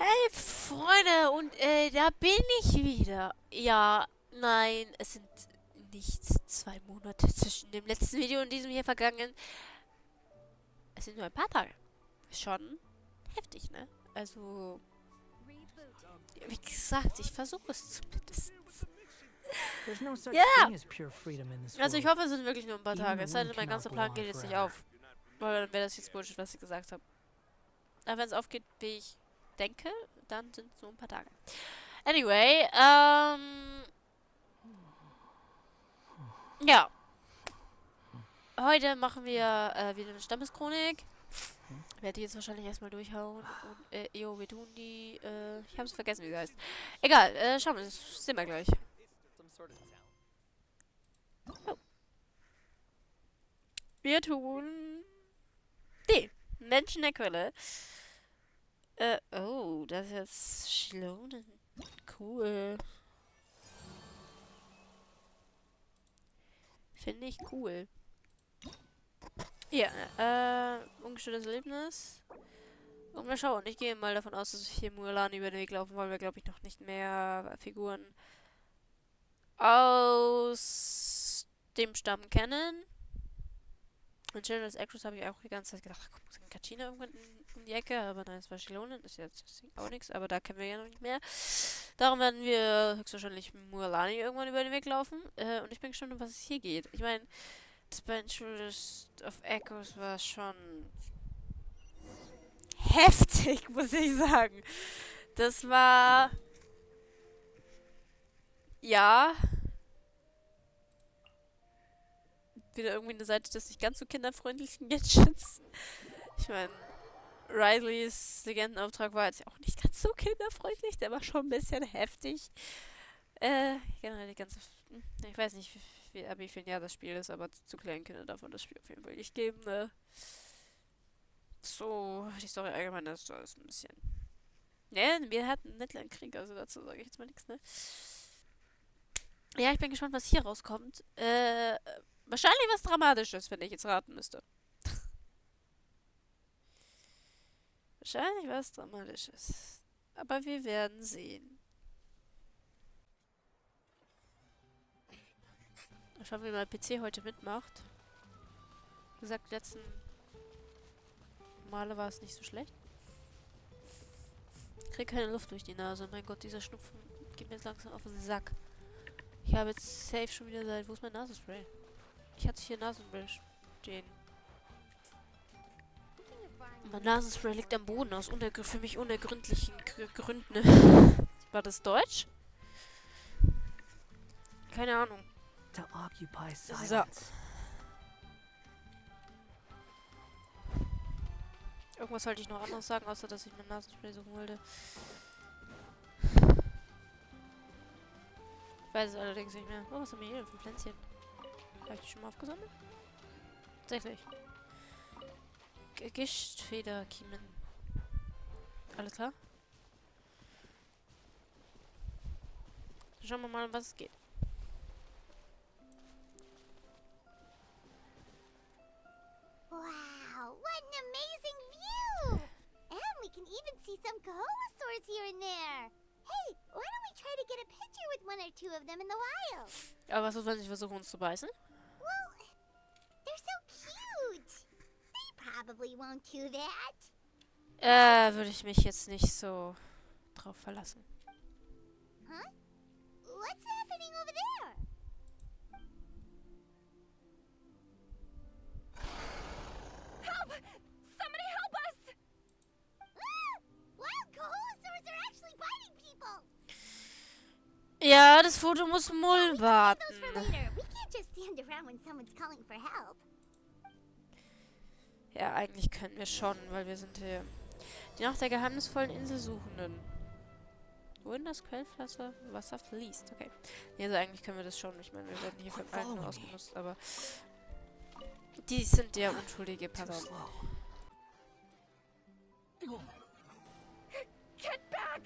Hey Freunde, und da bin ich wieder. Ja, nein, es sind nicht 2 Monate zwischen dem letzten Video und diesem hier vergangen. Es sind nur ein paar Tage. Schon heftig, ne? Also, wie gesagt, ich versuche es zumindest. There's no such Ja, thing as pure freedom in this also ich world. hoffe, es sind wirklich nur ein paar Even Tage. the Es sei wind denn, mein cannot ganzer go Plan on geht jetzt nicht forever. auf. Weil dann wäre das jetzt Bullshit, was ich gesagt habe. Aber wenn es aufgeht, wie ich denke, dann sind es nur ein paar Tage. Anyway, ja. Heute machen wir wieder eine Stammeschronik. Werde die jetzt wahrscheinlich erstmal durchhauen. Und, jo, wir tun die, ich habe es vergessen, wie sie heißt. Egal, schauen wir, das sehen wir gleich. Oh. Wir tun die Menschen der Quelle. Oh, das ist jetzt Schlonen. Cool. Finde ich cool. Ja, ungestörtes Erlebnis. Und mal schauen, ich gehe mal davon aus, dass wir hier Mulan über den Weg laufen, weil wir, glaube ich, noch nicht mehr Figuren aus dem Stamm kennen. Und Children's Actress habe ich auch die ganze Zeit gedacht, ach, kommt Katina irgendwann in die Ecke, aber nein, es war Shilonen, ist jetzt auch nichts, aber da kennen wir ja noch nicht mehr. Darum werden wir höchstwahrscheinlich Mualani irgendwann über den Weg laufen. Und ich bin gespannt, um was es hier geht. Ich meine, das bei Intruders of Echoes war schon heftig, muss ich sagen. Das war. Ja. Wieder irgendwie eine Seite des nicht ganz so kinderfreundlichen Genshins. Ich meine, Rileys Legendenauftrag war jetzt auch nicht ganz so kinderfreundlich. Der war schon ein bisschen heftig. Generell die ganze. Ich weiß nicht, wie viel Jahr das Spiel ist, aber zu kleinen Kindern darf man das Spiel auf jeden Fall nicht geben, ne? So, die Story allgemein ist so ist ein bisschen. Ja, wir hatten einen mittleren Krieg, also dazu sage ich jetzt mal nichts, ne? Ja, ich bin gespannt, was hier rauskommt. Wahrscheinlich was Dramatisches, wenn ich jetzt raten müsste. Wahrscheinlich was Dramatisches. Aber wir werden sehen. Schauen wir mal, PC heute mitmacht. Wie gesagt, die letzten Male war es nicht so schlecht. Ich kriege keine Luft durch die Nase. Mein Gott, dieser Schnupfen geht mir jetzt langsam auf den Sack. Ich habe jetzt safe schon wieder seit... Wo ist mein Nasenspray? Ich hatte hier Nasenspray stehen. Mein Nasenspray liegt am Boden aus für mich unergründlichen Gründen. War das Deutsch? Keine Ahnung. To occupy So. silence. Irgendwas wollte ich noch anderes sagen, außer dass ich mein Nasenspray suchen wollte. Ich weiß es allerdings nicht mehr. Oh, was haben wir hier für Pflänzchen? Habe ich die schon mal aufgesammelt? Tatsächlich. Gischtfederkiemen. Alles klar? Dann schauen wir mal, um was es geht. Wow, what an amazing view! And we can even see some Kohosaurs here and there. Hey, why don't we try to get a picture with one or two of them in the wild? Aber was ist, wenn sie versuchen, uns zu beißen? Well, they're so cute. They probably won't do that. Würde ich mich jetzt nicht so drauf verlassen. Huh? What's happening over there? Help! Somebody help us! Ah! Wild Kohosaurs are actually biting people! Ja, das Foto muss Mull Those for warten. later. We can't just stand around when someone's calling for help. Ja, eigentlich können wir schon, weil wir sind hier. Die nach der geheimnisvollen Insel Suchenden. Wohin das Quellwasser fließt. Okay. Nee, also eigentlich können wir das schon. Ich meine, wir werden hier von allen nur ausgenutzt, aber die sind ja unschuldige Personen. Get back!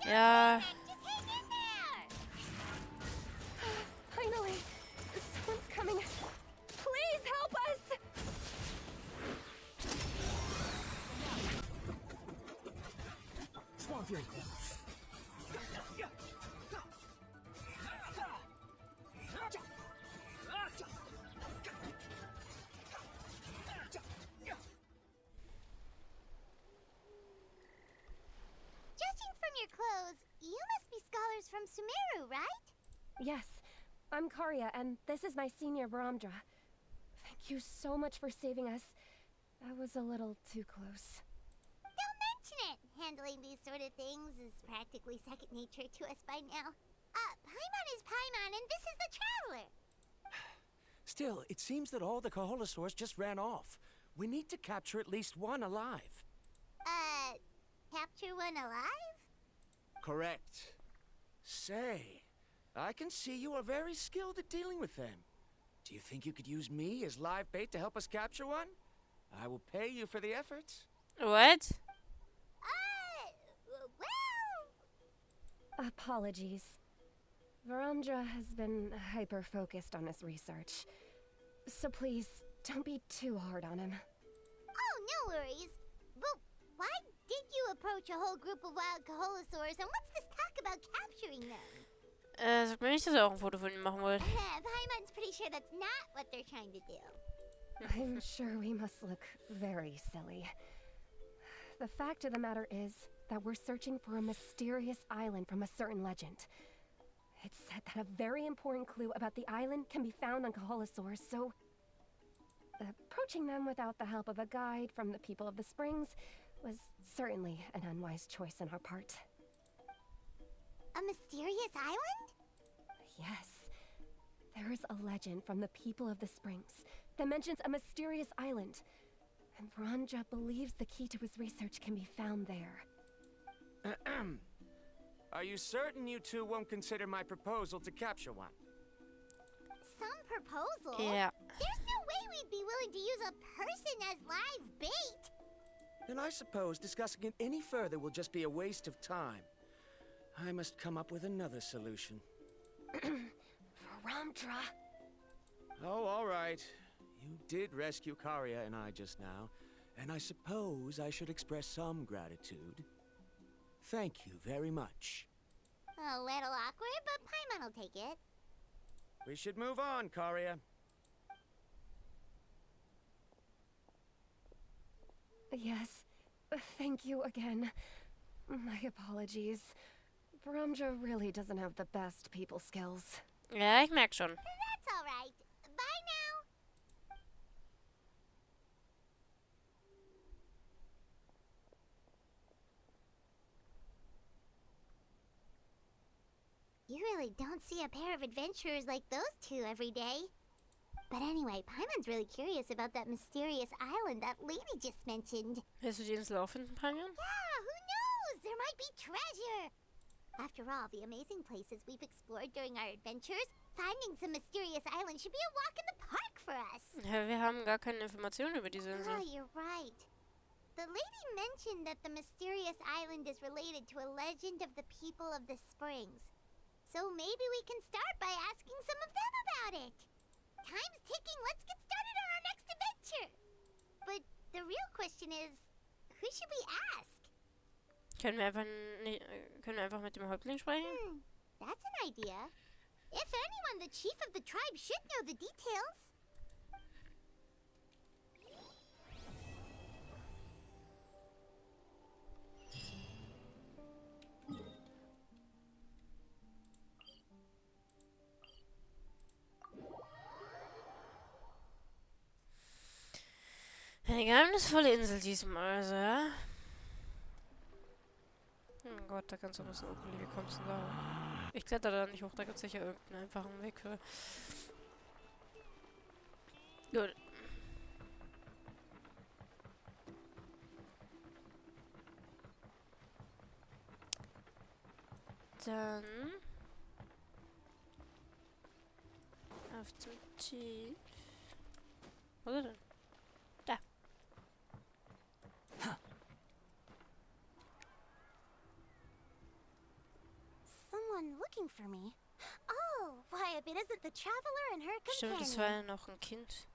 Ja, Just hang in there! Finally! Someone's coming! Please help us! victory. Judging from your clothes, you must be scholars from Sumeru, right? Yes, I'm Karya, and this is my senior Varamdra. Thank you so much for saving us. I was a little too close. Don't mention it! Handling these sort of things is practically second nature to us by now. Paimon is Paimon, and this is the Traveler! Still, it seems that all the Kaholosaurs just ran off. We need to capture at least one alive. Capture one alive? Correct. Say, I can see you are very skilled at dealing with them. Do you think you could use me as live bait to help us capture one? I will pay you for the effort. What? Well... Apologies. Varamdra has been hyper-focused on his research. So please, don't be too hard on him. Oh, no worries. But why did you approach a whole group of wild Kaholosaurs, and what's this talk about capturing them? Sag mir nicht, dass ihr auch ein Foto von ihm machen wollt. Paimon's pretty sure that's not what they're trying to do. I'm sure we must look very silly. The fact of the matter is that we're searching for a mysterious island from a certain legend. It's said that a very important clue about the island can be found on Kaholosaurs, so... approaching them without the help of a guide from the people of the Springs was certainly an unwise choice on our part. A mysterious island? Yes. There is a legend from the people of the Springs that mentions a mysterious island, and Varamdra believes the key to his research can be found there. Are you certain you two won't consider my proposal to capture one? Some proposal? Ja. There's no way we'd be willing to use a person as live bait! Then I suppose discussing it any further will just be a waste of time. I must come up with another solution. Varamdra! Oh, all right. You did rescue Karya and I just now, and I suppose I should express some gratitude. Thank you very much. A little awkward, but Paimon will take it. We should move on, Karya. Yes, thank you again. My apologies. Varamdra really doesn't have the best people skills. Ja, ich merk schon. That's alright. Bye now! You really don't see a pair of adventurers like those two every day. But anyway, Paimon's really curious about that mysterious island that lady just mentioned. Willst du die Insel auch finden, Panion? Yeah, who knows? There might be treasure. After all the amazing places we've explored during our adventures, finding some mysterious island should be a walk in the park for us. Ja, wir haben gar keine Informationen über diese Oh, Insel. you're right. The lady mentioned that the mysterious island is related to a legend of the people of the Springs. So maybe we can start by asking some of them about it. Time's ticking. Let's get started on our next adventure. But the real question is, who should we ask? Können wir einfach mit dem Häuptling sprechen? That's an idea. If anyone, the chief of the tribe should know the details. Eine geheimnisvolle Insel diesmal, also, ja? Oh Gott, da kannst du ein bisschen unkelig. Wie kommst du da hoch? Ich kletter da nicht hoch, da gibt es sicher irgendeinen einfachen Weg für. Gut. Dann auf zum Chief. Wo ist er denn? Da. Someone looking for me. Oh, why, if it isn't the traveler and her Stimmt, das companion. war ja noch ein Kind.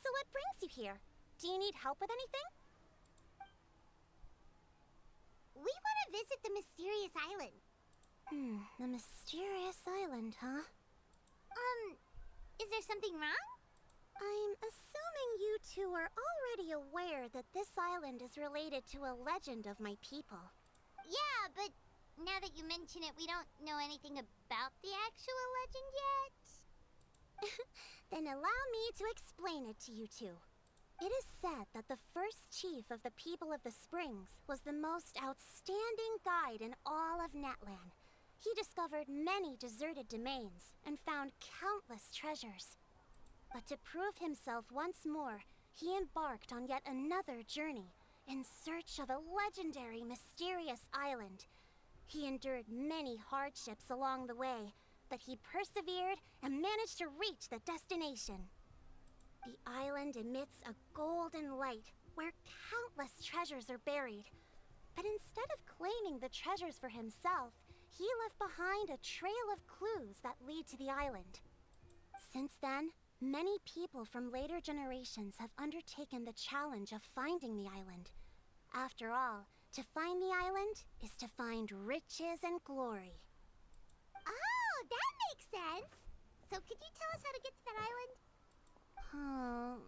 So what brings you here? Do you need help with anything? We want to visit the mysterious island. The mysterious island, huh? Is there something wrong? I'm assuming you two are already aware that this island is related to a legend of my people. Yeah, but now that you mention it, we don't know anything about the actual legend yet. Then allow me to explain it to you two. It is said that the first chief of the people of the Springs was the most outstanding guide in all of Netland. He discovered many deserted domains and found countless treasures. But to prove himself once more, he embarked on yet another journey in search of a legendary, mysterious island. He endured many hardships along the way, but he persevered and managed to reach the destination. The island emits a golden light where countless treasures are buried. But instead of claiming the treasures for himself, he left behind a trail of clues that lead to the island. Since then, many people from later generations have undertaken the challenge of finding the island. After all, to find the island is to find riches and glory. Oh, that makes sense. So could you tell us how to get to that island? Oh,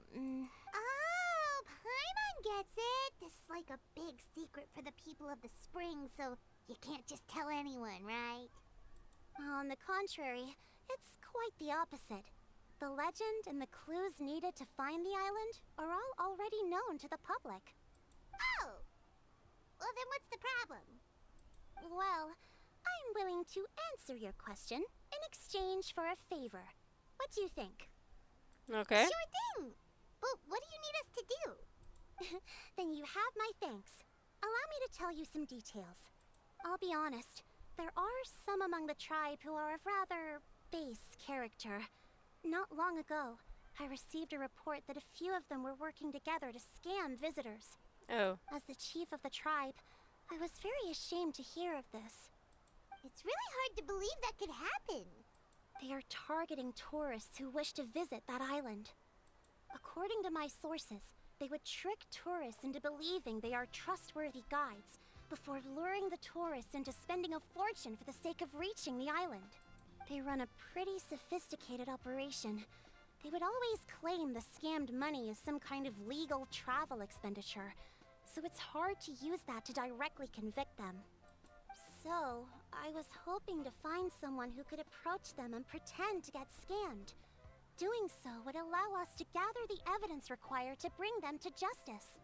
Paimon gets it. This is like a big secret for the people of the spring, so you can't just tell anyone, right? On the contrary, it's quite the opposite. The legend and the clues needed to find the island are all already known to the public. Oh! Well, then what's the problem? Well, I'm willing to answer your question in exchange for a favor. What do you think? Okay. Sure thing! But what do you need us to do? Then you have my thanks. Allow me to tell you some details. I'll be honest, there are some among the tribe who are of rather base character. Not long ago, I received a report that a few of them were working together to scam visitors. Oh. As the chief of the tribe, I was very ashamed to hear of this. It's really hard to believe that could happen. They are targeting tourists who wish to visit that island. According to my sources, they would trick tourists into believing they are trustworthy guides before luring the tourists into spending a fortune for the sake of reaching the island. They run a pretty sophisticated operation. They would always claim the scammed money is some kind of legal travel expenditure, so it's hard to use that to directly convict them. So, I was hoping to find someone who could approach them and pretend to get scammed. Doing so would allow us to gather the evidence required to bring them to justice.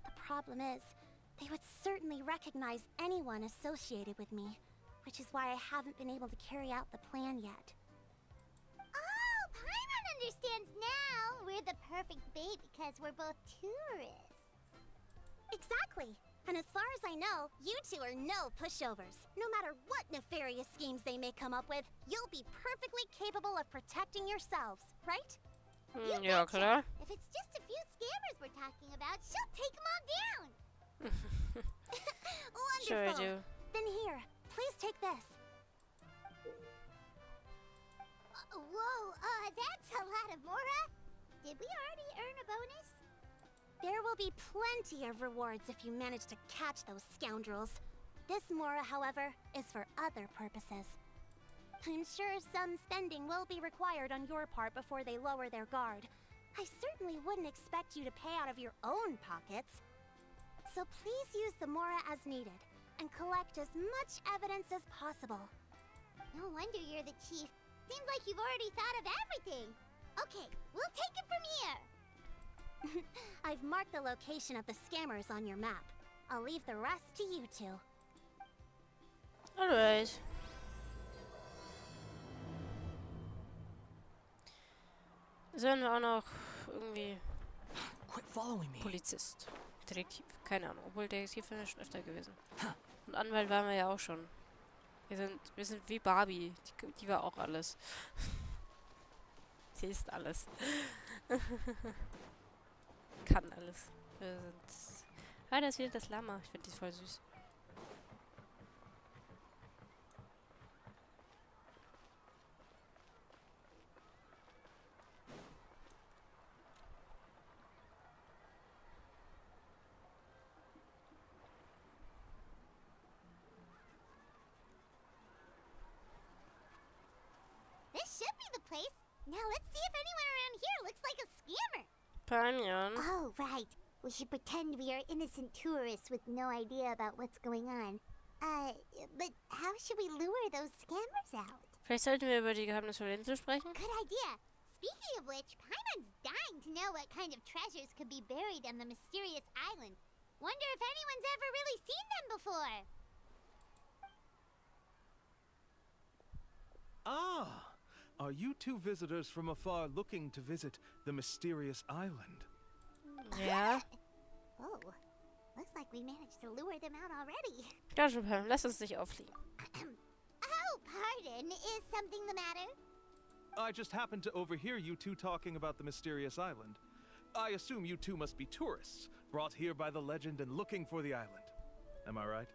The problem is, they would certainly recognize anyone associated with me, which is why I haven't been able to carry out the plan yet. Oh, Paimon understands now! We're the perfect bait because we're both tourists. Exactly! And as far as I know, you two are no pushovers. No matter what nefarious schemes they may come up with, you'll be perfectly capable of protecting yourselves, right? Ja, klar. If it's just a few scammers we're talking about, she'll take them all down. Wonderful. Sure I do. Then here, please take this. Whoa, that's a lot of Mora. Did we already earn a bonus? There will be plenty of rewards if you manage to catch those scoundrels. This Mora, however, is for other purposes. I'm sure some spending will be required on your part before they lower their guard. I certainly wouldn't expect you to pay out of your own pockets. So please use the Mora as needed, and collect as much evidence as possible. No wonder you're the chief. Seems like you've already thought of everything. Okay, we'll take it from here. I've marked the location of the scammers on your map. I'll leave the rest to you two. Alright. Sollen wir auch noch irgendwie Quit following me. Polizist, Detektiv, keine Ahnung. Obwohl Detektiv wäre schon öfter gewesen. Und Anwalt waren wir ja auch schon. Wir sind wie Barbie. Die war auch alles. Sie ist alles. Kann alles. Wir sind. Ah, da ist wieder das Lama. Ich finde die voll süß. place. Now let's see if anyone around here looks like a scammer. Panion. Oh, right. We should pretend we are innocent tourists with no idea about what's going on. But how should we lure those scammers out? Vielleicht sollten wir über die geheimnisvolle Insel sprechen. Good idea. Speaking of which, Paimon's dying to know what kind of treasures could be buried on the mysterious island. Wonder if anyone's ever really seen them before. Ah! Are you two visitors from afar looking to visit the mysterious island? Ja. Oh, looks like we managed to lure them out already. Ganz schön, Pam. Lass uns nicht auffliegen. Oh, pardon. Is something the matter? I just happened to overhear you two talking about the mysterious island. I assume you two must be tourists, brought here by the legend and looking for the island. Am I right?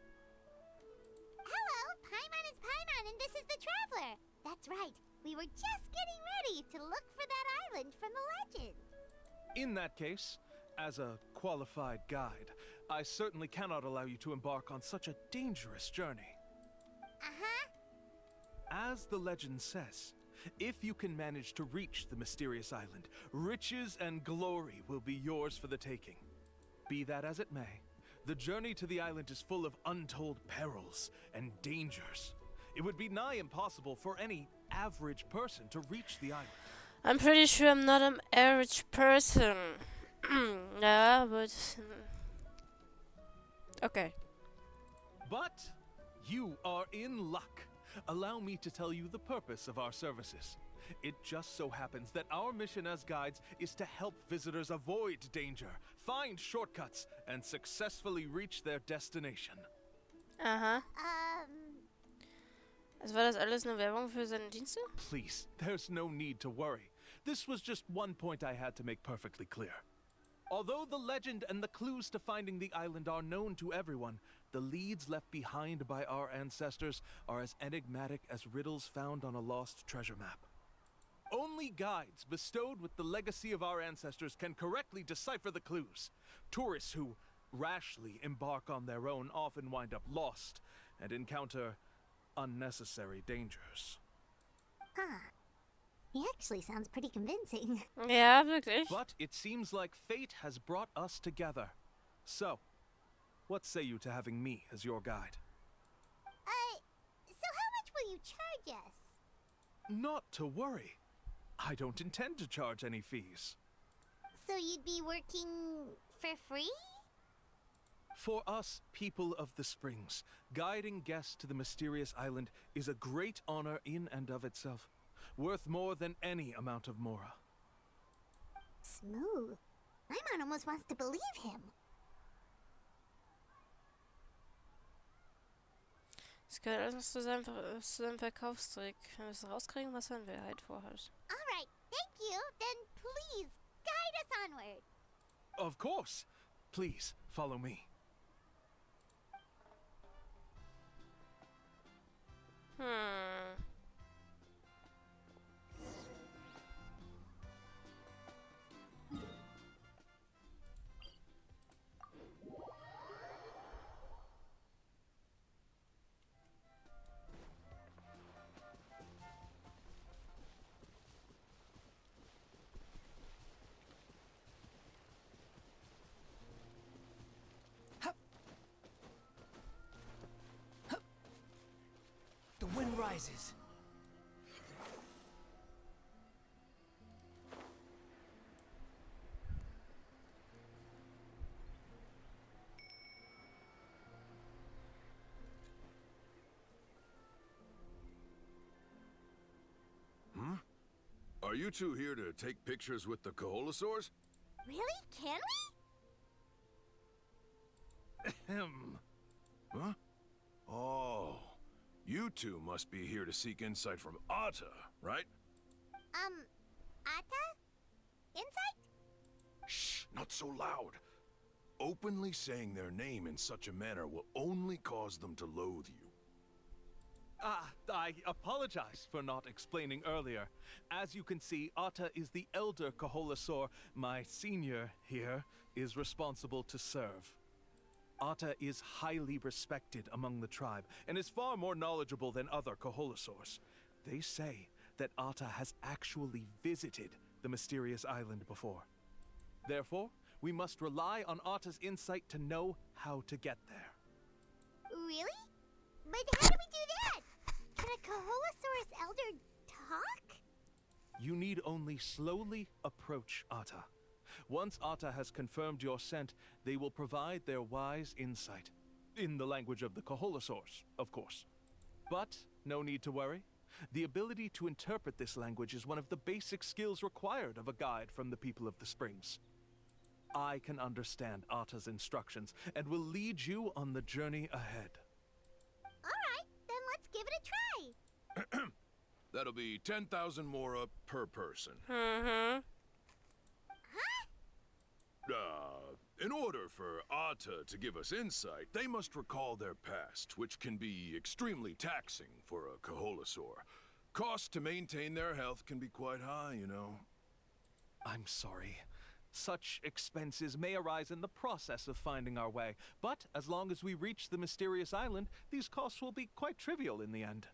Hello, Paimon is Paimon, and this is the Traveler. That's right. We were just getting ready to look for that island from the legend. In that case, as a qualified guide, I certainly cannot allow you to embark on such a dangerous journey. Uh-huh. As the legend says, if you can manage to reach the mysterious island, riches and glory will be yours for the taking. Be that as it may, the journey to the island is full of untold perils and dangers. It would be nigh impossible for any average person to reach the island. I'm pretty sure I'm not an average person. Yeah, but... Okay. But you are in luck. Allow me to tell you the purpose of our services. It just so happens that our mission as guides is to help visitors avoid danger, find shortcuts, and successfully reach their destination. Aha. Also war das alles eine Werbung für seine Dienste? Please, there's no need to worry. This was just one point I had to make perfectly clear. Although the legend and the clues to finding the island are known to everyone, the leads left behind by our ancestors are as enigmatic as riddles found on a lost treasure map. Only guides bestowed with the legacy of our ancestors can correctly decipher the clues. Tourists who rashly embark on their own often wind up lost and encounter unnecessary dangers. Huh. He actually sounds pretty convincing. Ja, wirklich. But it seems like fate has brought us together. So, what say you to having me as your guide? So how much will you charge us? Not to worry. I don't intend to charge any fees. So you'd be working for free? For us, people of the Springs, guiding guests to the mysterious island is a great honor in and of itself, worth more than any amount of mora. Smooth. Paimon almost wants to believe him. Das gehört alles zu seinem Verkaufstrick. Wenn wir es rauskriegen, was er in Wahrheit vorhat. Alright, thank you. Then please, guide us onward. Of course. Please, follow me. The wind rises. Are you two here to take pictures with the Koholosaurs? Really? Can we? Ahem. Huh? Oh, you two must be here to seek insight from Atta, right? Atta? Insight? Shh, not so loud. Openly saying their name in such a manner will only cause them to loathe you. I apologize for not explaining earlier. As you can see, Atta is the elder Koholosaur. My senior here is responsible to serve. Atta is highly respected among the tribe and is far more knowledgeable than other Koholosaurs. They say that Atta has actually visited the mysterious island before. Therefore, we must rely on Atta's insight to know how to get there. Really? But how do we do that? Can a Kaholosaurus elder talk? You need only slowly approach Atta. Once Atta has confirmed your scent, they will provide their wise insight. In the language of the Kaholosaurs, of course. But no need to worry. The ability to interpret this language is one of the basic skills required of a guide from the people of the Springs. I can understand Atta's instructions and will lead you on the journey ahead. Alright, then let's give it a try. That'll be 10,000 mora per person. Mhm. In order for Atta to give us insight, they must recall their past, which can be extremely taxing for a Kaholosaur. Costs to maintain their health can be quite high, you know. I'm sorry. Such expenses may arise in the process of finding our way, but as long as we reach the mysterious island, these costs will be quite trivial in the end.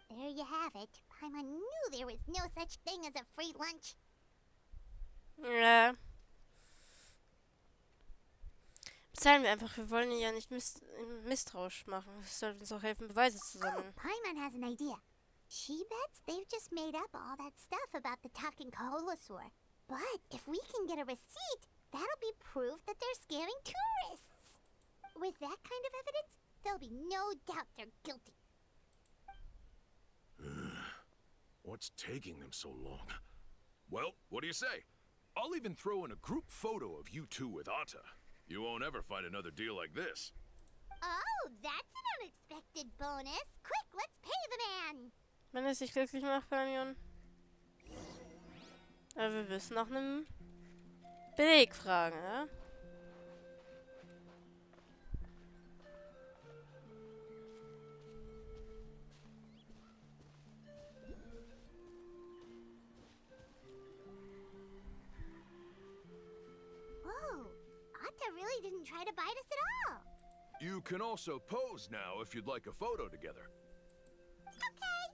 There you have it. Paimon knew there was no such thing as a free lunch. Ja. Bezahlen wir einfach. Wir wollen ihn ja nicht misstrauisch machen. Es sollte uns auch helfen, Beweise zu Oh, sammeln. Paimon has an idea. She bets they've just made up all that stuff about the talking Kaholosaur. But if we can get a receipt, that'll be proof that they're scamming tourists. With that kind of evidence, there'll be no doubt they're guilty. What's taking them so long? Well, what do you say? I'll even throw in a group photo of you two with Atta. You won't ever find another deal like this. Oh, that's an unexpected bonus. Quick, let's pay the man. Wenn es dich glücklich macht, Pamion. Aber wir müssen nach einem Beleg fragen, ja? Whoa, Atta really didn't try to bite us at all. You can also pose now if you'd like a photo together. Okay.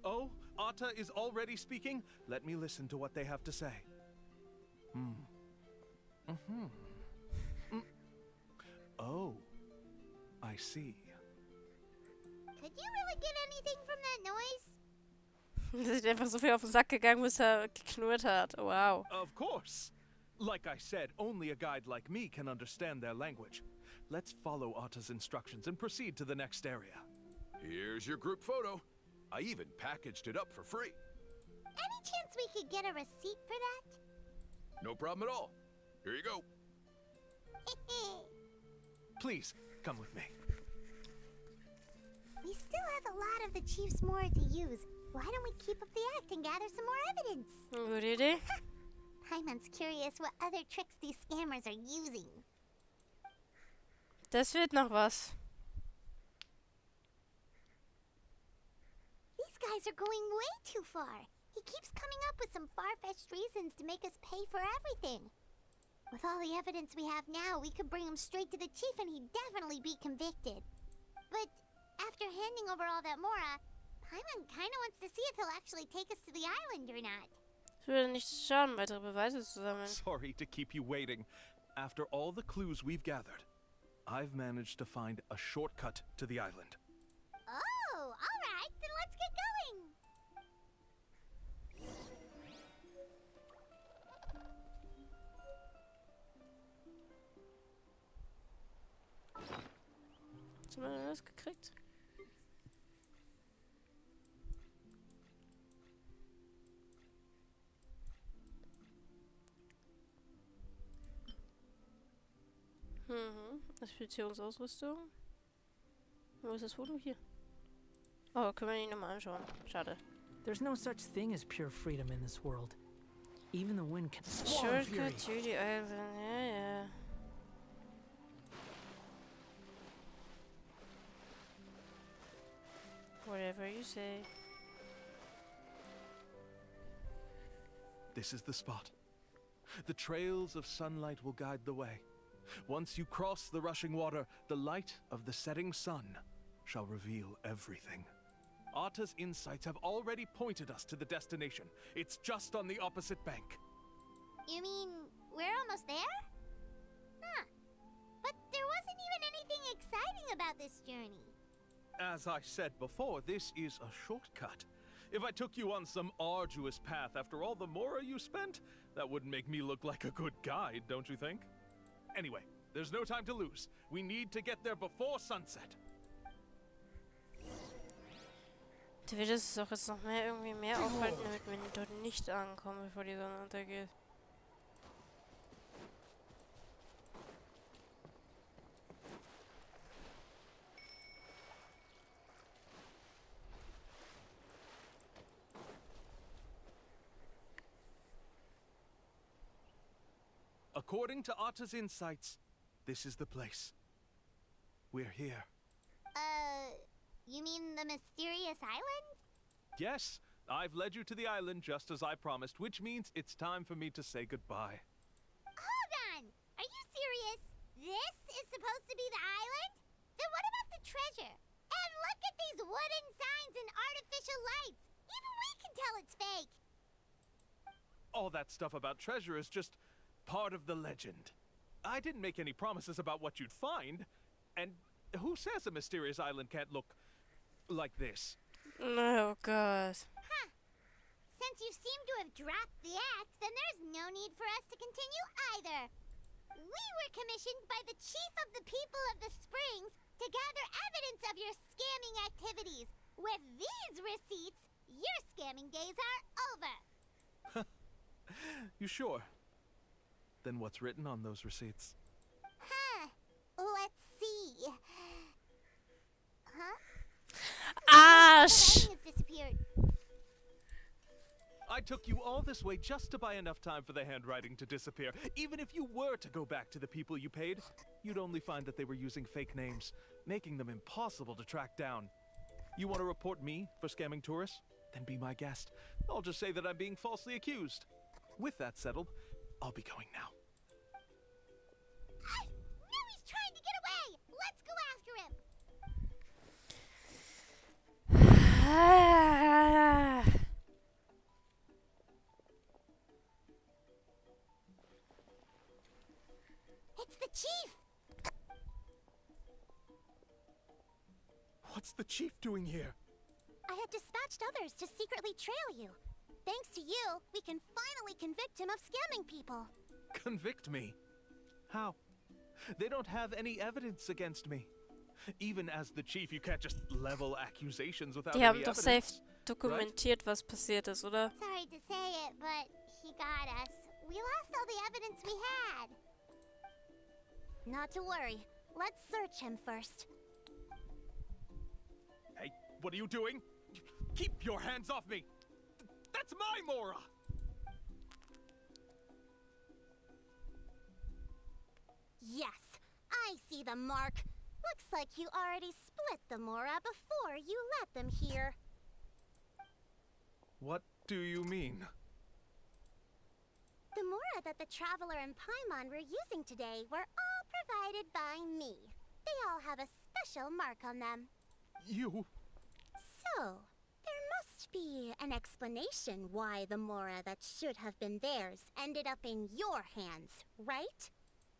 Oh, Atta is already speaking? Let me listen to what they have to say. Oh, I see. Could you really get anything from that noise? Er ist einfach so viel auf den Sack gegangen, bis er geknurrt hat. Wow. Of course. Like I said, only a guide like me can understand their language. Let's follow Atta's instructions and proceed to the next area. Here's your group photo. I even packaged it up for free. Any chance we could get a receipt for that? No problem at all. Here you go. Please, come with me. We still have a lot of the chief's mora to use. Why don't we keep up the act and gather some more evidence? Gute Idee. Paimon's curious what other tricks these scammers are using. Das wird noch was. These guys are going way too far. He keeps coming up with some far-fetched reasons to make us pay for everything. With all the evidence we have now, we could bring him straight to the chief and he'd definitely be convicted. But after handing over all that mora, Paimon kinda wants to see if he'll actually take us to the island or not. Es würde nicht schaden, weitere Beweise zu sammeln. Sorry to keep you waiting. After all the clues we've gathered, I've managed to find a shortcut to the island. Oh, alright, then let's get going. Hast du mal das gekriegt? Expeditionsausrüstung. Wo ist das Foto? Hier. Oh, können wir ihn nochmal anschauen. Schade. There's no such thing as pure freedom in this world. Even the wind can swallow fury. Shortcut to the island. Ja, ja. Whatever you say. This is the spot. The trails of sunlight will guide the way. Once you cross the rushing water, the light of the setting sun shall reveal everything. Atta's insights have already pointed us to the destination. It's just on the opposite bank. You mean we're almost there? Huh. But there wasn't even anything exciting about this journey. As I said before, this is a shortcut. If I took you on some arduous path after all the mora you spent, that wouldn't make me look like a good guide, don't you think? Anyway, there's no time to lose. We need to get there before sunset. Du würdest es doch jetzt noch irgendwie mehr aufhalten, damit wir dort nicht ankommen, bevor die Sonne untergeht. According to Atta's insights, this is the place. We're here. You mean the mysterious island? Yes, I've led you to the island just as I promised, which means it's time for me to say goodbye. Hold on! Are you serious? This is supposed to be the island? Then what about the treasure? And look at these wooden signs and artificial lights! Even we can tell it's fake! All that stuff about treasure is just part of the legend. I didn't make any promises about what you'd find, and who says a mysterious island can't look like this? Oh god. Huh. Since you seem to have dropped the act, then there's no need for us to continue either. We were commissioned by the chief of the people of the Springs to gather evidence of your scamming activities. With these receipts, your scamming days are over. You sure? Then what's written on those receipts? Huh. Let's see. Huh? Arsch! The writing has disappeared. I took you all this way just to buy enough time for the handwriting to disappear. Even if you were to go back to the people you paid, you'd only find that they were using fake names, making them impossible to track down. You want to report me for scamming tourists? Then be my guest. I'll just say that I'm being falsely accused. With that settled, I'll be going now. Now he's trying to get away! Let's go after him! It's the chief! What's the chief doing here? I had dispatched others to secretly trail you. Thanks to you, we can finally convict him of scamming people. Convict me? How? They don't have any evidence against me. Even as the chief, you can't just level accusations without Die any haben doch evidence. safe dokumentiert, was passiert ist, oder? Sorry to say it, but he got us. We lost all the evidence we had. Not to worry. Let's search him first. Hey, what are you doing? Keep your hands off me! That's my Mora! Yes, I see the mark. Looks like you already split the Mora before you let them here. What do you mean? The Mora that the Traveler and Paimon were using today were all provided by me. They all have a special mark on them. You... So, there must be an explanation why the Mora that should have been theirs ended up in your hands, right?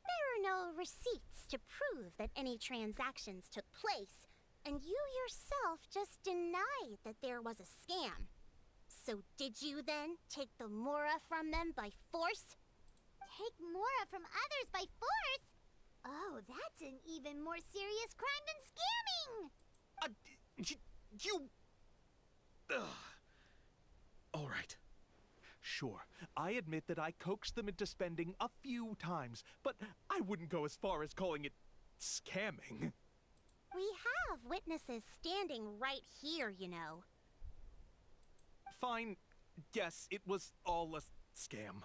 There are no receipts to prove that any transactions took place, and you yourself just denied that there was a scam. So did you then take the Mora from them by force? Take Mora from others by force? Oh, that's an even more serious crime than scamming! You... Ugh. All right. Sure, I admit that I coaxed them into spending a few times, but I wouldn't go as far as calling it scamming. We have witnesses standing right here, you know. Fine. Yes, it was all a scam.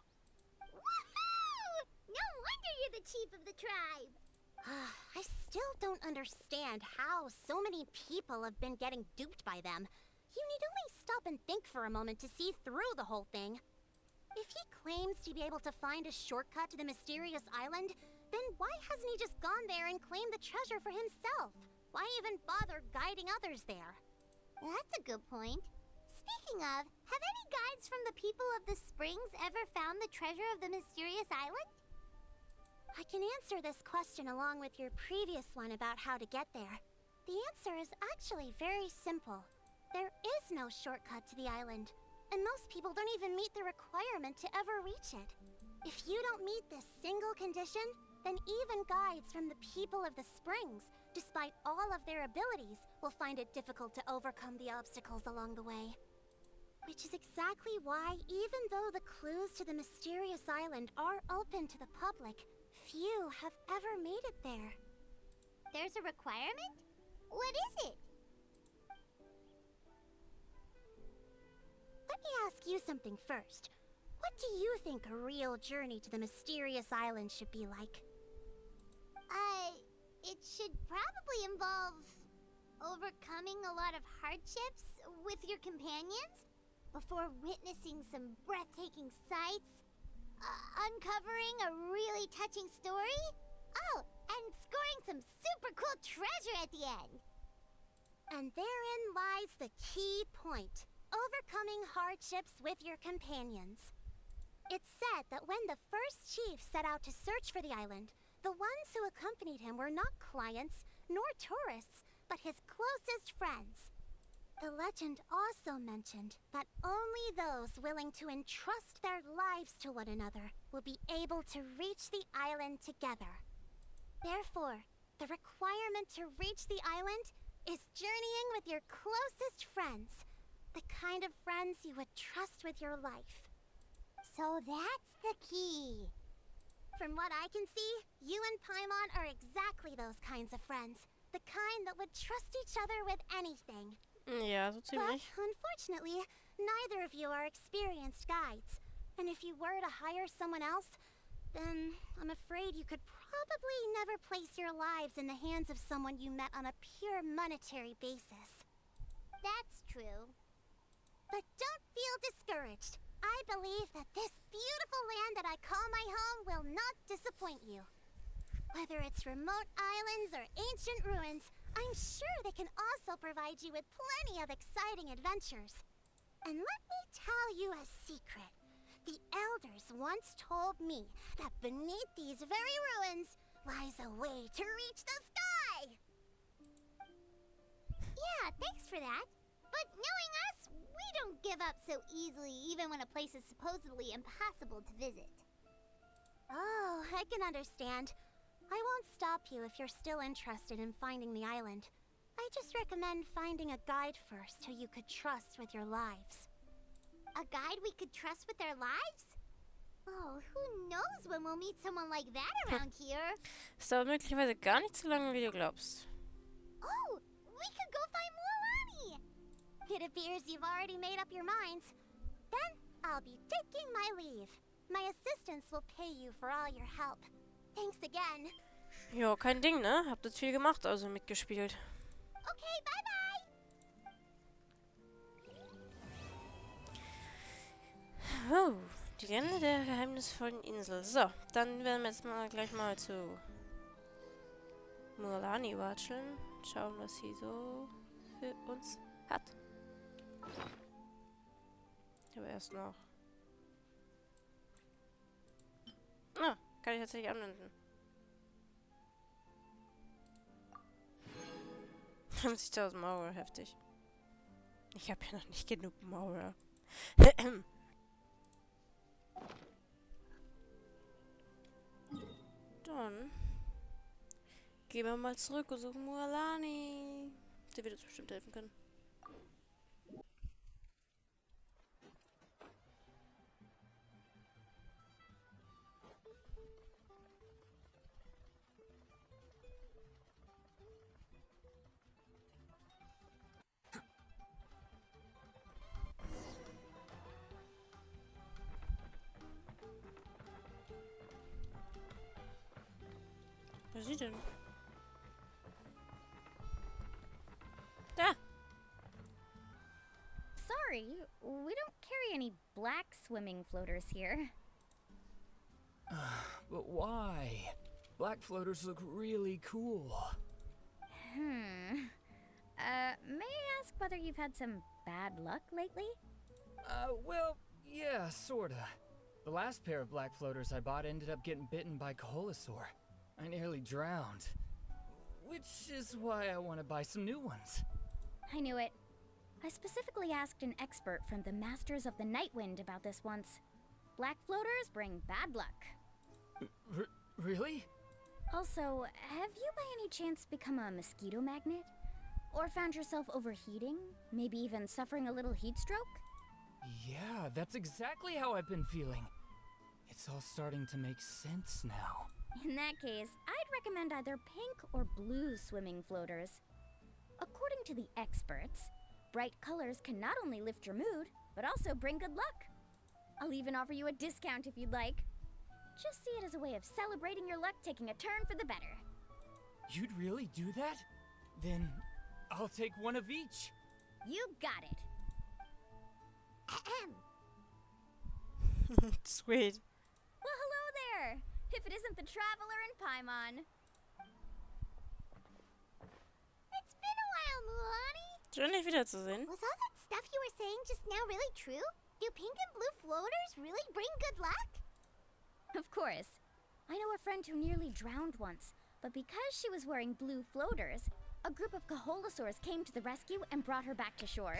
Woohoo! No wonder you're the chief of the tribe. I still don't understand how so many people have been getting duped by them. You need only stop and think for a moment to see through the whole thing. If he claims to be able to find a shortcut to the mysterious island, then why hasn't he just gone there and claimed the treasure for himself? Why even bother guiding others there? That's a good point. Speaking of, have any guides from the people of the springs ever found the treasure of the mysterious island? I can answer this question along with your previous one about how to get there. The answer is actually very simple. There is no shortcut to the island, and most people don't even meet the requirement to ever reach it. If you don't meet this single condition, then even guides from the people of the springs, despite all of their abilities, will find it difficult to overcome the obstacles along the way. Which is exactly why, even though the clues to the mysterious island are open to the public, few have ever made it there. There's a requirement? What is it? Let me ask you something first. What do you think a real journey to the mysterious island should be like? It should probably involve overcoming a lot of hardships with your companions before witnessing some breathtaking sights, uncovering a really touching story, oh, and scoring some super cool treasure at the end. And therein lies the key point. Overcoming hardships with your companions. It's said that when the first chief set out to search for the island, the ones who accompanied him were not clients nor tourists, but his closest friends. The legend also mentioned that only those willing to entrust their lives to one another will be able to reach the island together. Therefore, the requirement to reach the island is journeying with your closest friends. The kind of friends you would trust with your life. So that's the key. From what I can see, you and Paimon are exactly those kinds of friends. The kind that would trust each other with anything. Ja, so But ziemlich. unfortunately, neither of you are experienced guides. And if you were to hire someone else, then I'm afraid you could probably never place your lives in the hands of someone you met on a pure monetary basis. That's true. But don't feel discouraged. I believe that this beautiful land that I call my home will not disappoint you. Whether it's remote islands or ancient ruins, I'm sure they can also provide you with plenty of exciting adventures. And let me tell you a secret. The elders once told me that beneath these very ruins lies a way to reach the sky. Yeah, thanks for that. But knowing us, we don't give up so easily even when a place is supposedly impossible to visit. Oh, I can understand. I won't stop you if you're still interested in finding the island. I just recommend finding a guide first who you could trust with your lives. A guide we could trust with our lives? Oh, who knows when we'll meet someone like that around here? Es dauert möglicherweise gar nicht so lange, wie du glaubst. Oh, we could go find Mualani! It appears you've already made up your minds. Then I'll be taking my leave. My assistants will pay you for all your help. Thanks again. Jo, kein Ding, ne? Habt jetzt viel gemacht, also mitgespielt. Okay, bye-bye! Oh, die Legende der geheimnisvollen Insel. So, dann werden wir jetzt mal gleich mal zu Mualani watscheln. Schauen, was sie so für uns hat. Aber erst noch. Ah, kann ich tatsächlich anwenden. 50.000 Mauer, heftig. Ich habe ja noch nicht genug Mauer. Dann gehen wir mal zurück und suchen Mualani. Der wird uns bestimmt helfen können. Was ist sie denn? Da! Sorry, we don't carry any black swimming floaters here. But why? Black floaters look really cool. May I ask whether you've had some bad luck lately? Well, yeah, sorta. The last pair of black floaters I bought ended up getting bitten by Coholosaur. I nearly drowned. Which is why I want to buy some new ones. I knew it. I specifically asked an expert from the Masters of the Nightwind about this once. Black floaters bring bad luck. Really? Also, have you by any chance become a mosquito magnet? Or found yourself overheating? Maybe even suffering a little heat stroke? Yeah, that's exactly how I've been feeling. It's all starting to make sense now. In that case, I'd recommend either pink or blue swimming floaters. According to the experts, bright colors can not only lift your mood, but also bring good luck. I'll even offer you a discount if you'd like. Just see it as a way of celebrating your luck taking a turn for the better. You'd really do that? Then I'll take one of each. You got it. Sweet. Well, hello there! If it isn't the Traveler in Paimon. It's been a while, Mulani. Schön, dich wiederzusehen. Was all that stuff you were saying just now really true? Do pink and blue floaters really bring good luck? Of course. I know a friend who nearly drowned once, but because she was wearing blue floaters, a group of Coholosaurs came to the rescue and brought her back to shore.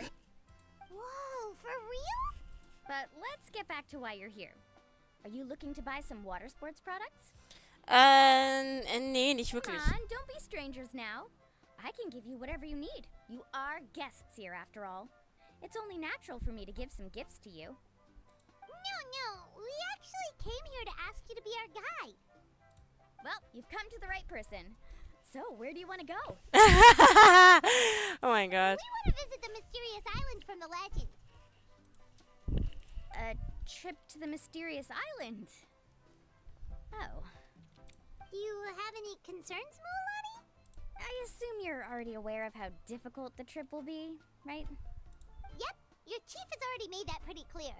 Whoa, for real? But let's get back to why you're here. Are you looking to buy some water sports products? Nee, nicht Come wirklich. on, don't be strangers now. I can give you whatever you need. You are guests here after all. It's only natural for me to give some gifts to you. No, we actually came here to ask you to be our guide. Well, you've come to the right person. So, where do you want to go? Oh my god. We want to visit the mysterious island from the legend. A trip to the mysterious island. Oh. Do you have any concerns, Mulani? I assume you're already aware of how difficult the trip will be, right? Yep, your chief has already made that pretty clear.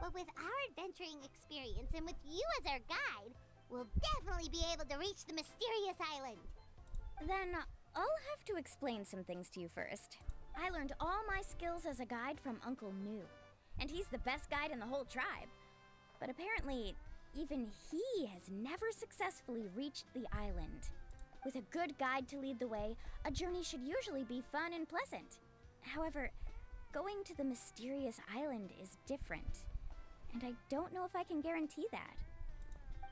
But with our adventuring experience and with you as our guide, we'll definitely be able to reach the mysterious island. Then I'll have to explain some things to you first. I learned all my skills as a guide from Uncle New, and he's the best guide in the whole tribe. But apparently, even he has never successfully reached the island. With a good guide to lead the way, a journey should usually be fun and pleasant. However, going to the mysterious island is different, and I don't know if I can guarantee that.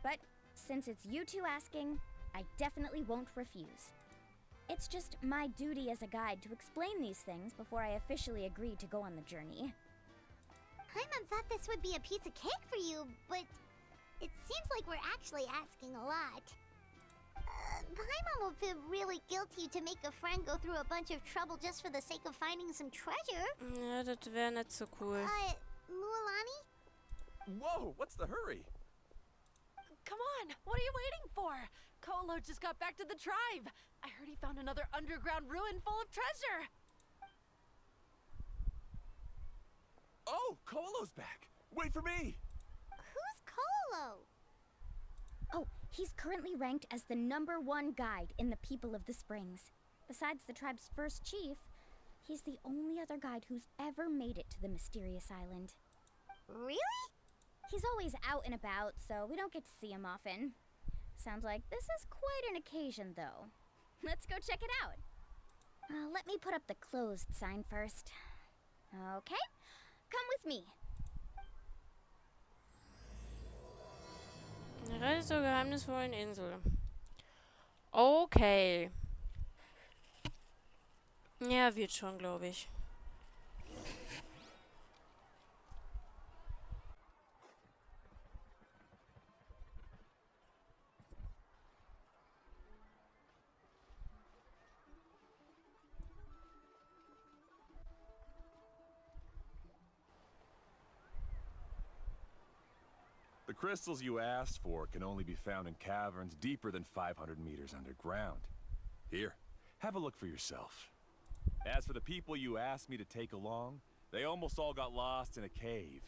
But since it's you two asking, I definitely won't refuse. It's just my duty as a guide to explain these things before I officially agree to go on the journey. Paimon thought this would be a piece of cake for you, but it seems like we're actually asking a lot. Paimon will feel really guilty to make a friend go through a bunch of trouble just for the sake of finding some treasure. Ja, das wäre nicht so cool. Mulani? Whoa, what's the hurry? Come on, what are you waiting for? Kolo just got back to the tribe. I heard he found another underground ruin full of treasure. Oh, Kolo's back. Wait for me. Who's Kolo? Oh, he's currently ranked as the #1 guide in the People of the Springs. Besides the tribe's first chief, he's the only other guide who's ever made it to the mysterious island. Really? He's always out and about, so we don't get to see him often. Sounds like this is quite an occasion, though. Let's go check it out. Let me put up the closed sign first. Okay, come with me. Reise zur geheimnisvollen Insel. Okay. Ja, wird schon, glaube ich. The crystals you asked for can only be found in caverns deeper than 500 meters underground. Here, have a look for yourself. As for the people you asked me to take along, they almost all got lost in a cave.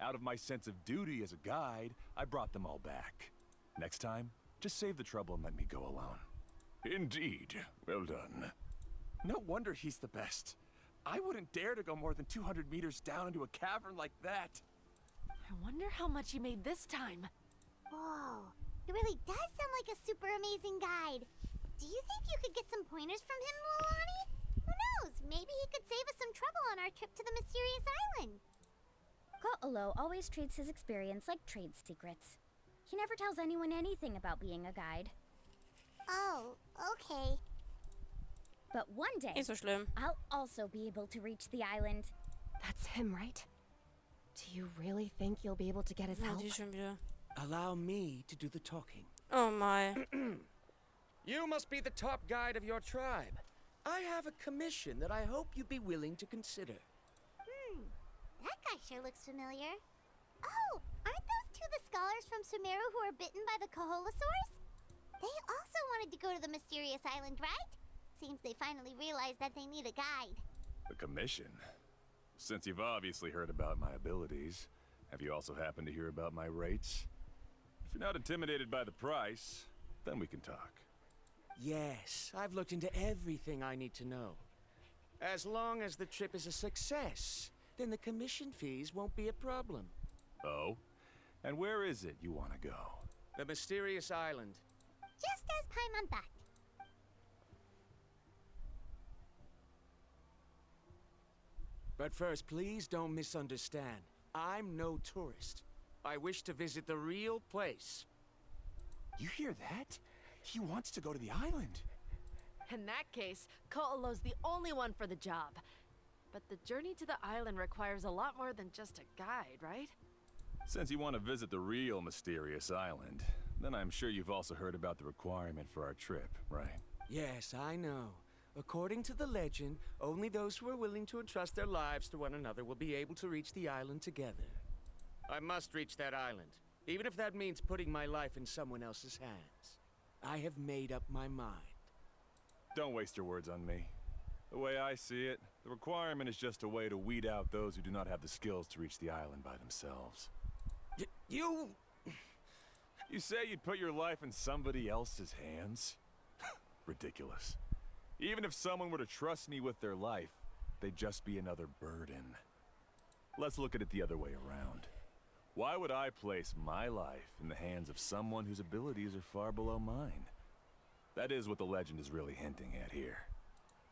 Out of my sense of duty as a guide, I brought them all back. Next time, just save the trouble and let me go alone. Indeed. Well done. No wonder he's the best. I wouldn't dare to go more than 200 meters down into a cavern like that. I wonder how much he made this time. Whoa, it really does sound like a super amazing guide. Do you think you could get some pointers from him, Mulani? Who knows? Maybe he could save us some trouble on our trip to the mysterious island. Ko'olo always treats his experience like trade secrets. He never tells anyone anything about being a guide. Oh, okay. But one day, Nicht so schlimm. I'll also be able to reach the island. That's him, right? Do you really think you'll be able to get his Ja, help? die schon wieder. Allow me to do the talking. Oh my. You must be the top guide of your tribe. I have a commission that I hope you'd be willing to consider. That guy sure looks familiar. Oh, aren't those two the scholars from Sumeru who were bitten by the Kaholosaurs? They also wanted to go to the mysterious island, right? Seems they finally realized that they need a guide. The commission? Since you've obviously heard about my abilities, have you also happened to hear about my rates? If you're not intimidated by the price, then we can talk. Yes, I've looked into everything I need to know. As long as the trip is a success, then the commission fees won't be a problem. Oh? And where is it you want to go? The mysterious island. Just as Paimon thought. But first, please don't misunderstand. I'm no tourist. I wish to visit the real place. You hear that? He wants to go to the island. In that case, Ko'olo's the only one for the job. But the journey to the island requires a lot more than just a guide, right? Since you want to visit the real mysterious island, then I'm sure you've also heard about the requirement for our trip, right? Yes, I know. According to the legend, only those who are willing to entrust their lives to one another will be able to reach the island together. I must reach that island, even if that means putting my life in someone else's hands. I have made up my mind. Don't waste your words on me. The way I see it, the requirement is just a way to weed out those who do not have the skills to reach the island by themselves. You... You say you'd put your life in somebody else's hands? Ridiculous. Even if someone were to trust me with their life, they'd just be another burden. Let's look at it the other way around. Why would I place my life in the hands of someone whose abilities are far below mine? That is what the legend is really hinting at here.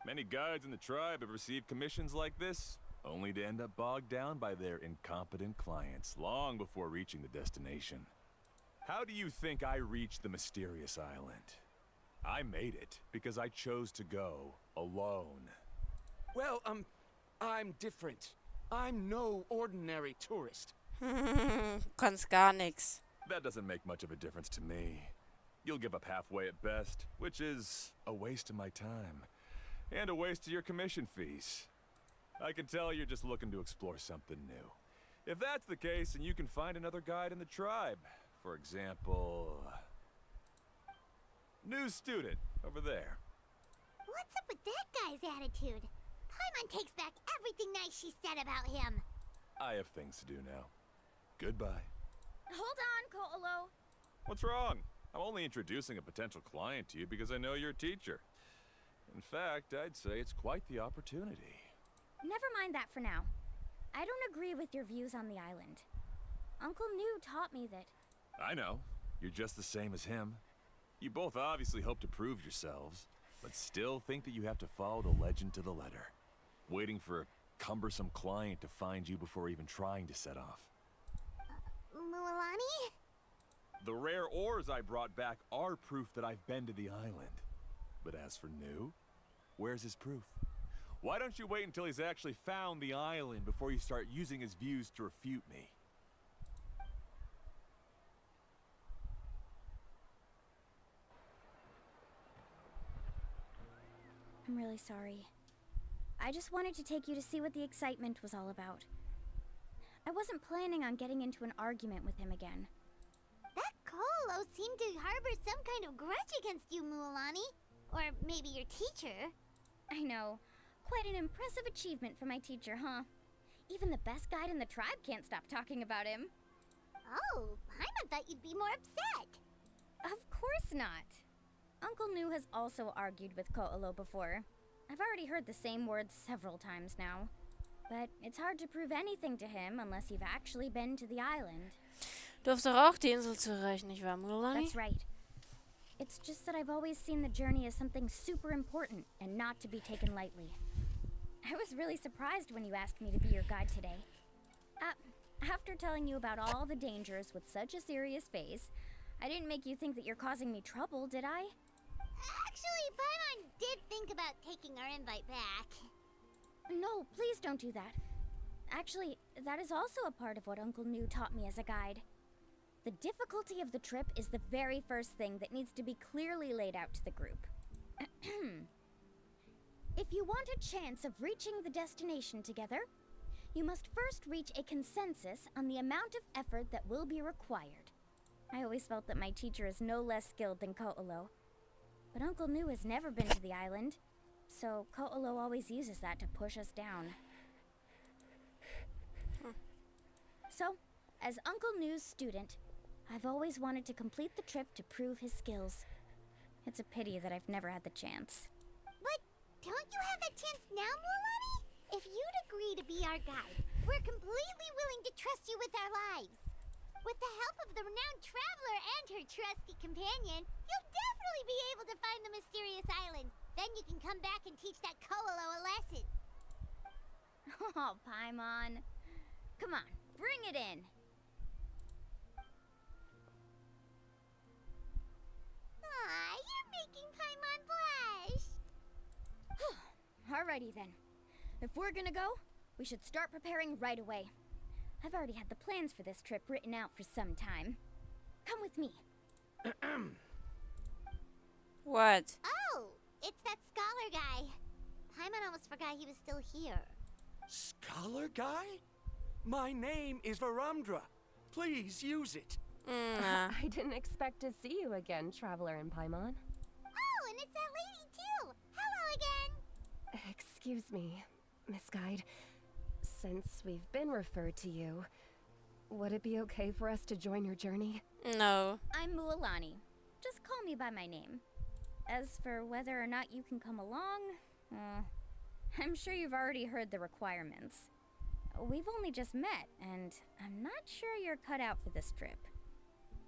Many guides in the tribe have received commissions like this, only to end up bogged down by their incompetent clients long before reaching the destination. How do you think I reached the mysterious island? I made it because I chose to go alone. Well, I'm different. I'm no ordinary tourist. Kannst gar nix. That doesn't make much of a difference to me. You'll give up halfway at best, which is a waste of my time. And a waste of your commission fees. I can tell you're just looking to explore something new. If that's the case, then you can find another guide in the tribe. For example... new student, over there. What's up with that guy's attitude? Paimon takes back everything nice she said about him. I have things to do now. Goodbye. Hold on, Ko'olo. What's wrong? I'm only introducing a potential client to you because I know you're a teacher. In fact, I'd say it's quite the opportunity. Never mind that for now. I don't agree with your views on the island. Uncle New taught me that... I know. You're just the same as him. You both obviously hope to prove yourselves, but still think that you have to follow the legend to the letter. Waiting for a cumbersome client to find you before even trying to set off. Mulani? The rare ores I brought back are proof that I've been to the island. But as for New, where's his proof? Why don't you wait until he's actually found the island before you start using his views to refute me? I'm really sorry. I just wanted to take you to see what the excitement was all about. I wasn't planning on getting into an argument with him again. Kolo seemed to harbor some kind of grudge against you, Mualani. Or maybe your teacher. I know. Quite an impressive achievement for my teacher, huh? Even the best guide in the tribe can't stop talking about him. Oh, Paimon thought you'd be more upset. Of course not. Uncle Nu has also argued with Ko'olo before. I've already heard the same words several times now. But it's hard to prove anything to him unless you've actually been to the island. Du hoffst doch auch, die Insel zu erreichen, nicht wahr, Mualani? That's right. It's just that I've always seen the journey as something super important and not to be taken lightly. I was really surprised when you asked me to be your guide today. After telling you about all the dangers with such a serious face, I didn't make you think that you're causing me trouble, did I? Actually, Paimon did think about taking our invite back. No, please don't do that. Actually, that is also a part of what Uncle Nu taught me as a guide. The difficulty of the trip is the very first thing that needs to be clearly laid out to the group. If you want a chance of reaching the destination together, you must first reach a consensus on the amount of effort that will be required. I always felt that my teacher is no less skilled than Ko'olo. But Uncle Nu has never been to the island, so Ko'olo always uses that to push us down. So, as Uncle Nu's student, I've always wanted to complete the trip to prove his skills. It's a pity that I've never had the chance. But don't you have that chance now, Mualani? If you'd agree to be our guide, we're completely willing to trust you with our lives. With the help of the renowned traveler and her trusty companion, you'll definitely be able to find the mysterious island. Then you can come back and teach that Ko'olo a lesson. Oh, Paimon. Come on, bring it in. Aw, you're making Paimon blush. Alrighty then. If we're gonna go, we should start preparing right away. I've already had the plans for this trip written out for some time. Come with me. What? Oh, it's that scholar guy. Paimon almost forgot he was still here. Scholar guy? My name is Varamdra. Please use it. I didn't expect to see you again, Traveler and Paimon. Oh, and it's that lady too. Hello again. Excuse me, Miss Guide. Since we've been referred to you, would it be okay for us to join your journey? No. I'm Mualani. Just call me by my name. As for whether or not you can come along, I'm sure you've already heard the requirements. We've only just met, and I'm not sure you're cut out for this trip.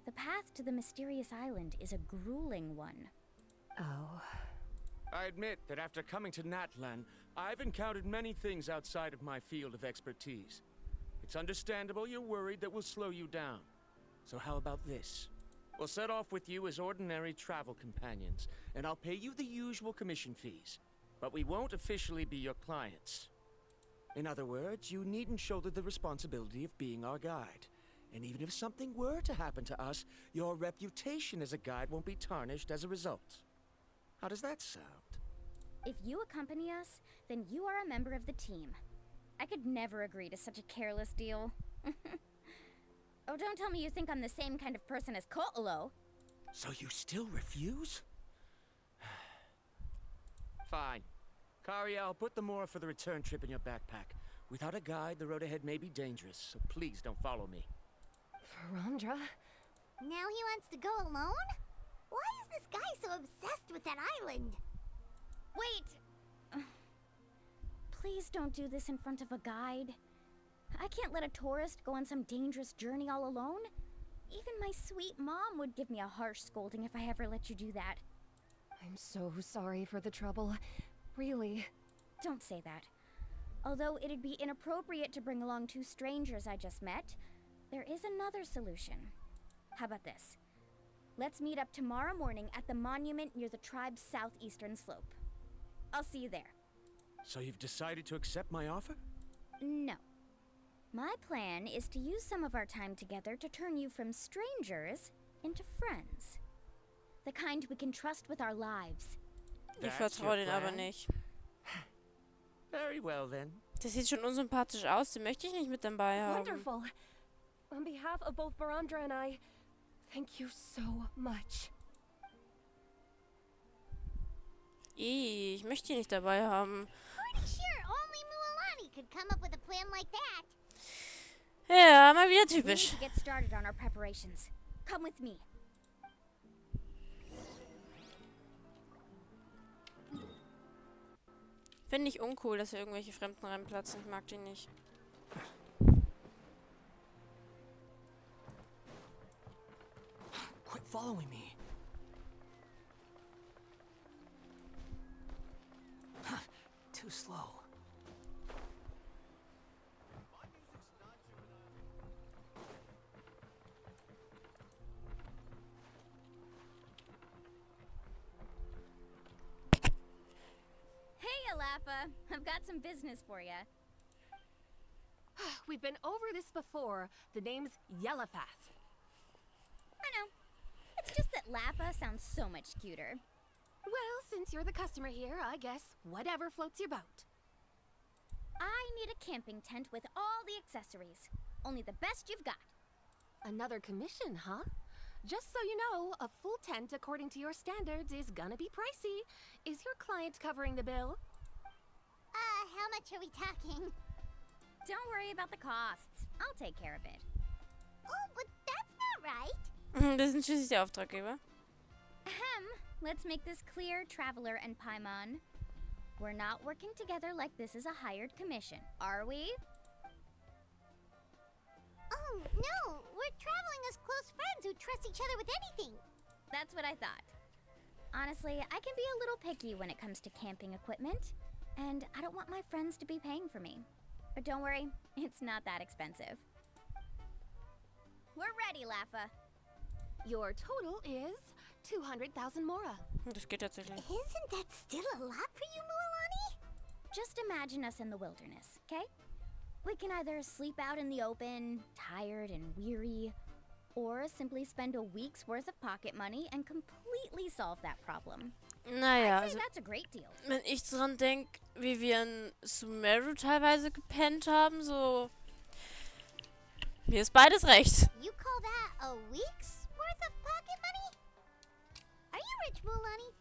The path to the mysterious island is a grueling one. Oh. I admit that after coming to Natlan, I've encountered many things outside of my field of expertise. It's understandable you're worried that we'll slow you down. So how about this? We'll set off with you as ordinary travel companions, and I'll pay you the usual commission fees. But we won't officially be your clients. In other words, you needn't shoulder the responsibility of being our guide. And even if something were to happen to us, your reputation as a guide won't be tarnished as a result. How does that sound? If you accompany us, then you are a member of the team. I could never agree to such a careless deal. Oh, don't tell me you think I'm the same kind of person as Ko'olo. So you still refuse? Fine. Kariel, put the more for the return trip in your backpack. Without a guide, the road ahead may be dangerous, so please don't follow me. Varamdra? Now he wants to go alone? Why is this guy so obsessed with that island? Wait! Please don't do this in front of a guide. I can't let a tourist go on some dangerous journey all alone. Even my sweet mom would give me a harsh scolding if I ever let you do that. I'm so sorry for the trouble. Really. Don't say that. Although it'd be inappropriate to bring along two strangers I just met, there is another solution. How about this? Let's meet up tomorrow morning at the monument near the tribe's southeastern slope. I'll see you there. So you've decided to accept my offer? No. My plan is to use some of our time together to turn you from strangers into friends. The kind we can trust with our lives. Ich vertraue den aber nicht. Very well then. Das sieht schon unsympathisch aus. Den möchte ich nicht mit dabei haben. Wonderful. On behalf of both Varamdra and I, Thank you so much. Ich möchte die nicht dabei haben. Pretty sure only Mualani could come up with a plan like that. Ja, mal wieder We need typisch. to get started on our preparations. Come with me. Finde ich uncool, dass hier irgendwelche Fremden reinplatzen. Ich mag die nicht. Quit following me. Too slow. Hey, Alapha. I've got some business for you. We've been over this before. The name's Yellowfath. I know. It's just that Lappa sounds so much cuter. Well, since you're the customer here, I guess whatever floats your boat. I need a camping tent with all the accessories. Only the best you've got. Another commission, huh? Just so you know, a full tent according to your standards is gonna be pricey. Is your client covering the bill? How much are we talking? Don't worry about the costs. I'll take care of it. Oh, but that's not right. Das sind schließlich der Auftraggeber. Ahem. Let's make this clear, Traveler and Paimon. We're not working together like this is a hired commission, are we? Oh, no. We're traveling as close friends who trust each other with anything. That's what I thought. Honestly, I can be a little picky when it comes to camping equipment, and I don't want my friends to be paying for me. But don't worry, it's not that expensive. We're ready, Lappa. Your total is 200,000 Mora. Das geht tatsächlich. Isn't that still a lot for you, Mualani? Just imagine us in the wilderness, okay? We can either sleep out in the open, tired and weary, or simply spend a week's worth of pocket money and completely solve that problem. Naja, I'd say also that's a great deal. wenn ich dran denke, wie wir in Sumeru teilweise gepennt haben, so... Mir ist beides recht. You call that a week's worth of pocket money? Are you rich, Mualani?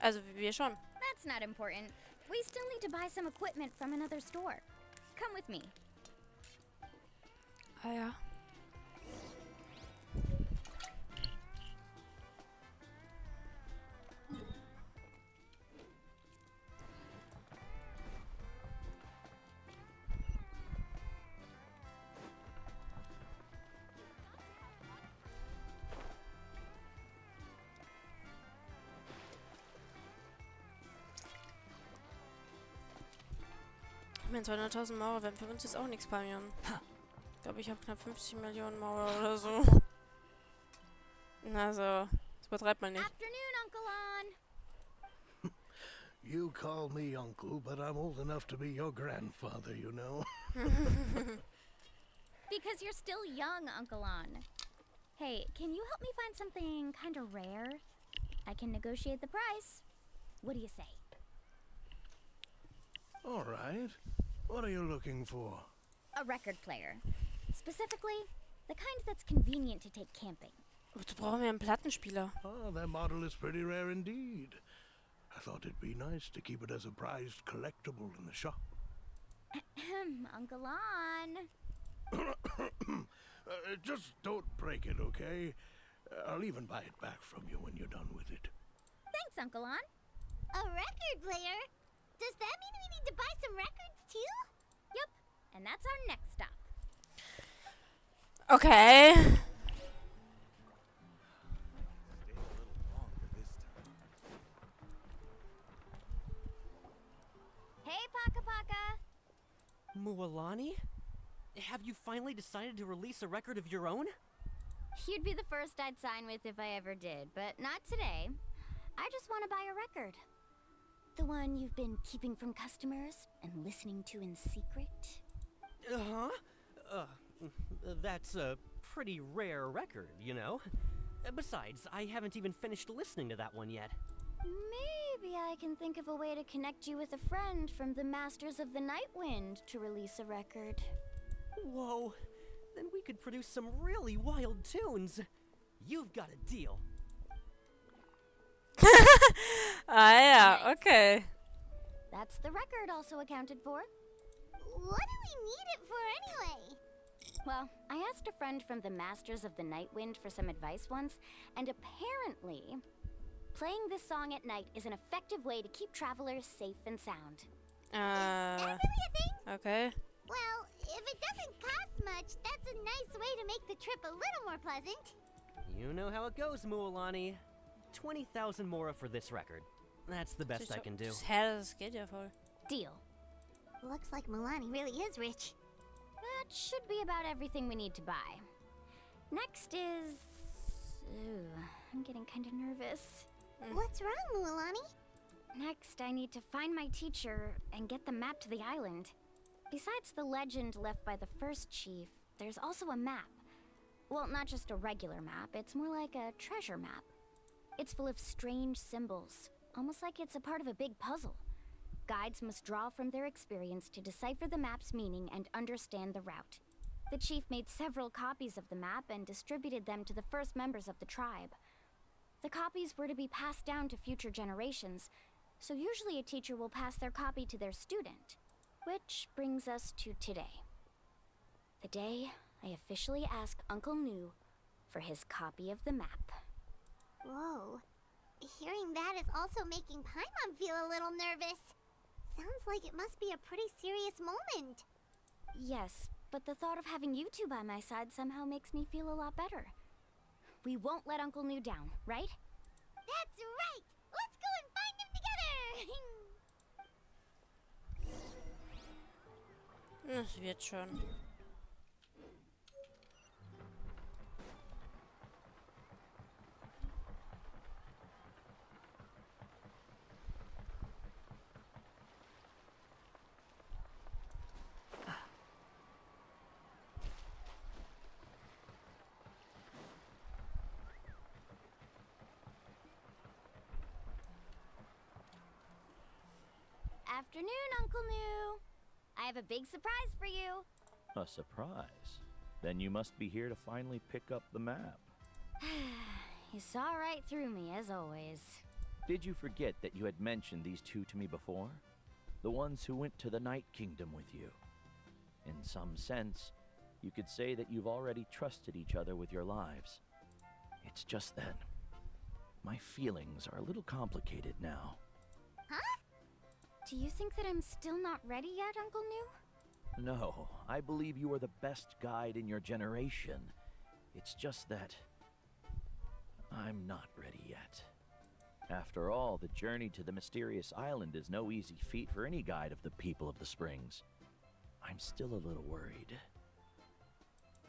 Also wir schon. That's not important. We still need to buy some equipment from another store. Come with me. Ah ja. Ich meine, 200.000 Mauer wären für uns jetzt auch nichts, Pamion. Ich glaube, ich habe knapp 50 Millionen Mauer oder so. Also, das übertreibt man nicht. Afternoon, Uncle On. You call me uncle, but I'm old enough to be your grandfather, you know. Because you're still young, Uncle On. Hey, can you help me find something kind of rare? I can negotiate the price. What do you say? All right. What are you looking for? A record player. Specifically, the kind that's convenient to take camping. Wozu brauchen wir einen Plattenspieler? Oh, that model is pretty rare indeed. I thought it'd be nice to keep it as a prized collectible in the shop. Uncle On. Just don't break it, okay? I'll even buy it back from you when you're done with it. Thanks, Uncle On. A record player? Does that mean we need to buy some records too? Yep, and that's our next stop. Okay. Hey, Paka Paka. Mualani? Have you finally decided to release a record of your own? You'd be the first I'd sign with if I ever did, but not today. I just want to buy a record. The one you've been keeping from customers and listening to in secret? Uh-huh. That's a pretty rare record, you know? Besides, I haven't even finished listening to that one yet. Maybe I can think of a way to connect you with a friend from the Masters of the Night Wind to release a record. Whoa. Then we could produce some really wild tunes. You've got a deal. Ah ja, Nice. okay. That's the record also accounted for. What do we need it for anyway? Well, I asked a friend from the Masters of the Night Wind for some advice once, and apparently, playing this song at night is an effective way to keep travelers safe and sound. Is that really a thing? Okay. Well, if it doesn't cost much, that's a nice way to make the trip a little more pleasant. You know how it goes, Mualani. 20,000 mora for this record. That's the best I can do. Das geht ja voll. Deal. Looks like Milani really is rich. That should be about everything we need to buy. Next is... Ooh, I'm getting kind of nervous. What's wrong, Mualani? Next, I need to find my teacher and get the map to the island. Besides the legend left by the first chief, there's also a map. Well, not just a regular map, it's more like a treasure map. It's full of strange symbols, almost like it's a part of a big puzzle. Guides must draw from their experience to decipher the map's meaning and understand the route. The chief made several copies of the map and distributed them to the first members of the tribe. The copies were to be passed down to future generations, so usually a teacher will pass their copy to their student. Which brings us to today. The day I officially ask Uncle Nu for his copy of the map. Whoa. Hearing that is also making Paimon feel a little nervous. Sounds like it must be a pretty serious moment. Yes, but the thought of having you two by my side somehow makes me feel a lot better. We won't let Uncle Nu down, right? That's right! Let's go and find him together! Das wird schon. Afternoon, Uncle Nu. I have a big surprise for you. A surprise? Then you must be here to finally pick up the map. You saw right through me, as always. Did you forget that you had mentioned these two to me before? The ones who went to the Night Kingdom with you. In some sense, you could say that you've already trusted each other with your lives. It's just that my feelings are a little complicated now. Huh? Do you think that I'm still not ready yet, Uncle Nu? No, I believe you are the best guide in your generation. It's just that I'm not ready yet. After all, the journey to the mysterious island is no easy feat for any guide of the people of the Springs. I'm still a little worried.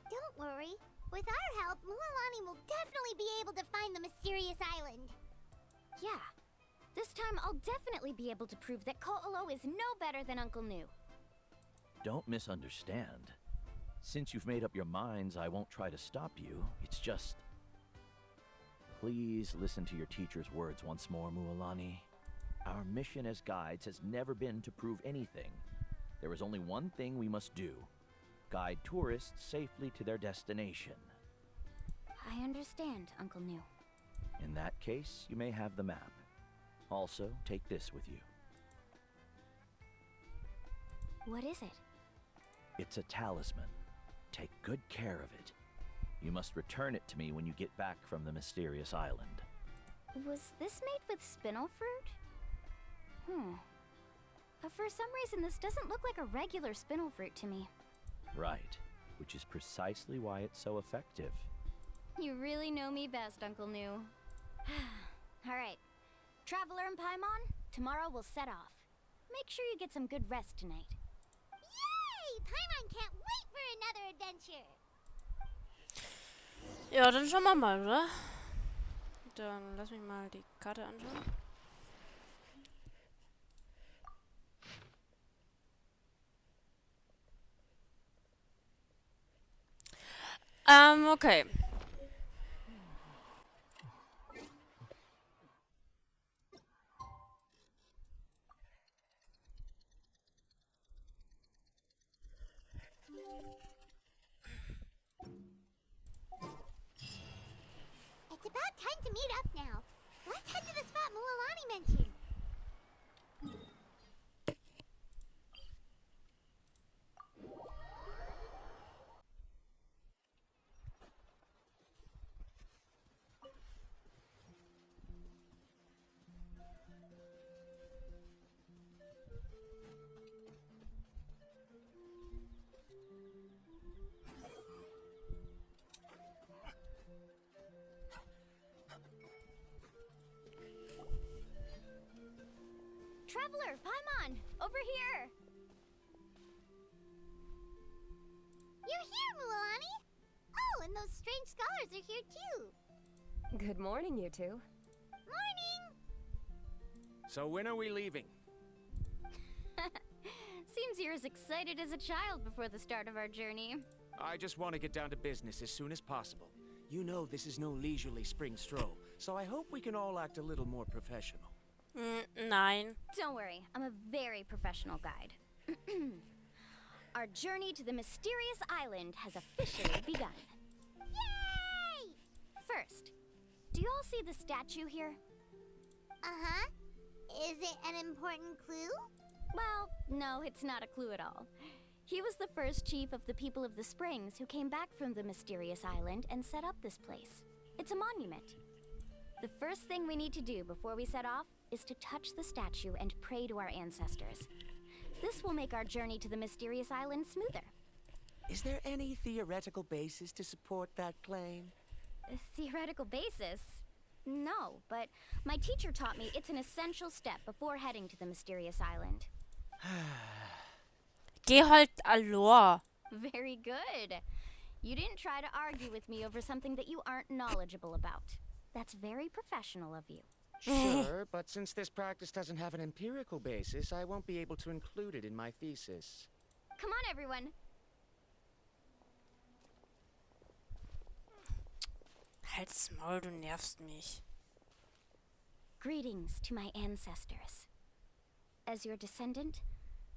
Don't worry. With our help, Mualani will definitely be able to find the mysterious island. Yeah. This time, I'll definitely be able to prove that Ko'olo is no better than Uncle Nu. Don't misunderstand. Since you've made up your minds, I won't try to stop you. It's just... Please listen to your teacher's words once more, Mualani. Our mission as guides has never been to prove anything. There is only one thing we must do. Guide tourists safely to their destination. I understand, Uncle Nu. In that case, you may have the map. Also, take this with you. What is it? It's a talisman. Take good care of it. You must return it to me when you get back from the mysterious island. Was this made with spinel fruit? But for some reason, this doesn't look like a regular spinel fruit to me. Right, which is precisely why it's so effective. You really know me best, Uncle Nu. All right. Traveler and Paimon, tomorrow we'll set off. Make sure you get some good rest tonight. Yay! Paimon can't wait for another adventure! Ja, dann schauen wir mal, oder? Dann lass mich mal die Karte anschauen. Okay. to meet up now. Let's head to the spot Mualani mentioned. Traveler, Paimon, over here! You're here, Mualani! Oh, and those strange scholars are here too. Good morning, you two. Morning! So when are we leaving? Seems you're as excited as a child before the start of our journey. I just want to get down to business as soon as possible. You know this is no leisurely spring stroll, so I hope we can all act a little more professional. Nein. Don't worry, I'm a very professional guide. Our journey to the mysterious island has officially begun. Yay! First, do you all see the statue here? Uh-huh. Is it an important clue? Well, no, it's not a clue at all. He was the first chief of the people of the Springs who came back from the mysterious island and set up this place. It's a monument. The first thing we need to do before we set off is to touch the statue and pray to our ancestors. This will make our journey to the mysterious island smoother. Is there any theoretical basis to support that claim? A theoretical basis? No, but my teacher taught me it's an essential step before heading to the mysterious island. Geh halt Alor. Very good. You didn't try to argue with me over something that you aren't knowledgeable about. That's very professional of you. Sure, but since this practice doesn't have an empirical basis, I won't be able to include it in my thesis. Come on, everyone. Halt's Maul, du nervst mich. Greetings to my ancestors. As your descendant,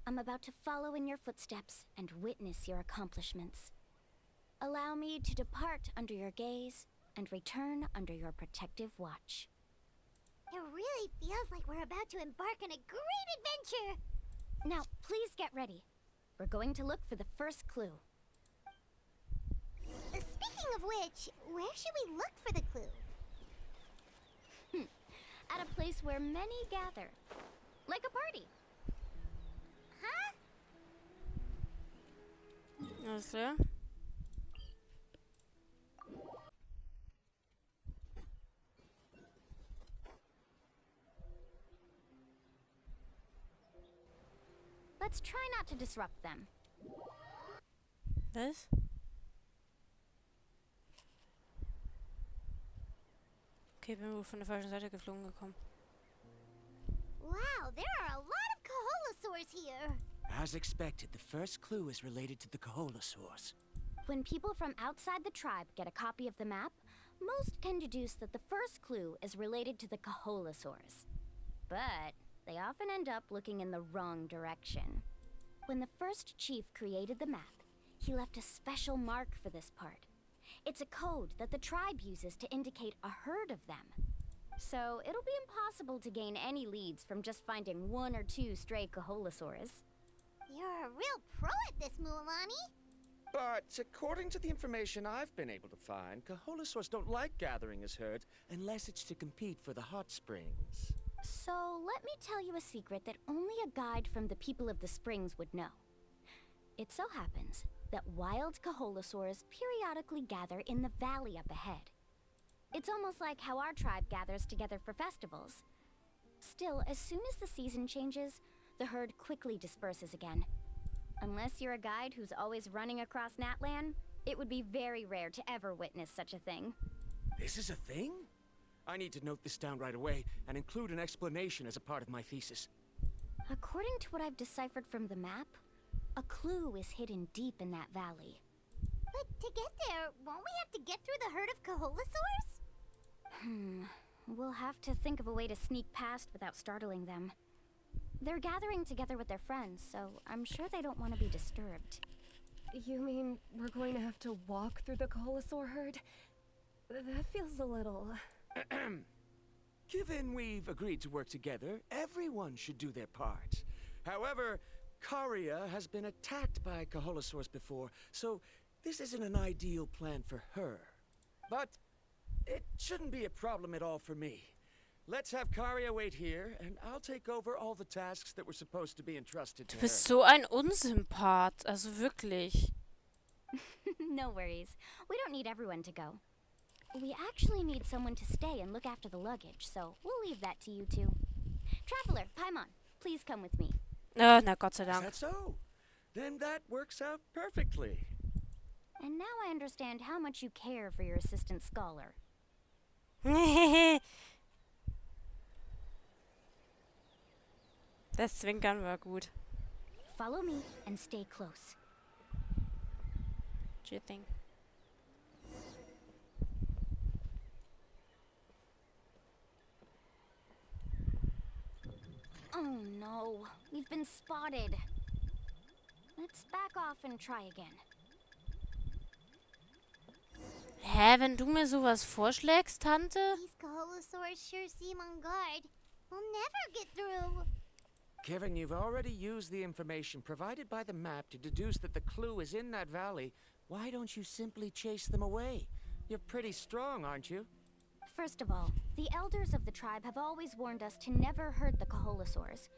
I'm about to follow in your footsteps and witness your accomplishments. Allow me to depart under your gaze and return under your protective watch. It really feels like we're about to embark on a great adventure! Now, please get ready. We're going to look for the first clue. Speaking of which, where should we look for the clue? At a place where many gather. Like a party. Huh? Alles klar. Let's try not to disrupt them. Was? Okay, bin wohl von der falschen Seite geflogen gekommen. Wow, there are a lot of Kaholosaurs here! As expected, the first clue is related to the Kaholosaurs. When people from outside the tribe get a copy of the map, most can deduce that the first clue is related to the Kaholosaurs. But they often end up looking in the wrong direction. When the first chief created the map, he left a special mark for this part. It's a code that the tribe uses to indicate a herd of them. So it'll be impossible to gain any leads from just finding one or two stray Kaholosaurs. You're a real pro at this, Mualani! But according to the information I've been able to find, Kaholosaurs don't like gathering as herds unless it's to compete for the hot springs. So let me tell you a secret that only a guide from the people of the springs would know. It so happens that wild Kaholosaurs periodically gather in the valley up ahead. It's almost like how our tribe gathers together for festivals. Still, as soon as the season changes, the herd quickly disperses again. Unless you're a guide who's always running across Natlan, it would be very rare to ever witness such a thing. This is a thing? I need to note this down right away and include an explanation as a part of my thesis. According to what I've deciphered from the map, a clue is hidden deep in that valley. But to get there, won't we have to get through the herd of Kaholosaurs? We'll have to think of a way to sneak past without startling them. They're gathering together with their friends, so I'm sure they don't want to be disturbed. You mean we're going to have to walk through the Kaholosaur herd? That feels a little... Given we've agreed to work together, everyone should do their part. However, Karia has been attacked by Kaholosaurs before, so this isn't an ideal plan for her. But it shouldn't be a problem at all for me. Let's have Karia wait here, and I'll take over all the tasks that were supposed to be entrusted to Du her. bist so ein Unsympath. Also wirklich. No worries. We don't need everyone to go. We actually need someone to stay and look after the luggage, so we'll leave that to you two. Traveler, Paimon, please come with me. Na Gott sei Is Dank. that so? Then that works out perfectly. And now I understand how much you care for your assistant scholar. Das Zwinkern war gut. Follow me and stay close. Do you think? Oh no, we've been spotted. Let's back off and try again. Hä, wenn du mir sowas vorschlägst, Tante? These Kaholosaurs sure seem on guard. We'll never get through. Kevin, you've already used the information provided by the map to deduce that the clue is in that valley. Why don't you simply chase them away? You're pretty strong, aren't you? First of all, the elders of the tribe have always warned us to never hurt the Kaholosaurs.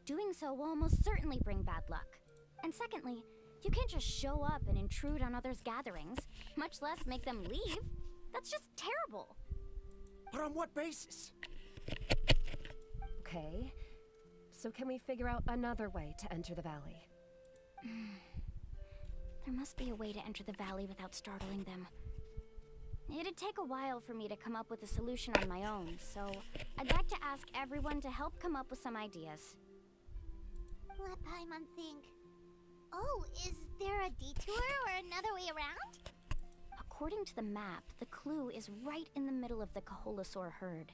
Doing so will almost certainly bring bad luck. And secondly, you can't just show up and intrude on others' gatherings, much less make them leave. That's just terrible. But on what basis? Okay. So can we figure out another way to enter the valley? There must be a way to enter the valley without startling them. It'd take a while for me to come up with a solution on my own, so I'd like to ask everyone to help come up with some ideas. Let Paimon think. Oh, is there a detour or another way around? According to the map, the clue is right in the middle of the Kaholosaur herd.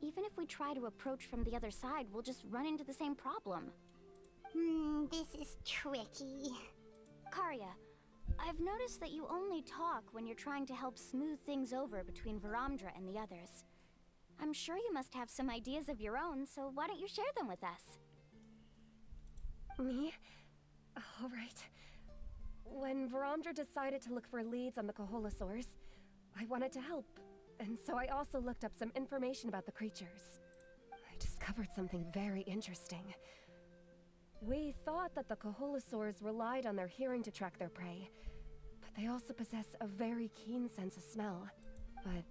Even if we try to approach from the other side, we'll just run into the same problem. This is tricky. Karia, I've noticed that you only talk when you're trying to help smooth things over between Varamdra and the others. I'm sure you must have some ideas of your own, so why don't you share them with us? Me? All right. When Varamdra decided to look for leads on the Kaholosaurs, I wanted to help, and so I also looked up some information about the creatures. I discovered something very interesting. We thought that the Kaholosaurs relied on their hearing to track their prey, but they also possess a very keen sense of smell. But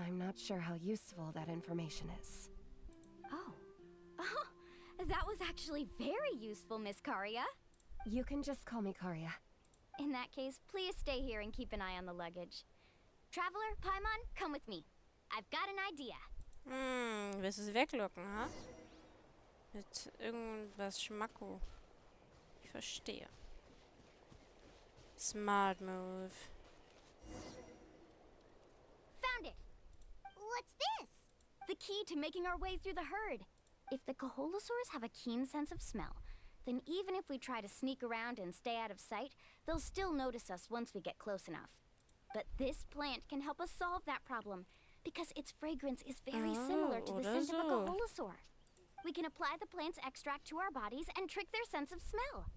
I'm not sure how useful that information is. Oh. Oh, that was actually very useful, Miss Karia. You can just call me Karia. In that case, please stay here and keep an eye on the luggage. Traveler, Paimon, come with me. I've got an idea. Willst du sie weglocken, ha? Mit irgendwas Schmacko. Ich verstehe. Smart move. Found it! What's this? The key to making our way through the herd. If the Kaholosaurs have a keen sense of smell, then even if we try to sneak around and stay out of sight, they'll still notice us once we get close enough. But this plant can help us solve that problem, because its fragrance is very similar to the scent of a Kaholosaur. We can apply the plant's extract to our bodies and trick their sense of smell.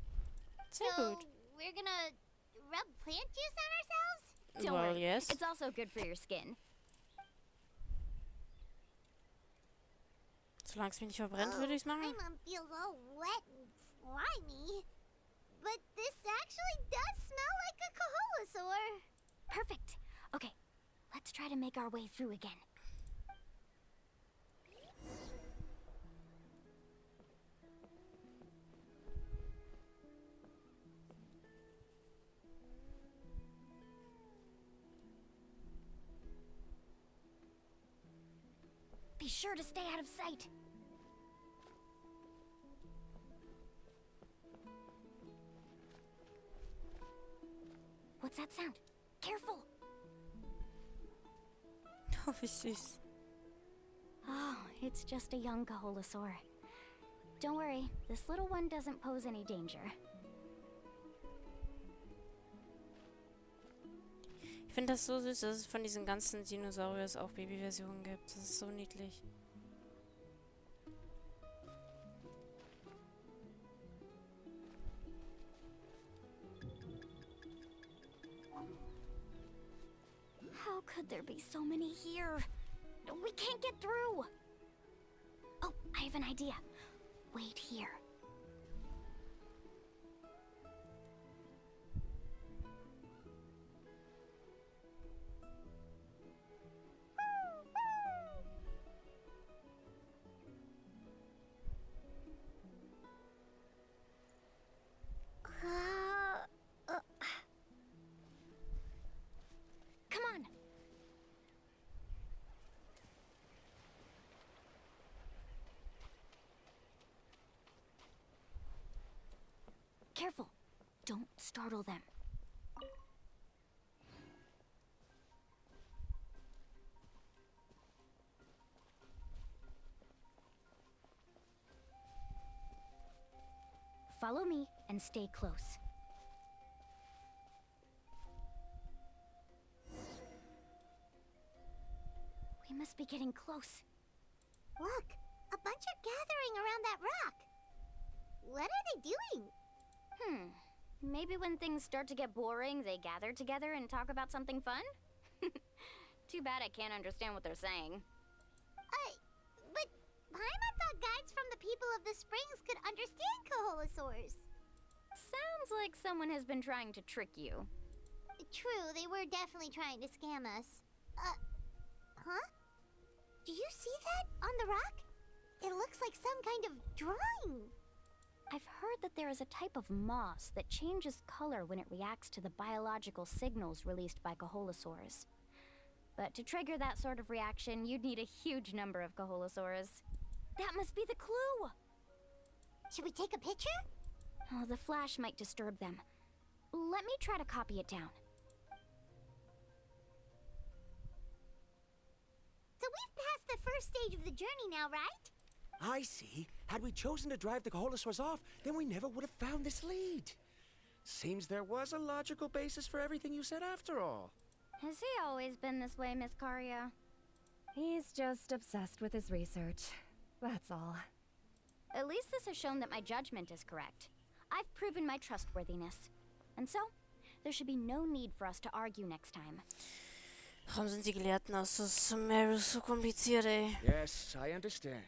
So, we're gonna rub plant juice on ourselves? Don't Well, worry, yes. it's also good for your skin. Solange es mich nicht verbrennt, würde ich es machen. Paimon feels all wet and slimy. But this actually does smell like a Kaholosaur. Perfect. Okay, let's try to make our way through again. Be sure to stay out of sight. What's that sound? Careful! Oh, wie süß. Oh, it's just a young Kaholosaur. Don't worry, this little one doesn't pose any danger. Ich finde das so süß, dass es von diesen ganzen Dinosauriers auch Babyversionen gibt. Das ist so niedlich. How could there be so many here? We can't get through. Oh, I have an idea. Wait here. Come on. Careful. Don't startle them. Follow me and stay close. We must be getting close. Look, a bunch are gathering around that rock. What are they doing? Maybe when things start to get boring, they gather together and talk about something fun? Too bad I can't understand what they're saying. But Paimon thought guides from the people of the springs could understand Kaholosaurs. Sounds like someone has been trying to trick you. True, they were definitely trying to scam us. Huh? Do you see that on the rock? It looks like some kind of drawing. I've heard that there is a type of moss that changes color when it reacts to the biological signals released by Kaholosaurs. But to trigger that sort of reaction, you'd need a huge number of Kaholosaurs. That must be the clue! Should we take a picture? Oh, the flash might disturb them. Let me try to copy it down. So we've passed the first stage of the journey now, right? I see. Had we chosen to drive the Kaholosaurs off, then we never would have found this lead. Seems there was a logical basis for everything you said after all. Has he always been this way, Miss Karia? He's just obsessed with his research. That's all. At least this has shown that my judgment is correct. I've proven my trustworthiness. And so, there should be no need for us to argue next time. Warum sind die Gelehrten aus Sumeru so kompliziert, ey? Yes, I understand.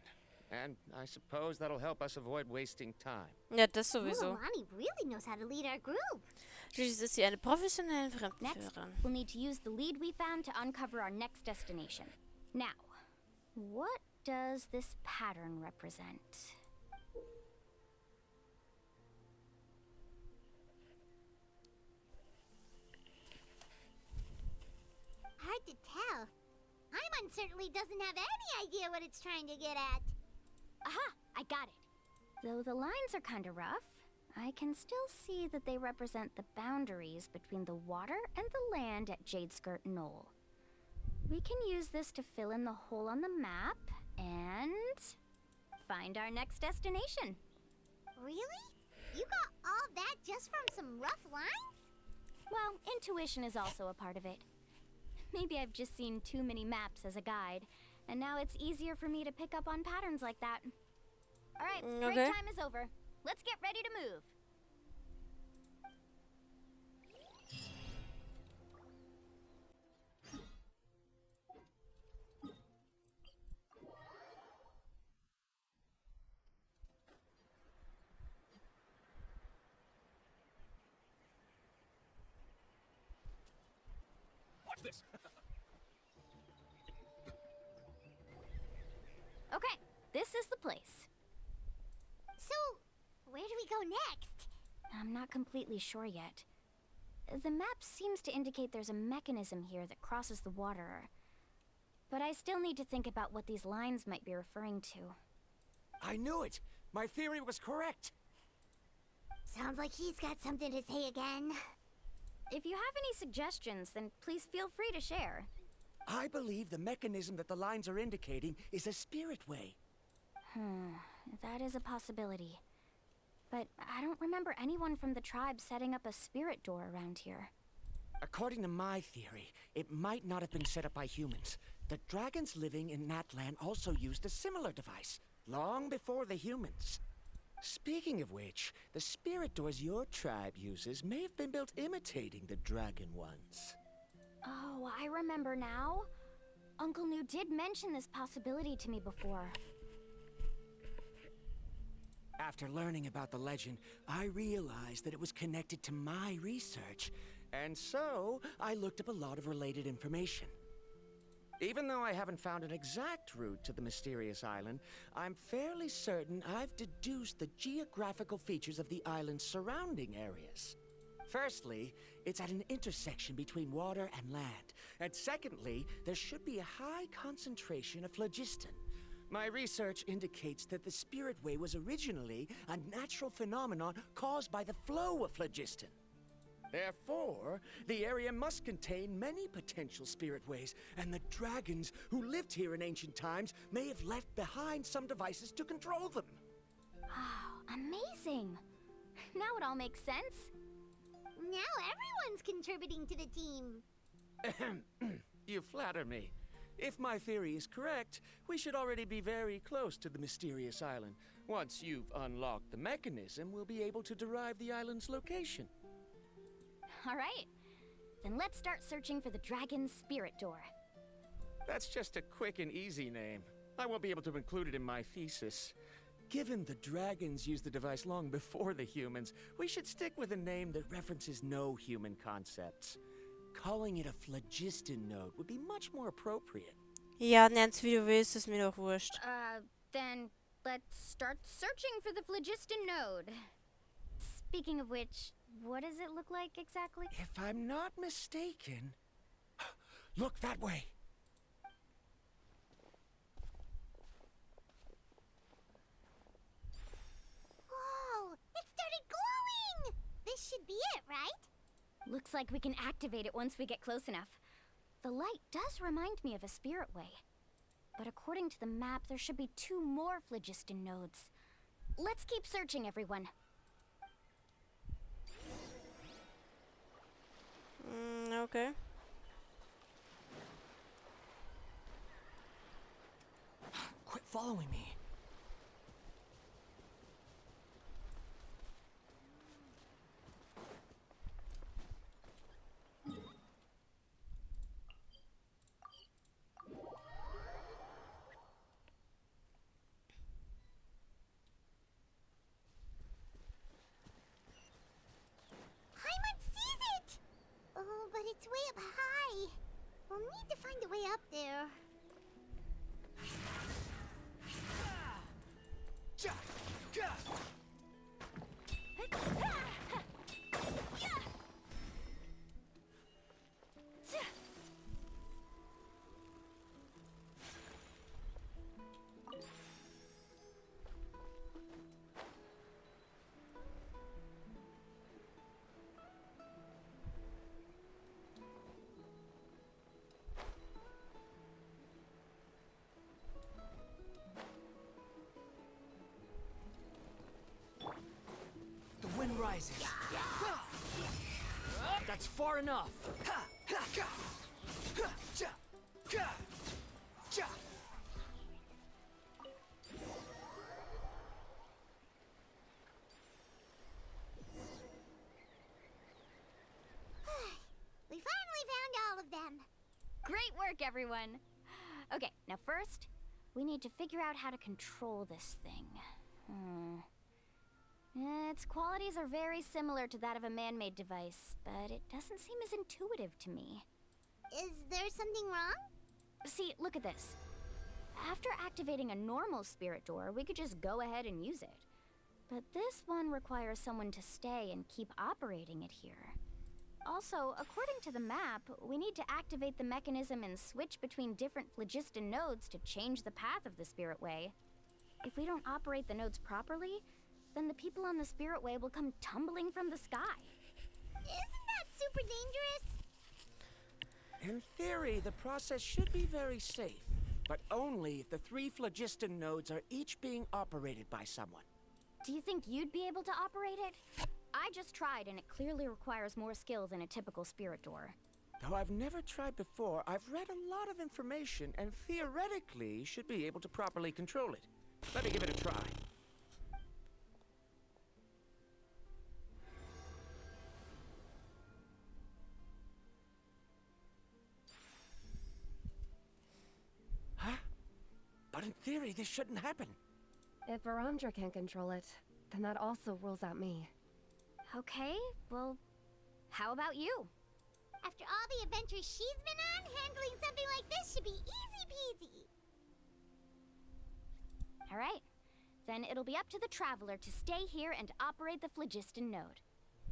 And I suppose that'll help us avoid wasting time. Ja, das sowieso. Lonnie really knows how to lead our group. Schließlich ist sie eine professionelle Next, Fremdenführerin. we'll need to use the lead we found to uncover our next destination. Now, what does this pattern represent? Hard to tell. Paimon certainly doesn't have any idea what it's trying to get at. Aha! I got it. Though the lines are kind of rough, I can still see that they represent the boundaries between the water and the land at Jadeskirt Knoll. We can use this to fill in the hole on the map and find our next destination. Really? You got all that just from some rough lines? Well, intuition is also a part of it. Maybe I've just seen too many maps as a guide, and now it's easier for me to pick up on patterns like that. All right, break time is over. Let's get ready to move. Watch this. Okay, this is the place. So, where do we go next? I'm not completely sure yet. The map seems to indicate there's a mechanism here that crosses the water. But I still need to think about what these lines might be referring to. I knew it! My theory was correct! Sounds like he's got something to say again. If you have any suggestions, then please feel free to share. I believe the mechanism that the lines are indicating is a spirit way. That is a possibility. But I don't remember anyone from the tribe setting up a spirit door around here. According to my theory, it might not have been set up by humans. The dragons living in that land also used a similar device, long before the humans. Speaking of which, the spirit doors your tribe uses may have been built imitating the dragon ones. Oh, I remember now. Uncle New did mention this possibility to me before. After learning about the legend, I realized that it was connected to my research, and so I looked up a lot of related information. Even though I haven't found an exact route to the mysterious island, I'm fairly certain I've deduced the geographical features of the island's surrounding areas. Firstly, it's at an intersection between water and land. And secondly, there should be a high concentration of phlogiston. My research indicates that the Spirit Way was originally a natural phenomenon caused by the flow of phlogiston. Therefore, the area must contain many potential spirit ways, and the dragons who lived here in ancient times may have left behind some devices to control them. Wow, amazing! Now it all makes sense. Now everyone's contributing to the team. You flatter me. If my theory is correct, we should already be very close to the mysterious island. Once you've unlocked the mechanism, we'll be able to derive the island's location. All right. Then let's start searching for the dragon's spirit door. That's just a quick and easy name. I won't be able to include it in my thesis. Given the dragons used the device long before the humans, we should stick with a name that references no human concepts. Calling it a phlogiston node would be much more appropriate. Ja, nenn's wie du willst, ist mir doch wurscht. Then let's start searching for the phlogiston node. Speaking of which, what does it look like exactly? If I'm not mistaken... Look that way! Whoa! It started glowing! This should be it, right? Looks like we can activate it once we get close enough. The light does remind me of a spirit way. But according to the map, there should be 2 more phlogiston nodes. Let's keep searching, everyone. Okay. Quit following me. But it's way up high. We'll need to find a way up there. Rises. That's far enough. We finally found all of them. Great work, everyone. Okay, now first, we need to figure out how to control this thing. Its qualities are very similar to that of a man-made device, but it doesn't seem as intuitive to me. Is there something wrong? See, look at this. After activating a normal spirit door, we could just go ahead and use it. But this one requires someone to stay and keep operating it here. Also, according to the map, we need to activate the mechanism and switch between different phlogiston nodes to change the path of the spirit way. If we don't operate the nodes properly, then the people on the spirit way will come tumbling from the sky. Isn't that super dangerous? In theory, the process should be very safe, but only if the 3 phlogiston nodes are each being operated by someone. Do you think you'd be able to operate it? I just tried, and it clearly requires more skill than a typical spirit door. Though I've never tried before, I've read a lot of information and theoretically should be able to properly control it. Let me give it a try. Huh? But in theory, this shouldn't happen. If Verandra can control it, then that also rules out me. Okay, well, how about you? After all the adventures she's been on, handling something like this should be easy peasy. Alright, then it'll be up to the Traveler to stay here and operate the phlogiston node.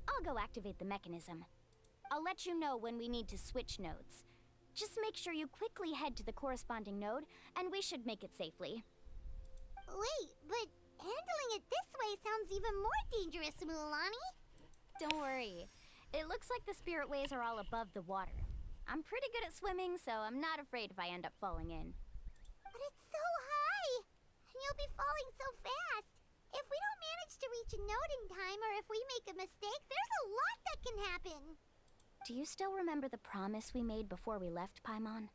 I'll go activate the mechanism. I'll let you know when we need to switch nodes. Just make sure you quickly head to the corresponding node, and we should make it safely. Wait, but handling it this way sounds even more dangerous, Mualani. Don't worry. It looks like the spirit ways are all above the water. I'm pretty good at swimming, so I'm not afraid if I end up falling in. But it's so high! And you'll be falling so fast! If we don't manage to reach a node in time, or if we make a mistake, there's a lot that can happen! Do you still remember the promise we made before we left, Paimon?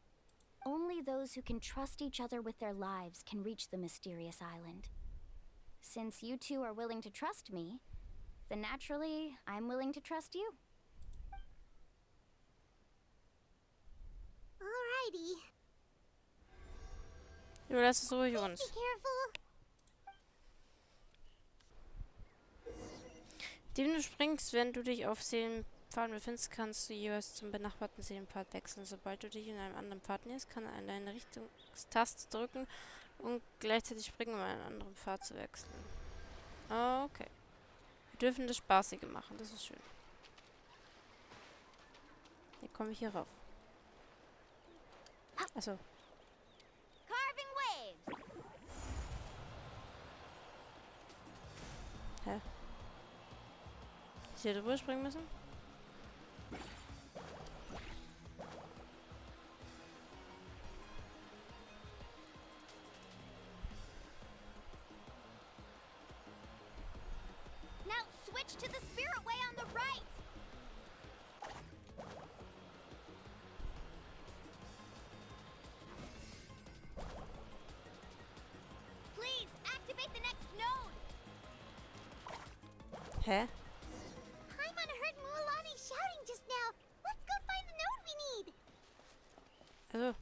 Only those who can trust each other with their lives can reach the mysterious island. Since you two are willing to trust me, then naturally, I'm willing to trust you. Alrighty. Überlass es ruhig uns. Be careful. Indem du springst, wenn du dich auf Seelenpfaden befindest, kannst du jeweils zum benachbarten Seelenpfad wechseln. Sobald du dich in einem anderen Pfad näherst, kann er eine Richtungstaste drücken und gleichzeitig springen, um einen anderen Pfad zu wechseln. Okay. Wir dürfen das Spaßige machen, das ist schön. Wie komme ich hier rauf? Achso. Carving waves. Hä? Ich hier drüber springen müssen? Now switch to the spirit way on the right. Please activate the next node. Hä? Paimon heard Mualani shouting just now. Let's go find the node we need. Also.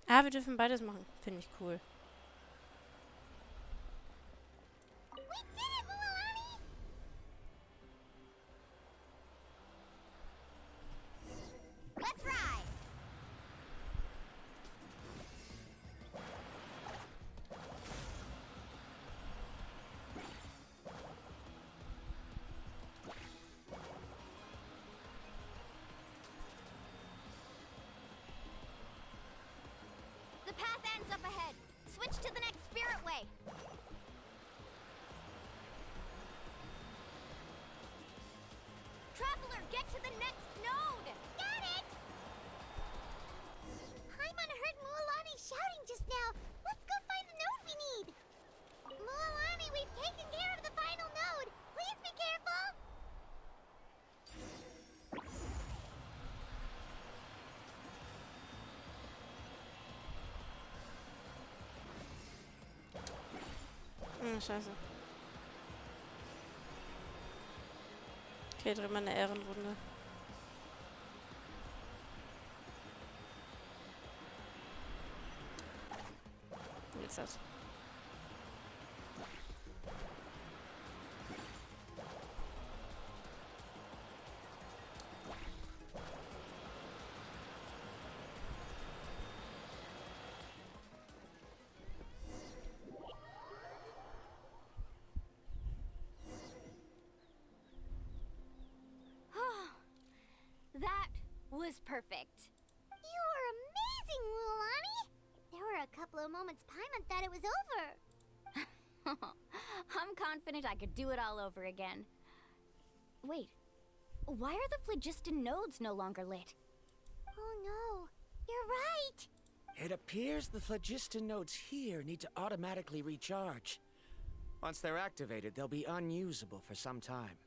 Ah, wir dürfen beides machen. Finde ich cool. We did it, Mualani! Let's ride. The path ends up ahead. Switch to the next spirit way. Traveler, get to the next node! Got it! Paimon heard Mualani shouting just now. Let's go find the node we need. Mualani, we've taken care of the final node. Please be careful. Scheiße. Okay, drehen wir eine Ehrenrunde. Jetzt das. That was perfect. You were amazing, Mualani. There were a couple of moments Paimon thought it was over. I'm confident I could do it all over again. Wait, why are the phlogiston nodes no longer lit? Oh no, you're right. It appears the phlogiston nodes here need to automatically recharge. Once they're activated, they'll be unusable for some time.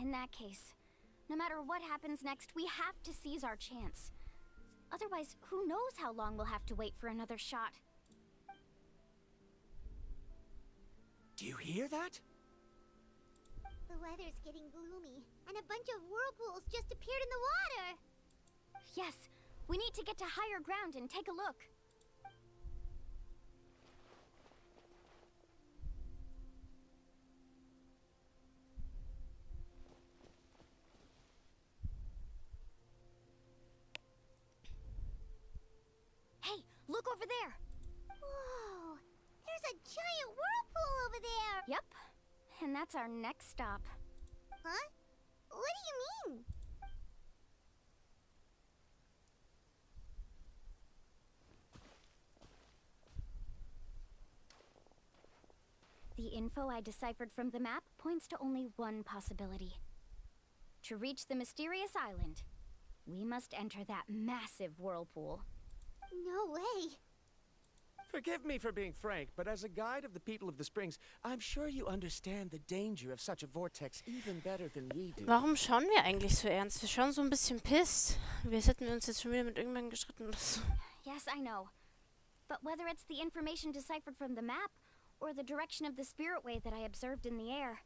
In that case, no matter what happens next, we have to seize our chance. Otherwise, who knows how long we'll have to wait for another shot. Do you hear that? The weather's getting gloomy, and a bunch of whirlpools just appeared in the water. Yes, we need to get to higher ground and take a look. Hey, look over there! Whoa! There's a giant whirlpool over there! Yep, and that's our next stop. Huh? What do you mean? The info I deciphered from the map points to only one possibility. To reach the mysterious island, we must enter that massive whirlpool. No way. Forgive me for being frank, but as a guide of the people of the Springs, I'm sure you understand the danger of such a vortex even better than we do. Warum schauen wir eigentlich so ernst? Wir schauen so ein bisschen pisst. Wie hätten wir uns jetzt schon wieder mit irgendwann gestritten oder so. Yes, I know. But whether it's the information deciphered from the map, or the direction of the spirit way that I observed in the air,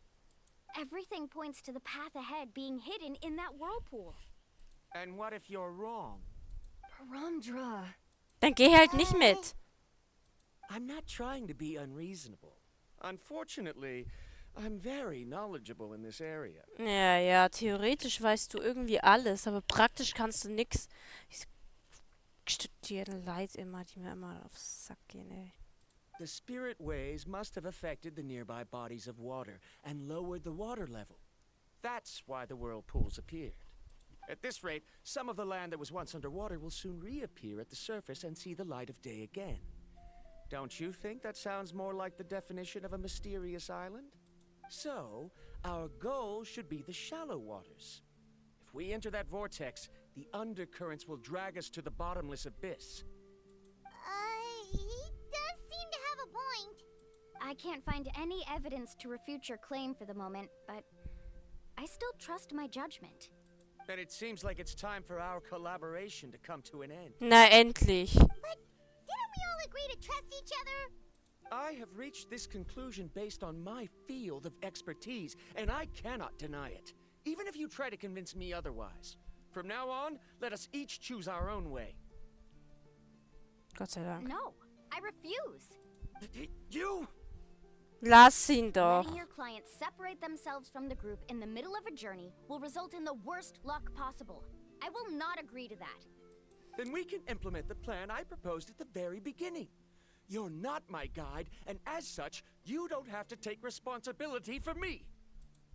everything points to the path ahead being hidden in that whirlpool. And what if you're wrong? Paramdra. Dann geh halt nicht mit. I'm not trying to be unreasonable. Unfortunately, I'm very knowledgeable in this area. Ja, theoretisch weißt du irgendwie alles, aber praktisch kannst du nix. Ich studiere Leid immer, die mir immer aufs Sack gehen, ey. The spirit waves must have affected the nearby bodies of water and lowered the water level. That's why the whirlpools appeared. At this rate, some of the land that was once underwater will soon reappear at the surface and see the light of day again. Don't you think that sounds more like the definition of a mysterious island? So, our goal should be the shallow waters. If we enter that vortex, the undercurrents will drag us to the bottomless abyss. He does seem to have a point. I can't find any evidence to refute your claim for the moment, but I still trust my judgment. Then it seems like it's time for our collaboration to come to an end. Na, endlich. But didn't we all agree to trust each other? I have reached this conclusion based on my field of expertise, and I cannot deny it, even if you try to convince me otherwise. From now on, let us each choose our own way. Gott sei Dank. No, I refuse. You? Lass ihn doch. Letting your clients separate themselves from the group in the middle of a journey will result in the worst luck possible. I will not agree to that. Then we can implement the plan I proposed at the very beginning. You're not my guide, and as such, you don't have to take responsibility for me.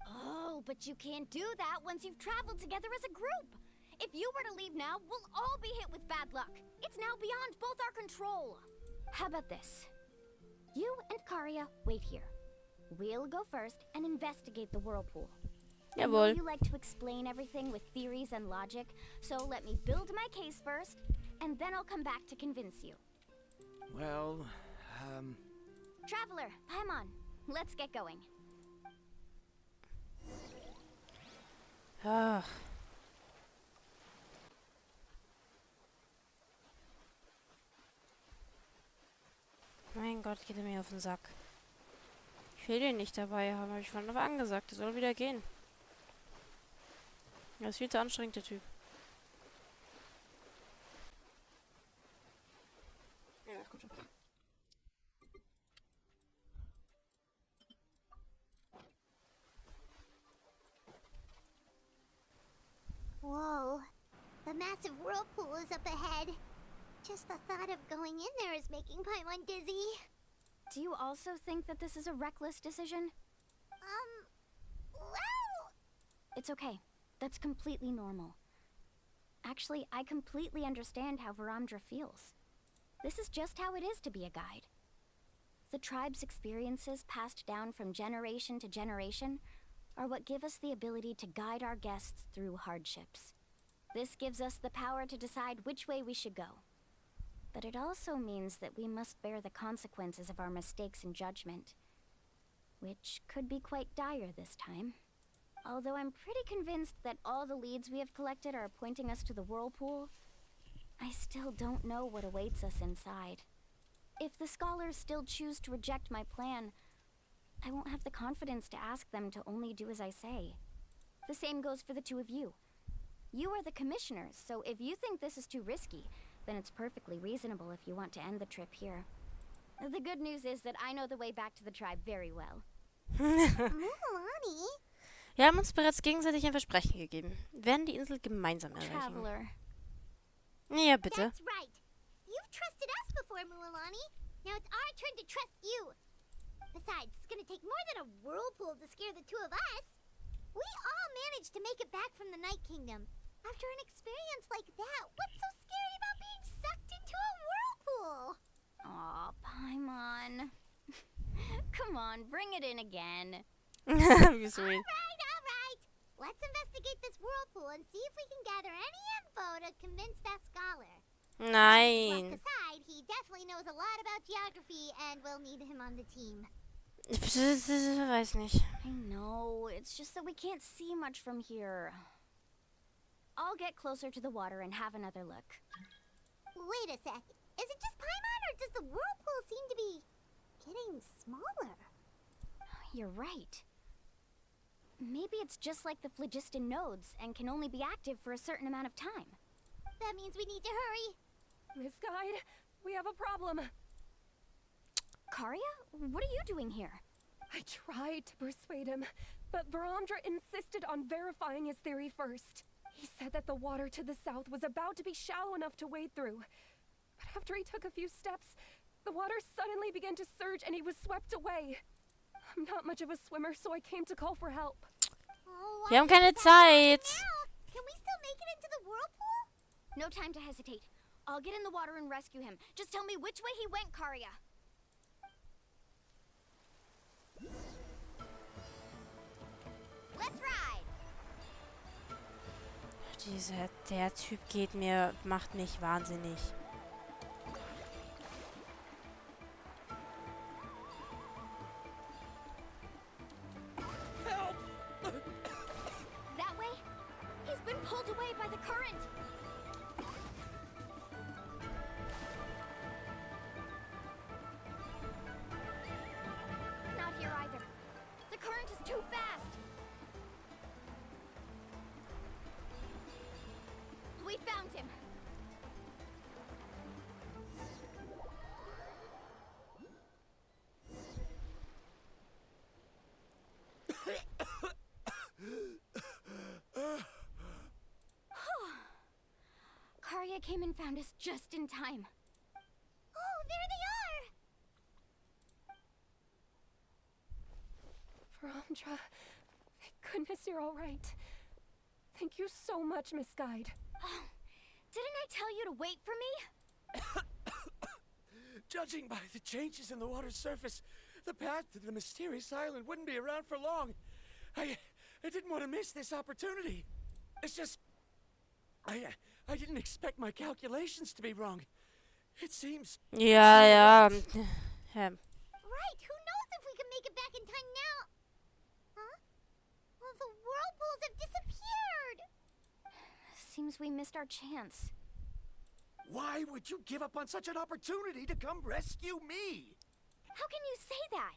Oh, but you can't do that once you've traveled together as a group. If you were to leave now, we'll all be hit with bad luck. It's now beyond both our control. How about this? You and Karia wait here. We'll go first and investigate the whirlpool. I know Jawohl. you like to explain everything with theories and logic, so let me build my case first, and then I'll come back to convince you. Well, Traveler, Paimon, let's get going. Ah. Mein Gott, geht er mir auf den Sack. Ich will den nicht dabei haben, habe ich vorhin aber angesagt. Der soll wieder gehen. Er ist viel zu anstrengend, der Typ. Ja, gut. Whoa. The massive whirlpool is up ahead. Just the thought of going in there is making Paimon dizzy. Do you also think that this is a reckless decision? Well... It's okay. That's completely normal. Actually, I completely understand how Varamdra feels. This is just how it is to be a guide. The tribe's experiences passed down from generation to generation are what give us the ability to guide our guests through hardships. This gives us the power to decide which way we should go. But it also means that we must bear the consequences of our mistakes and judgment. which could be quite dire this time. Although I'm pretty convinced that all the leads we have collected are pointing us to the whirlpool, I still don't know what awaits us inside. If the scholars still choose to reject my plan, I won't have the confidence to ask them to only do as I say. The same goes for the two of you. You are the commissioners, so if you think this is too risky, then it's perfectly reasonable if you want to end the trip here. The good news is that I know the way back to the tribe very well. Mualani? Wir haben uns bereits gegenseitig ein Versprechen gegeben. Wir werden die Insel gemeinsam erreichen. Traveler. Ja, bitte. That's right. You've trusted us before, Mualani. Now it's our turn to trust you. Besides, it's gonna take more than a whirlpool to scare the two of us. We all managed to make it back from the Night Kingdom. After an experience like that, what's so scary about being sucked into a whirlpool? Aw, Paimon. Come on, bring it in again. Wie sweet. All right. Let's investigate this whirlpool and see if we can gather any info to convince that scholar. Nein. Luck aside, he definitely knows a lot about geography and we'll need him on the team. Weiß nicht. I know, it's just that we can't see much from here. I'll get closer to the water and have another look. Wait a sec. Is it just Paimon or does the whirlpool seem to be getting smaller? You're right. Maybe it's just like the phlogiston nodes and can only be active for a certain amount of time. That means we need to hurry. Miss Guide, we have a problem. Karia, what are you doing here? I tried to persuade him, but Varamdra insisted on verifying his theory first. He said that the water to the south was about to be shallow enough to wade through. But after he took a few steps, the water suddenly began to surge and he was swept away. I'm not much of a swimmer, so I came to call for help. Oh, Wir haben keine Zeit. Can we still make it into the whirlpool? No time to hesitate. I'll get in the water and rescue him. Just tell me which way he went, Karia. Let's ride. Der Typ macht mich wahnsinnig. Help! That way? He's been pulled away by the current. Not here either. The current is too fast. We found him. Karia came and found us just in time. Oh, there they are! Varamdra, thank goodness you're all right. Thank you so much, Miss Guide. Oh, didn't I tell you to wait for me? Judging by the changes in the water's surface, the path to the mysterious island wouldn't be around for long. I didn't want to miss this opportunity. It's just... I didn't expect my calculations to be wrong. It seems... Ja. Right, who knows if we can make it back in time now? Huh? Well, the whirlpools have disappeared! Seems we missed our chance. Why would you give up on such an opportunity to come rescue me? How can you say that?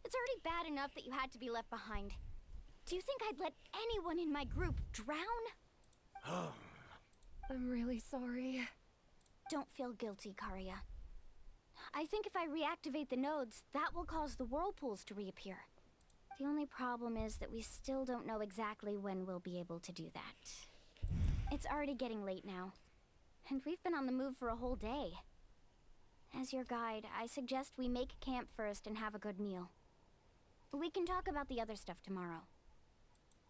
It's already bad enough that you had to be left behind. Do you think I'd let anyone in my group drown? I'm really sorry. Don't feel guilty, Karia. I think if I reactivate the nodes, that will cause the whirlpools to reappear. The only problem is that we still don't know exactly when we'll be able to do that. It's already getting late now, and we've been on the move for a whole day. As your guide, I suggest we make camp first and have a good meal. We can talk about the other stuff tomorrow.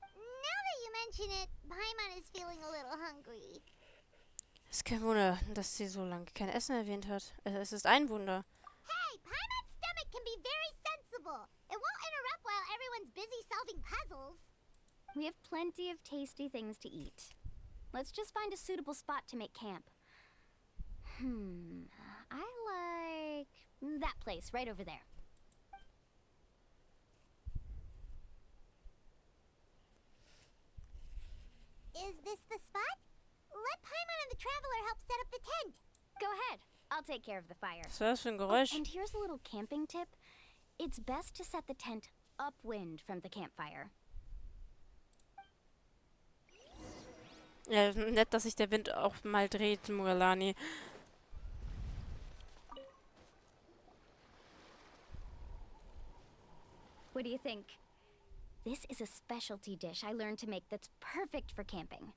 Now that you mention it, Paimon is feeling a little hungry. Es ist kein Wunder, dass sie so lange kein Essen erwähnt hat. Es ist ein Wunder. Hey, Paimon's stomach can be very sensible. It won't interrupt while everyone's busy solving puzzles. We have plenty of tasty things to eat. Let's just find a suitable spot to make camp. I like that place right over there. Is this the spot? Let Paimon and the Traveler help set up the tent. Go ahead. I'll take care of the fire. Was war das für ein Geräusch? And here's a little camping tip. It's best to set the tent upwind from the campfire. Ja, nett, dass sich der Wind auch mal dreht, Mugalani. What do you think? This is a specialty dish I learned to make that's perfect for camping.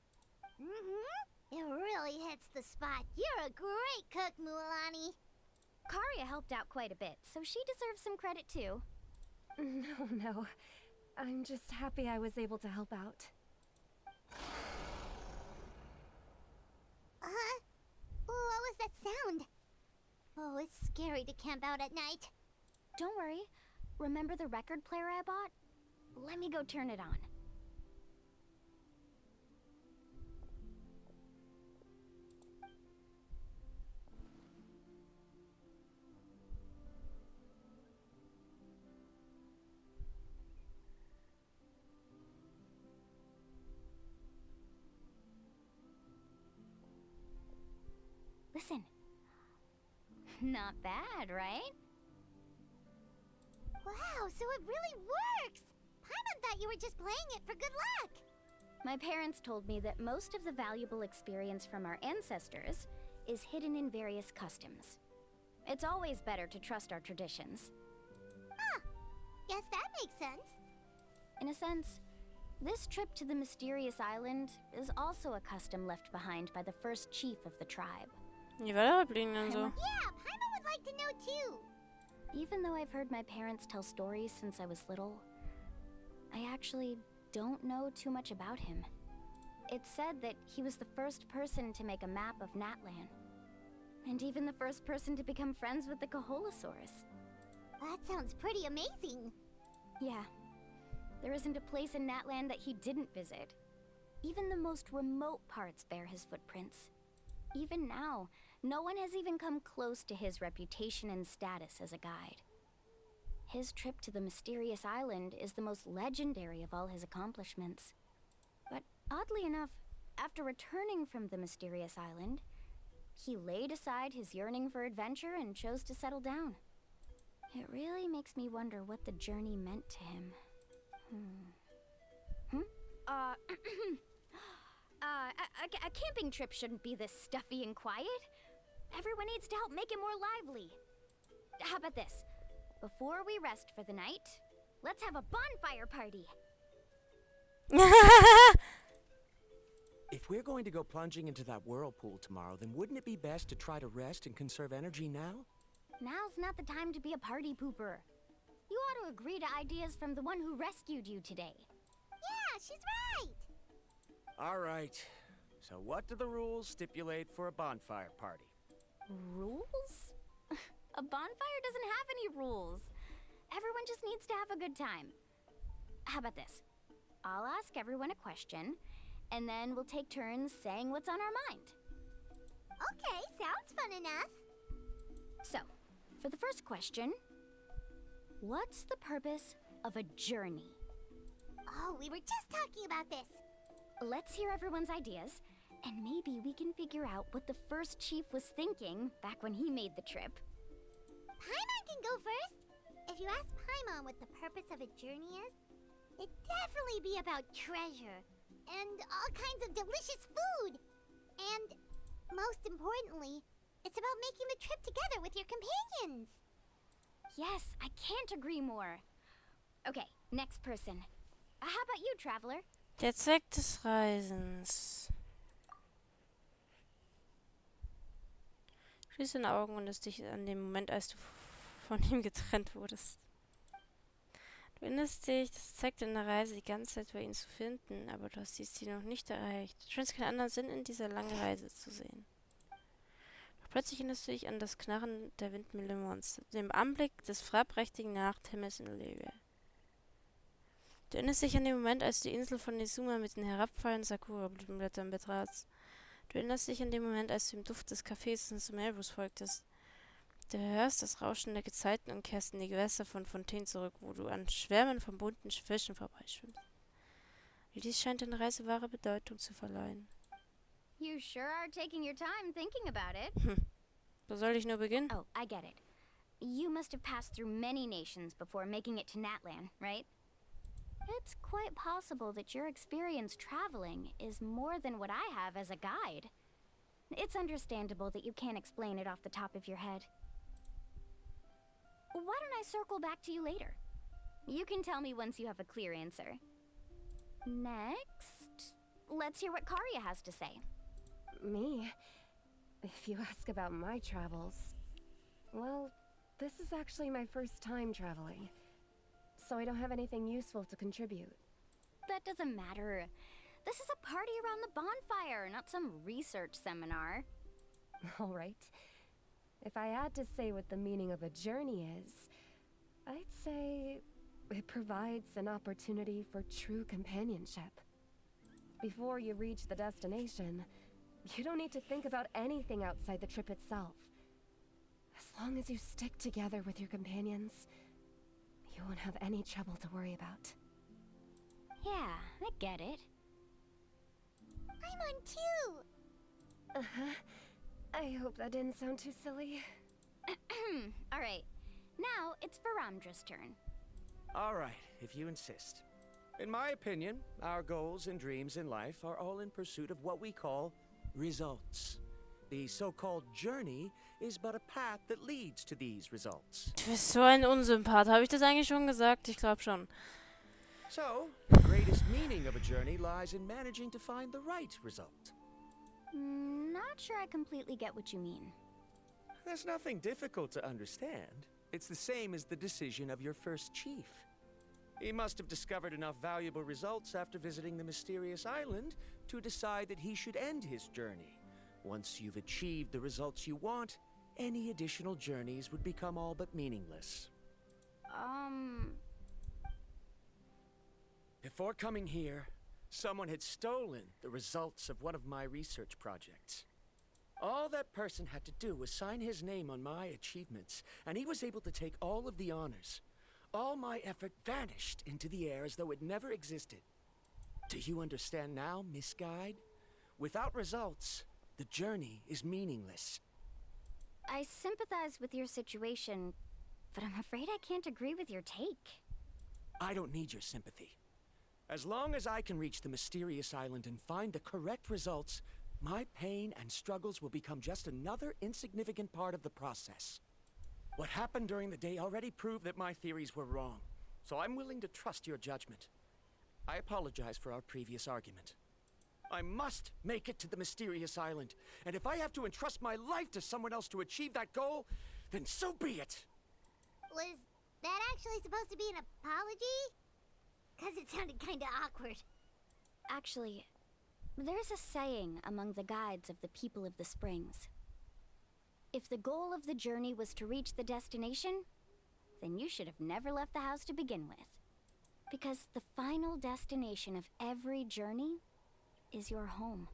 Mm-hmm. It really hits the spot. You're a great cook, Mualani. Karia helped out quite a bit, so she deserves some credit too. No. I'm just happy I was able to help out. What was that sound? Oh, it's scary to camp out at night. Don't worry. Remember the record player I bought? Let me go turn it on. Listen. Not bad, right? Wow, so it really works! Paimon thought you were just playing it for good luck! My parents told me that most of the valuable experience from our ancestors is hidden in various customs. It's always better to trust our traditions. Huh. Guess that makes sense. In a sense, this trip to the mysterious island is also a custom left behind by the first chief of the tribe. Die Wälder und so. Yeah, Paimon would like to know too. Even though I've heard my parents tell stories since I was little, I actually don't know too much about him. It's said that he was the first person to make a map of Natlan, and even the first person to become friends with the Kaholosaurus. That sounds pretty amazing. Yeah. There isn't a place in Natlan that he didn't visit. Even the most remote parts bear his footprints. Even now, no one has even come close to his reputation and status as a guide. His trip to the mysterious island is the most legendary of all his accomplishments. But oddly enough, after returning from the mysterious island, he laid aside his yearning for adventure and chose to settle down. It really makes me wonder what the journey meant to him. A camping trip shouldn't be this stuffy and quiet. Everyone needs to help make it more lively. How about this? Before we rest for the night, let's have a bonfire party. If we're going to go plunging into that whirlpool tomorrow, then wouldn't it be best to try to rest and conserve energy now? Now's not the time to be a party pooper. You ought to agree to ideas from the one who rescued you today. Yeah, she's right. All right. So what do the rules stipulate for a bonfire party? Rules? A bonfire doesn't have any rules. Everyone just needs to have a good time. How about this? I'll ask everyone a question, and then we'll take turns saying what's on our mind. Okay, sounds fun enough. So, for the first question, what's the purpose of a journey? Oh, we were just talking about this. Let's hear everyone's ideas, and maybe we can figure out what the first chief was thinking back when he made the trip. Paimon can go first. If you ask Paimon what the purpose of a journey is, it'd definitely be about treasure and all kinds of delicious food. And most importantly, it's about making the trip together with your companions. Yes, I can't agree more. Okay, next person. How about you, Traveler? Der Zweck des Reisens. Schließ deine Augen und es dich an den Moment, als du von ihm getrennt wurdest. Du erinnerst dich, das zeigt in der Reise die ganze Zeit bei ihm zu finden, aber du hast dieses Ziel noch nicht erreicht. Du scheinst keinen anderen Sinn in dieser langen Reise zu sehen. Doch plötzlich erinnerst du dich an das Knarren der Windmühle-Monster, dem Anblick des farbrechtigen Nachthimmels in der Leere. Du erinnerst dich an den Moment, als du die Insel von Nezuma mit den herabfallenden Sakura-Blütenblättern betratst. Du erinnerst dich an den Moment, als du dem Duft des Cafés in Sumerus folgtest. Du hörst das Rauschen der Gezeiten und kehrst in die Gewässer von Fontaine zurück, wo du an Schwärmen von bunten Fischen vorbeischwimmst. Dies scheint eine Reise wahre Bedeutung zu verleihen. You sure are taking your time thinking about it. Wo soll ich nur beginnen? Oh, I get it. You must have passed through many nations before making it to Natlan, right? It's quite possible that your experience traveling is more than what I have as a guide. It's understandable that you can't explain it off the top of your head. Why don't I circle back to you later? You can tell me once you have a clear answer. Next, let's hear what Karya has to say. Me? If you ask about my travels, well, this is actually my first time traveling, so I don't have anything useful to contribute. That doesn't matter. This is a party around the bonfire, not some research seminar. All right. If I had to say what the meaning of a journey is, I'd say it provides an opportunity for true companionship. Before you reach the destination, you don't need to think about anything outside the trip itself. As long as you stick together with your companions, you won't have any trouble to worry about. Yeah, I get it. I'm on too! Uh-huh. I hope that didn't sound too silly. Alright, now it's Varamdra's turn. Alright, if you insist. In my opinion, our goals and dreams in life are all in pursuit of what we call results. The so-called journey is but a path that leads to these results. Du bist so ein Unsympath. Habe ich das eigentlich schon gesagt? Ich glaube schon. So, the greatest meaning of a journey lies in managing to find the right result. Not sure I completely get what you mean. There's nothing difficult to understand. It's the same as the decision of your first chief. He must have discovered enough valuable results after visiting the mysterious island to decide that he should end his journey. Once you've achieved the results you want, any additional journeys would become all but meaningless. Before coming here, someone had stolen the results of one of my research projects. All that person had to do was sign his name on my achievements, and he was able to take all of the honors. All my effort vanished into the air as though it never existed. Do you understand now, Miss Guide? Without results, the journey is meaningless. I sympathize with your situation, but I'm afraid I can't agree with your take. I don't need your sympathy. As long as I can reach the mysterious island and find the correct results, my pain and struggles will become just another insignificant part of the process. What happened during the day already proved that my theories were wrong, so I'm willing to trust your judgment. I apologize for our previous argument. I must make it to the mysterious island, and if I have to entrust my life to someone else to achieve that goal, then so be it! Was that actually supposed to be an apology? Because it sounded kinda awkward. Actually, there's a saying among the guides of the people of the springs. If the goal of the journey was to reach the destination, then you should have never left the house to begin with. Because the final destination of every journey is your home.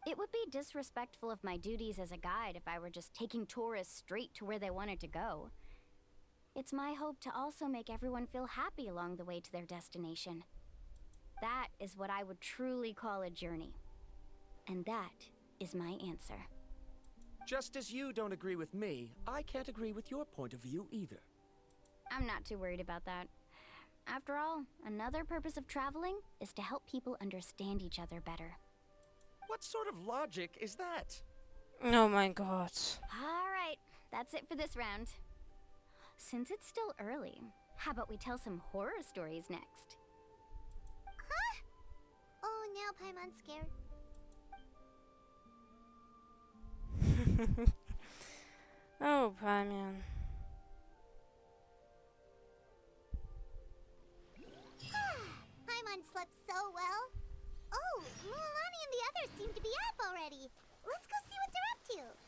It would be disrespectful of my duties as a guide if I were just taking tourists straight to where they wanted to go. It's my hope to also make everyone feel happy along the way to their destination. That is what I would truly call a journey. And that is my answer. Just as you don't agree with me, I can't agree with your point of view either. I'm not too worried about that. After all, another purpose of traveling is to help people understand each other better. What sort of logic is that? Oh mein Gott. Alright, that's it for this round. Since it's still early, how about we tell some horror stories next? Huh? Oh, now Paimon's scared. Oh, Paimon. Paimon slept so well. Oh, Mulan and the others seem to be up already. Let's go see what they're up to.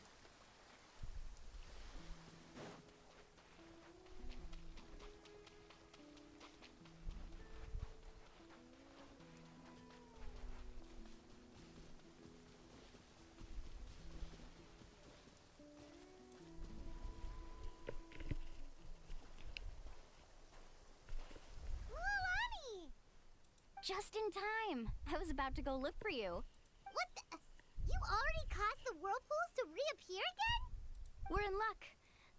Just in time. I was about to go look for you. What the? You already caused the whirlpools to reappear again? We're in luck.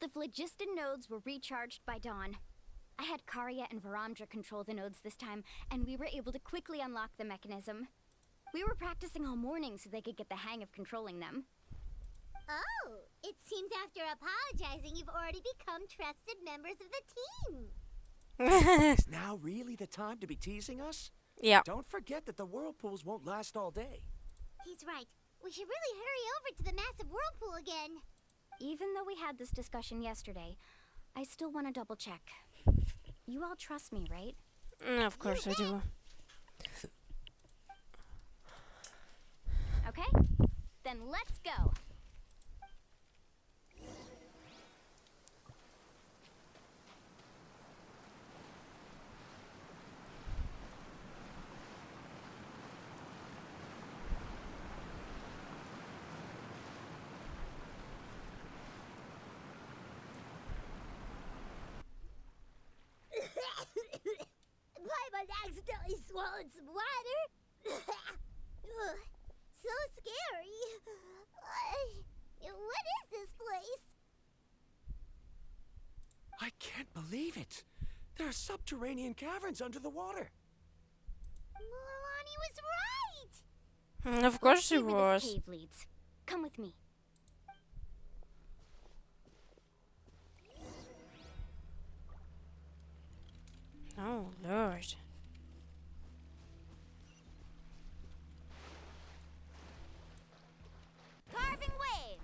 The phlogiston nodes were recharged by dawn. I had Karya and Varamdra control the nodes this time, and we were able to quickly unlock the mechanism. We were practicing all morning so they could get the hang of controlling them. Oh, it seems after apologizing, you've already become trusted members of the team. Is now really the time to be teasing us? Yeah. Don't forget that the whirlpools won't last all day. He's right. We should really hurry over to the massive whirlpool again. Even though we had this discussion yesterday, I still want to double check. You all trust me, right? Of course I do. Okay, then let's go. Paimon accidentally swallowed some water. Ugh, so scary. What is this place? I can't believe it. There are subterranean caverns under the water. Milani was right. Of course she See where this was. cave leads. Come with me. Oh, Lord. Carving waves.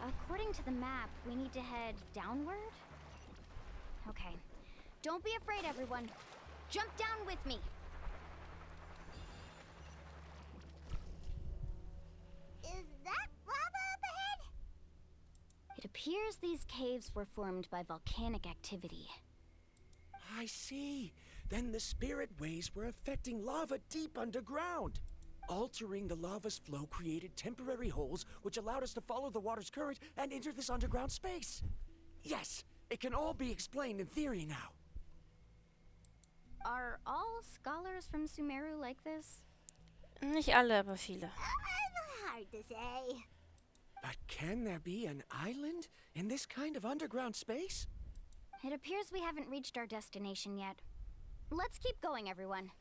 According to the map, we need to head downward? Okay. Don't be afraid, everyone. Jump down with me. Is that lava up ahead? It appears these caves were formed by volcanic activity. I see. Then the spirit waves were affecting lava deep underground. Altering the lava's flow created temporary holes which allowed us to follow the water's current and enter this underground space. Yes, it can all be explained in theory now. Are all scholars from Sumeru like this? Nicht alle, aber viele. Hard to say. But can there be an island in this kind of underground space? It appears we haven't reached our destination yet. Let's keep going, everyone.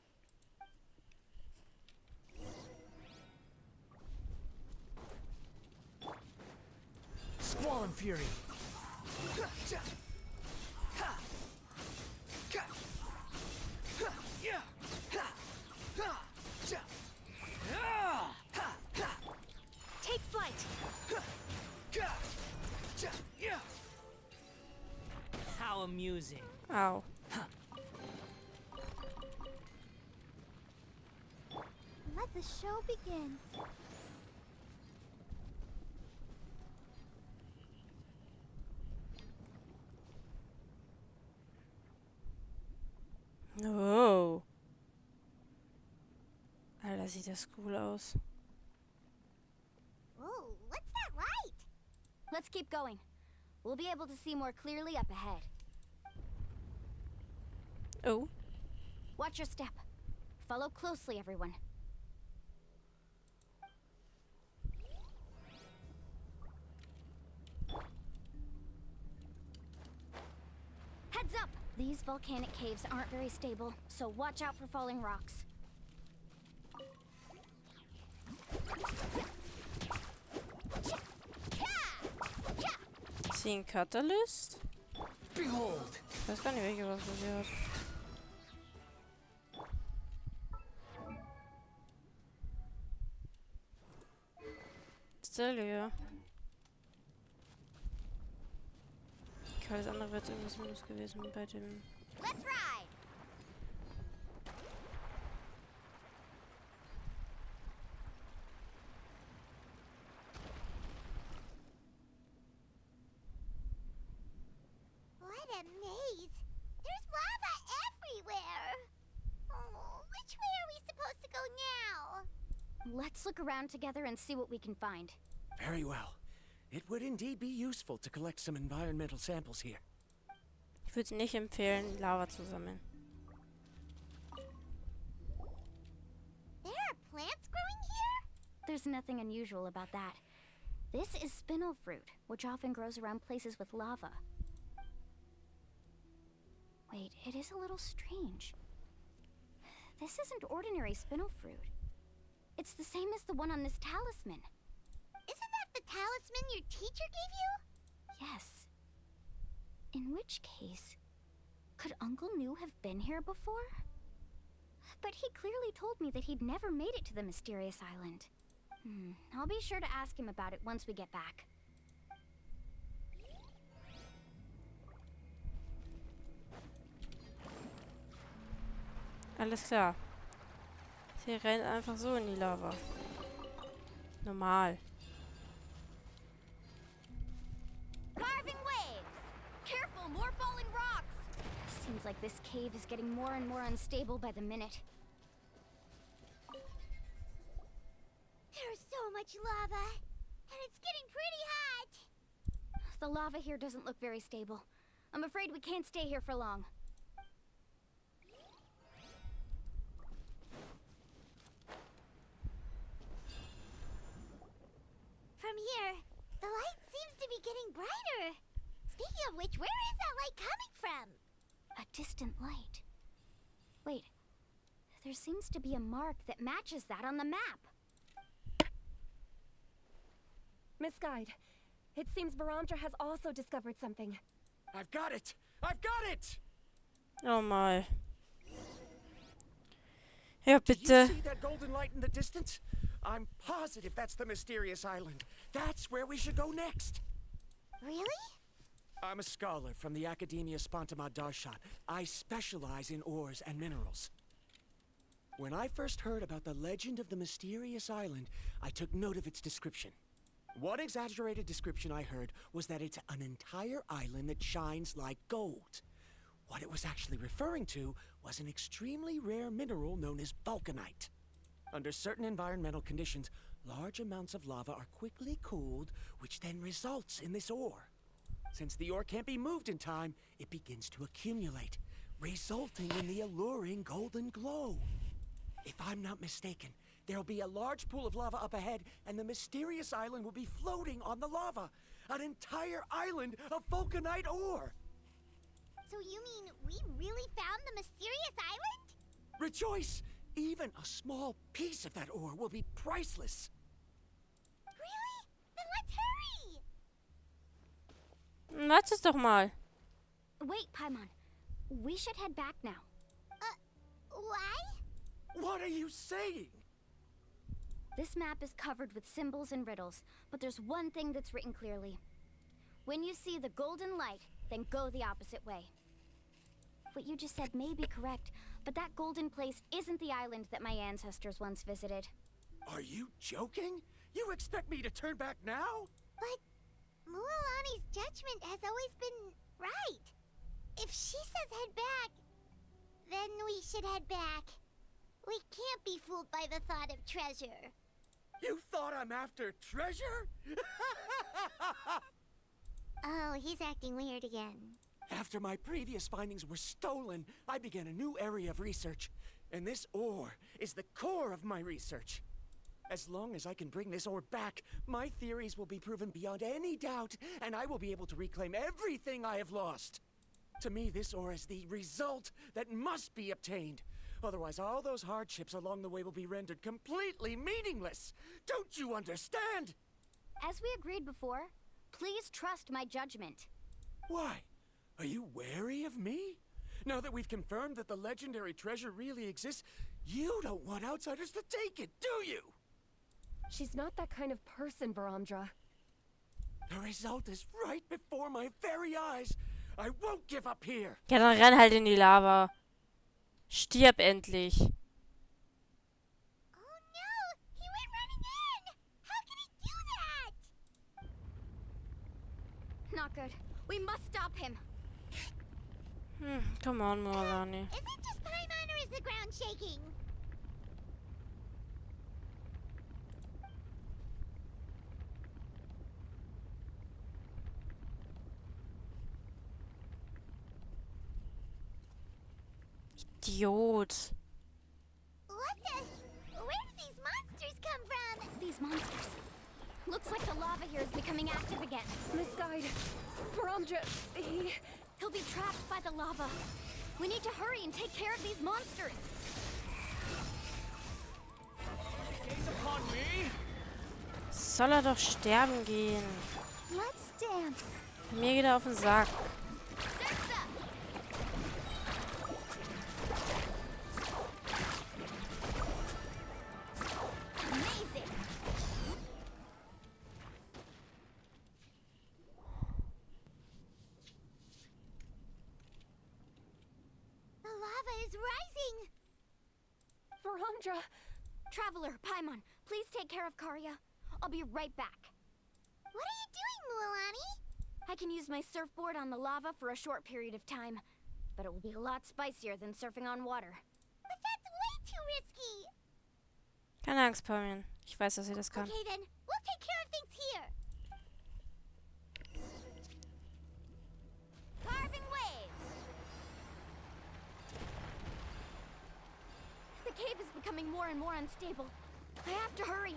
Squall and Fury. Take flight. How amusing. Ow. Let the show begin. Oh. Alter, sieht das cool aus. Oh, what's that light? Let's keep going. We'll be able to see more clearly up ahead. Oh. Watch your step. Follow closely, everyone. Heads up! These volcanic caves aren't very stable, so watch out for falling rocks. Ist sie ein Catalyst? Behold! Ich weiß gar nicht, welche Waffe sie hat. Still, ja. Okay, das andere wird irgendwas Minus gewesen bei dem. Let's ride. What a maze. There's lava everywhere. Oh, which way are we supposed to go now? Let's look around together and see what we can find. Very well. It would indeed be useful to collect some environmental samples here. Ich würde nicht empfehlen, Lava zu sammeln. There are plants growing here? There's nothing unusual about that. This is spinel fruit, which often grows around places with lava. Wait, it is a little strange. This isn't ordinary spinel fruit. It's the same as the one on this talisman. Isn't that the talisman your teacher gave you? Yes. In which case, could Uncle New have been here before? But he clearly told me that he'd never made it to the mysterious island. I'll be sure to ask him about it once we get back. Alles klar. Sie rennt einfach so in die Lava. Normal. Carving waves! Careful, more falling rocks! Seems like this cave is getting more and more unstable by the minute. There's so much lava, and it's getting pretty hot. The lava here doesn't look very stable. I'm afraid we can't stay here for long. From here, the light seems to be getting brighter. Speaking of which, where is that light coming from? A distant light. Wait, there seems to be a mark that matches that on the map. Miss Guide, it seems Varandra has also discovered something. I've got it! I've got it! Oh mal. Ja, Do you bitte. see that golden light in the distance? I'm positive that's the mysterious island. That's where we should go next. Really? I'm a scholar from the Academia Spontima Darshan. I specialize in ores and minerals. When I first heard about the legend of the mysterious island, I took note of its description. One exaggerated description I heard was that it's an entire island that shines like gold. What it was actually referring to was an extremely rare mineral known as vulcanite. Under certain environmental conditions, large amounts of lava are quickly cooled, which then results in this ore. Since the ore can't be moved in time, it begins to accumulate, resulting in the alluring golden glow. If I'm not mistaken, there'll be a large pool of lava up ahead, and the mysterious island will be floating on the lava. An entire island of vulcanite ore! So you mean we really found the mysterious island? Rejoice! Even a small piece of that ore will be priceless. Really? Then let's hurry! Wartet doch mal. Wait, Paimon. We should head back now. Why? What are you saying? This map is covered with symbols and riddles, but there's one thing that's written clearly. When you see the golden light, then go the opposite way. What you just said may be correct, but that golden place isn't the island that my ancestors once visited. Are you joking? You expect me to turn back now? But Mualani's judgment has always been right. If she says head back, then we should head back. We can't be fooled by the thought of treasure. You thought I'm after treasure? Oh, he's acting weird again. After my previous findings were stolen, I began a new area of research. And this ore is the core of my research. As long as I can bring this ore back, my theories will be proven beyond any doubt, and I will be able to reclaim everything I have lost. To me, this ore is the result that must be obtained. Otherwise, all those hardships along the way will be rendered completely meaningless. Don't you understand? As we agreed before, please trust my judgment. Why? Are you wary of me? Now that we've confirmed that the legendary treasure really exists, you don't want outsiders to take it, do you? She's not that kind of person, Varandra. The result is right before my very eyes. I won't give up here. Ja, dann renn halt in die Lava. Stirb endlich. Oh no! He went running in! How can he do that? Not good. We must stop him. Come on, Mualani. Is it just Paimon or is the ground shaking? Idiot. What the? Where did these monsters come from? These monsters. Looks like the lava here is becoming active again. Misguide. Bromja, He'll be trapped by the lava. We need to hurry and take care of these monsters. Gaze upon me. Soll er doch sterben gehen. Let's dance. Mir geht er auf den Sack. Amazing. The lava is rising. Bromja. Traveler, Paimon, please take care of Karya. I'll be right back. What are you doing, Mualani? I can use my surfboard on the lava for a short period of time, but it will be a lot spicier than surfing on water. But that's way too risky. Keine Angst, Pauline. Ich weiß, dass sie das kann. Okay then, we'll take care of things here. Carving waves! The cave is becoming more and more unstable. I have to hurry.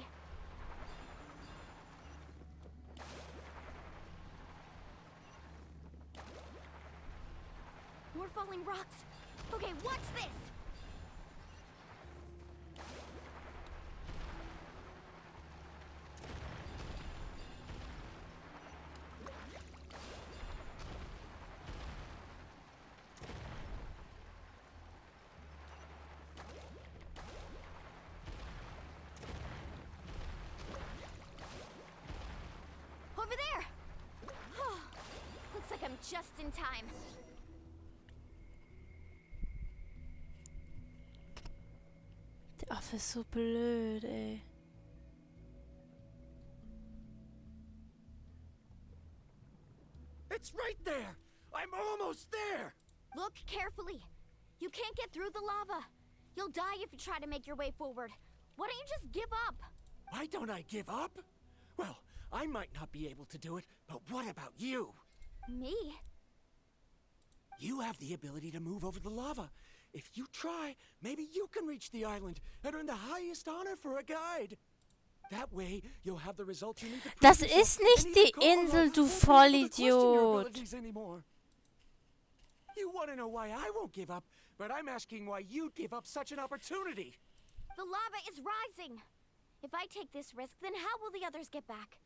More falling rocks. Okay, what's this? Over there! Looks like I'm just in time. Der Affe ist so blöd, ey. It's right there! I'm almost there! Look carefully. You can't get through the lava. You'll die if you try to make your way forward. Why don't you just give up? Why don't I give up? Well, I might not be able to do it, but what about you? Me? You have the ability to move over the lava. If you try, maybe you can reach the island and earn the highest honor for a guide. That way, you'll have the results you need to prove Das yourself, ist nicht and die even Koala Insel, du won't be able to question your Vollidiot. abilities anymore. You want to know why I won't give up, but I'm asking why you'd give up such an opportunity. The lava is rising. If I take this risk, then how will the others get back?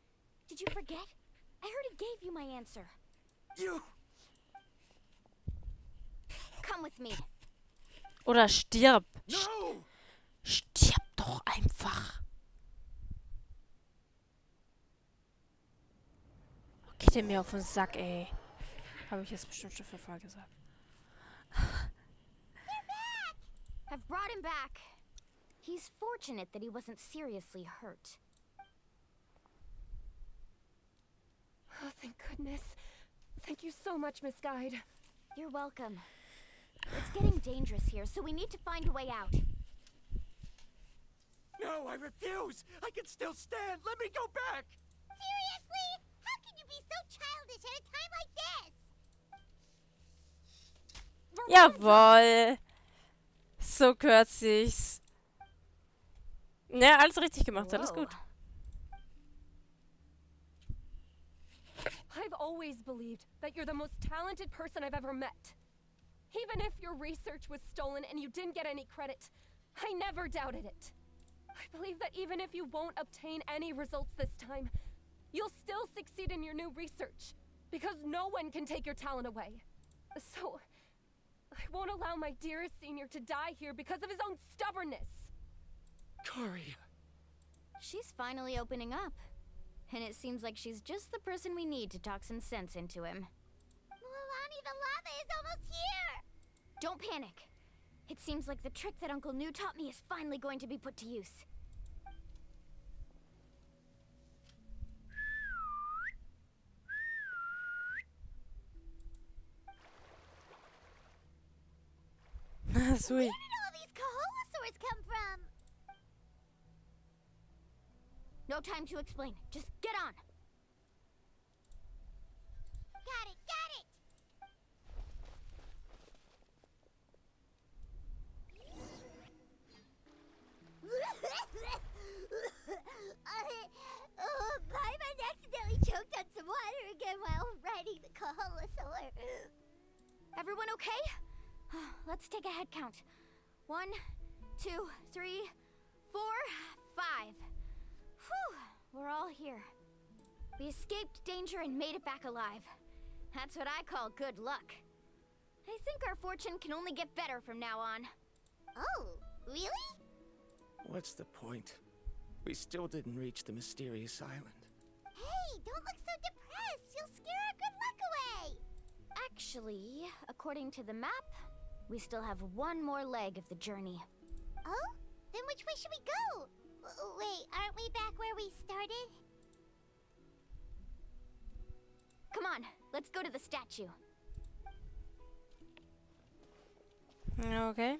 Did you forget? I already gave you my answer. You... Come with me. Oder stirb. No! Stirb doch einfach. Geht der mir auf den Sack, ey. Habe ich jetzt bestimmt schon fünfmal gesagt. I've brought him back. He's fortunate that he wasn't seriously hurt. Oh, thank goodness. Thank you so much, Misguide. You're welcome. It's getting dangerous here, so we need to find a way out. No, I refuse! I can still stand! Let me go back! Seriously? How can you be so childish at a time like this? Jawohl. So gehört sich's. Ja, alles richtig gemacht. Alles gut. I've always believed that you're the most talented person I've ever met. Even if your research was stolen and you didn't get any credit, I never doubted it. I believe that even if you won't obtain any results this time, you'll still succeed in your new research, because no one can take your talent away. So, I won't allow my dearest senior to die here because of his own stubbornness. Karya. She's finally opening up. And it seems like she's just the person we need to talk some sense into him. Mualani, the lava is almost here! Don't panic. It seems like the trick that Uncle New taught me is finally going to be put to use. Sweet. Where did all these Kaholasaurs come from? No time to explain. Just get on. Got it, got it! Everyone okay? Let's take a head count. 1, 2, 3, 4, 5. Whew, we're all here. We escaped danger and made it back alive. That's what I call good luck. I think our fortune can only get better from now on. Oh, really? What's the point? We still didn't reach the mysterious island. Hey, don't look so depressed. You'll scare our good luck away. Actually, according to the map, we still have one more leg of the journey. Oh? Then which way should we go? Wait, aren't we back where we started? Come on, let's go to the statue. Okay.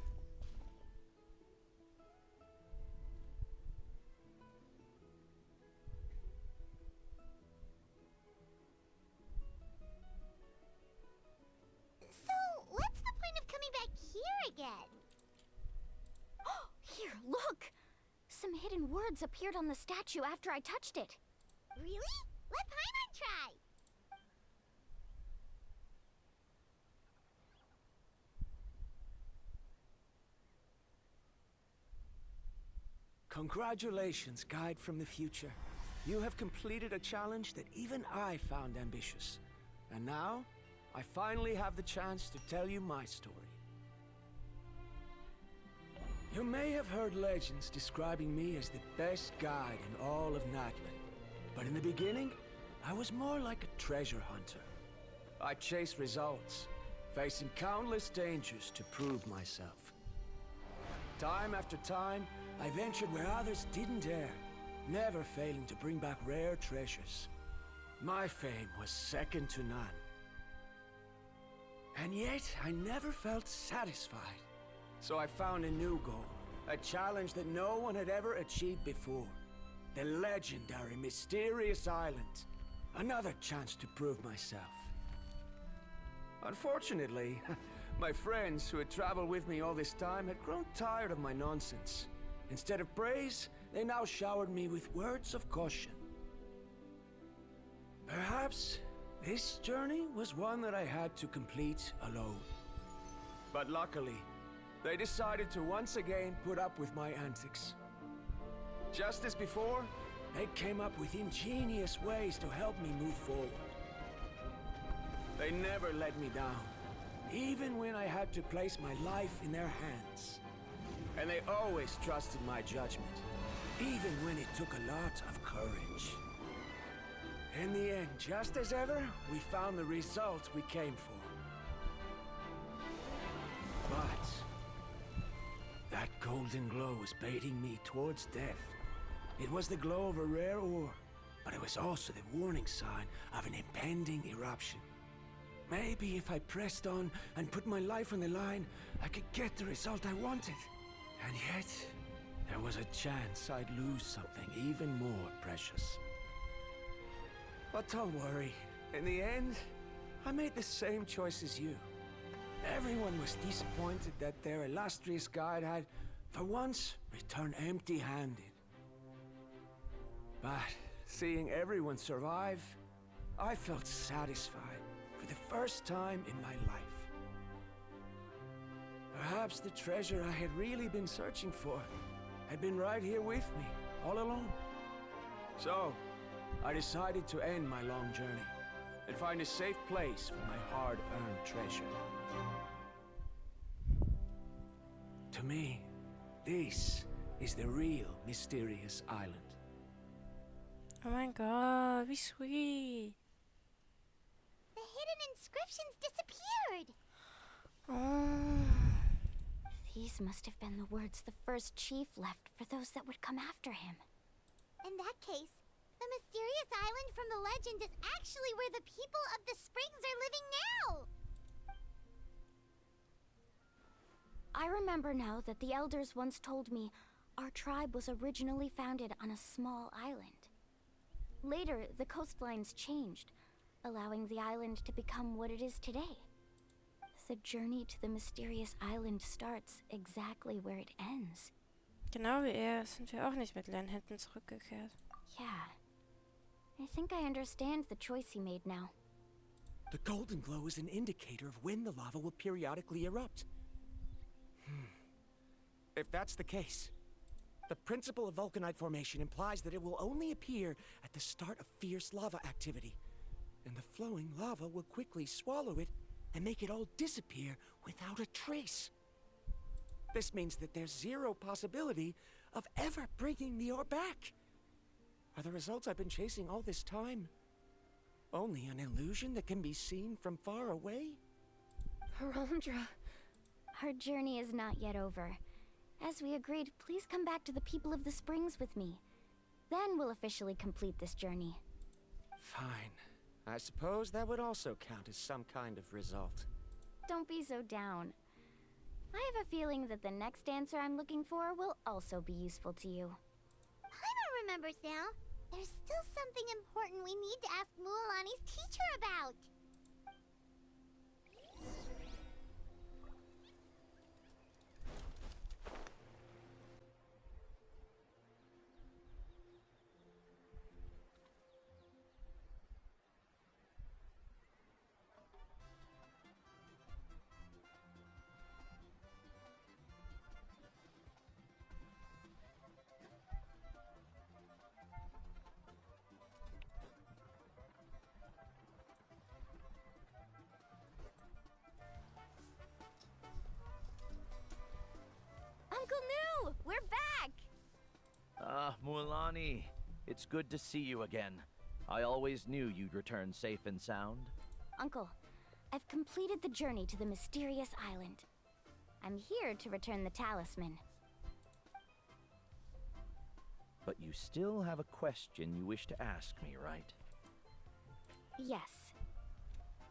So, what's the point of coming back here again? Here, look! Some hidden words appeared on the statue after I touched it. Really? Let Paimon try. Congratulations, guide from the future. You have completed a challenge that even I found ambitious. And now, I finally have the chance to tell you my story. You may have heard legends describing me as the best guide in all of Natlan. But in the beginning, I was more like a treasure hunter. I chased results, facing countless dangers to prove myself. Time after time, I ventured where others didn't dare, never failing to bring back rare treasures. My fame was second to none. And yet, I never felt satisfied. So I found a new goal, a challenge that no one had ever achieved before. The legendary, mysterious island. Another chance to prove myself. Unfortunately, my friends who had traveled with me all this time had grown tired of my nonsense. Instead of praise, they now showered me with words of caution. Perhaps this journey was one that I had to complete alone. But luckily, they decided to once again put up with my antics. Just as before, they came up with ingenious ways to help me move forward. They never let me down, even when I had to place my life in their hands. And they always trusted my judgment, even when it took a lot of courage. In the end, just as ever, we found the result we came for. But that golden glow was baiting me towards death. It was the glow of a rare ore, but it was also the warning sign of an impending eruption. Maybe if I pressed on and put my life on the line, I could get the result I wanted. And yet, there was a chance I'd lose something even more precious. But don't worry. In the end, I made the same choice as you. Everyone was disappointed that their illustrious guide had, for once, returned empty-handed. But seeing everyone survive, I felt satisfied for the first time in my life. Perhaps the treasure I had really been searching for had been right here with me, all along. So, I decided to end my long journey and find a safe place for my hard-earned treasure. To me, this is the real mysterious island. Oh my god, wie sweet. The hidden inscriptions disappeared. Oh. These must have been the words the first chief left for those that would come after him. In that case, the mysterious island from the legend is actually where the people of the springs are living now. I remember now that the elders once told me our tribe was originally founded on a small island. Later, the coastlines changed, allowing the island to become what it is today. The journey to the mysterious island starts exactly where it ends. Genau wie er sind wir auch nicht mit leeren Händen zurückgekehrt. Yeah. I think I understand the choice he made now. The golden glow is an indicator of when the lava will periodically erupt. If that's the case, the principle of vulcanite formation implies that it will only appear at the start of fierce lava activity, and the flowing lava will quickly swallow it and make it all disappear without a trace. This means that there's zero possibility of ever bringing the ore back. Are the results I've been chasing all this time only an illusion that can be seen from far away? Harandra. Our journey is not yet over. As we agreed, please come back to the people of the springs with me. Then we'll officially complete this journey. Fine. I suppose that would also count as some kind of result. Don't be so down. I have a feeling that the next answer I'm looking for will also be useful to you. Paimon remembers now. There's still something important we need to ask Mualani's teacher about. Uncle New! We're back! Ah, Mualani. It's good to see you again. I always knew you'd return safe and sound. Uncle, I've completed the journey to the mysterious island. I'm here to return the talisman. But you still have a question you wish to ask me, right? Yes.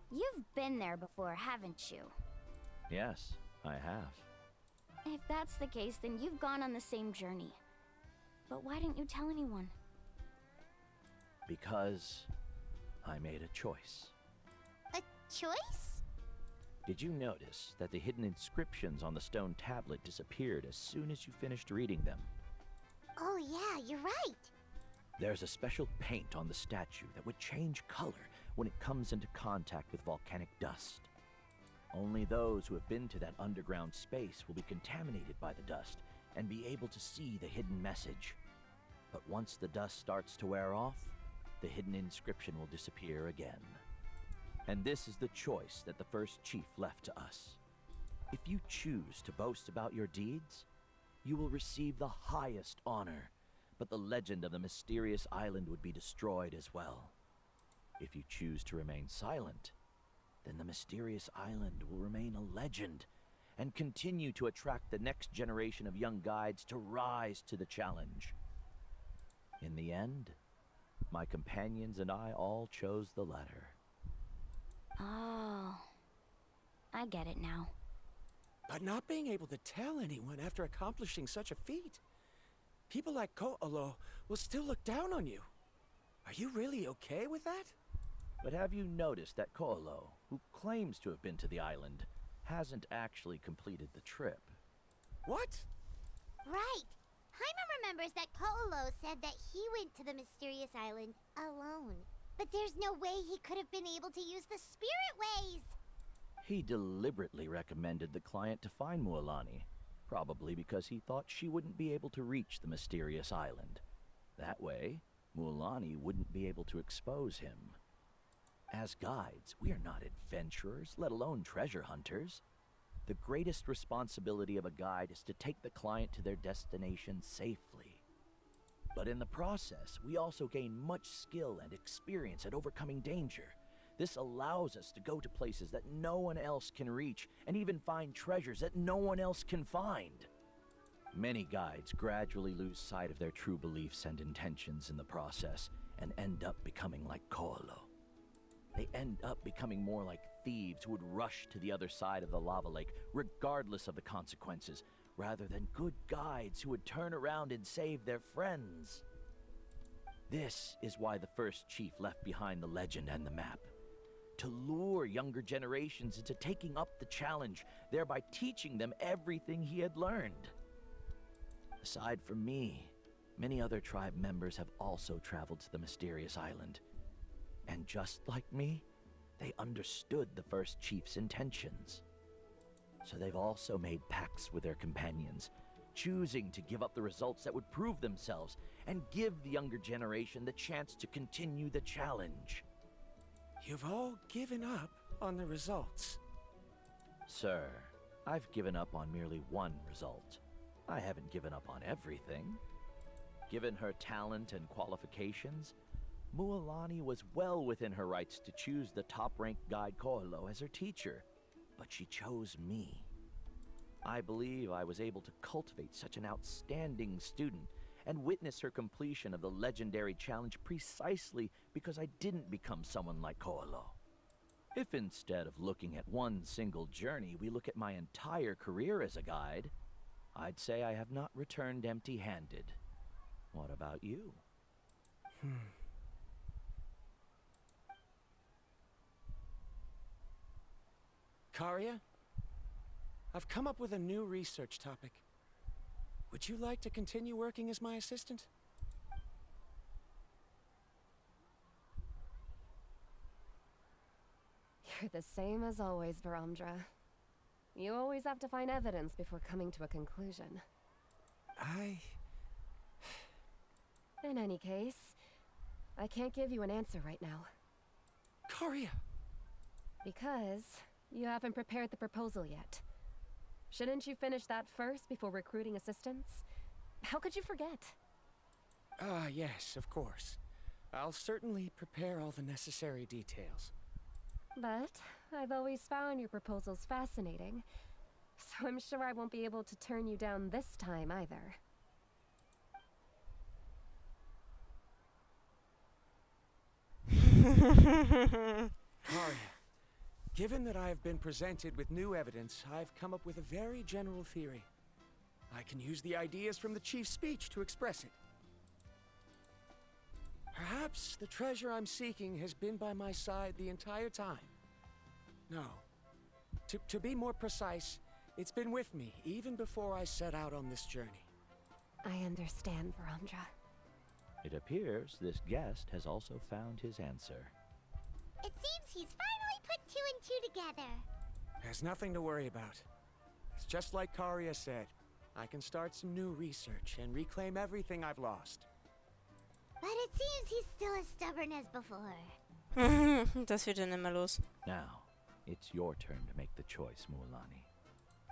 You've been there before, haven't you? Yes, I have. If that's the case, then you've gone on the same journey. But why didn't you tell anyone? Because I made a choice. A choice? Did you notice that the hidden inscriptions on the stone tablet disappeared as soon as you finished reading them? Oh yeah, you're right. There's a special paint on the statue that would change color when it comes into contact with volcanic dust. Only those who have been to that underground space will be contaminated by the dust and be able to see the hidden message. But once the dust starts to wear off, the hidden inscription will disappear again. And this is the choice that the first chief left to us. If you choose to boast about your deeds, you will receive the highest honor, but the legend of the mysterious island would be destroyed as well. If you choose to remain silent, then the mysterious island will remain a legend and continue to attract the next generation of young guides to rise to the challenge. In the end, my companions and I all chose the latter. Oh, I get it now. But not being able to tell anyone after accomplishing such a feat. People like Ko'olo will still look down on you. Are you really okay with that? But have you noticed that Ko'olo, who claims to have been to the island, hasn't actually completed the trip? What? Right. Paimon remembers that Ko'olo said that he went to the mysterious island alone. But there's no way he could have been able to use the spirit ways. He deliberately recommended the client to find Mualani, probably because he thought she wouldn't be able to reach the mysterious island. That way, Mualani wouldn't be able to expose him. As guides, we are not adventurers, let alone treasure hunters. The greatest responsibility of a guide is to take the client to their destination safely. But in the process, we also gain much skill and experience at overcoming danger. This allows us to go to places that no one else can reach, and even find treasures that no one else can find. Many guides gradually lose sight of their true beliefs and intentions in the process, and end up becoming like Ko'olo. They end up becoming more like thieves who would rush to the other side of the lava lake, regardless of the consequences, rather than good guides who would turn around and save their friends. This is why the first chief left behind the legend and the map. To lure younger generations into taking up the challenge, thereby teaching them everything he had learned. Aside from me, many other tribe members have also traveled to the mysterious island. And just like me, They understood the first chief's intentions. So they've also made pacts with their companions, choosing to give up the results that would prove themselves and give the younger generation the chance to continue the challenge. You've all given up on the results. Sir, I've given up on merely one result. I haven't given up on everything. Given her talent and qualifications, Mualani was well within her rights to choose the top-ranked guide Koalo as her teacher, but she chose me. I believe I was able to cultivate such an outstanding student and witness her completion of the legendary challenge precisely because I didn't become someone like Koalo. If instead of looking at one single journey, we look at my entire career as a guide, I'd say I have not returned empty-handed. What about you? Karia, I've come up with a new research topic. Would you like to continue working as my assistant? You're the same as always, Varamdra. You always have to find evidence before coming to a conclusion. In any case, I can't give you an answer right now. Karia! Because you haven't prepared the proposal yet. Shouldn't you finish that first before recruiting assistants? How could you forget? Yes, of course. I'll certainly prepare all the necessary details. But I've always found your proposals fascinating, so I'm sure I won't be able to turn you down this time either. Karia, given that I have been presented with new evidence, I've come up with a very general theory. I can use the ideas from the chief's speech to express it. Perhaps the treasure I'm seeking has been by my side the entire time. No. To be more precise, it's been with me even before I set out on this journey. I understand, Varamdra. It appears this guest has also found his answer. It seems he's finally put two and two together. There's nothing to worry about. It's just like Karia said. I can start some new research and reclaim everything I've lost. But it seems he's still as stubborn as before. Das wird dann immer los. Now, it's your turn to make the choice, Mualani.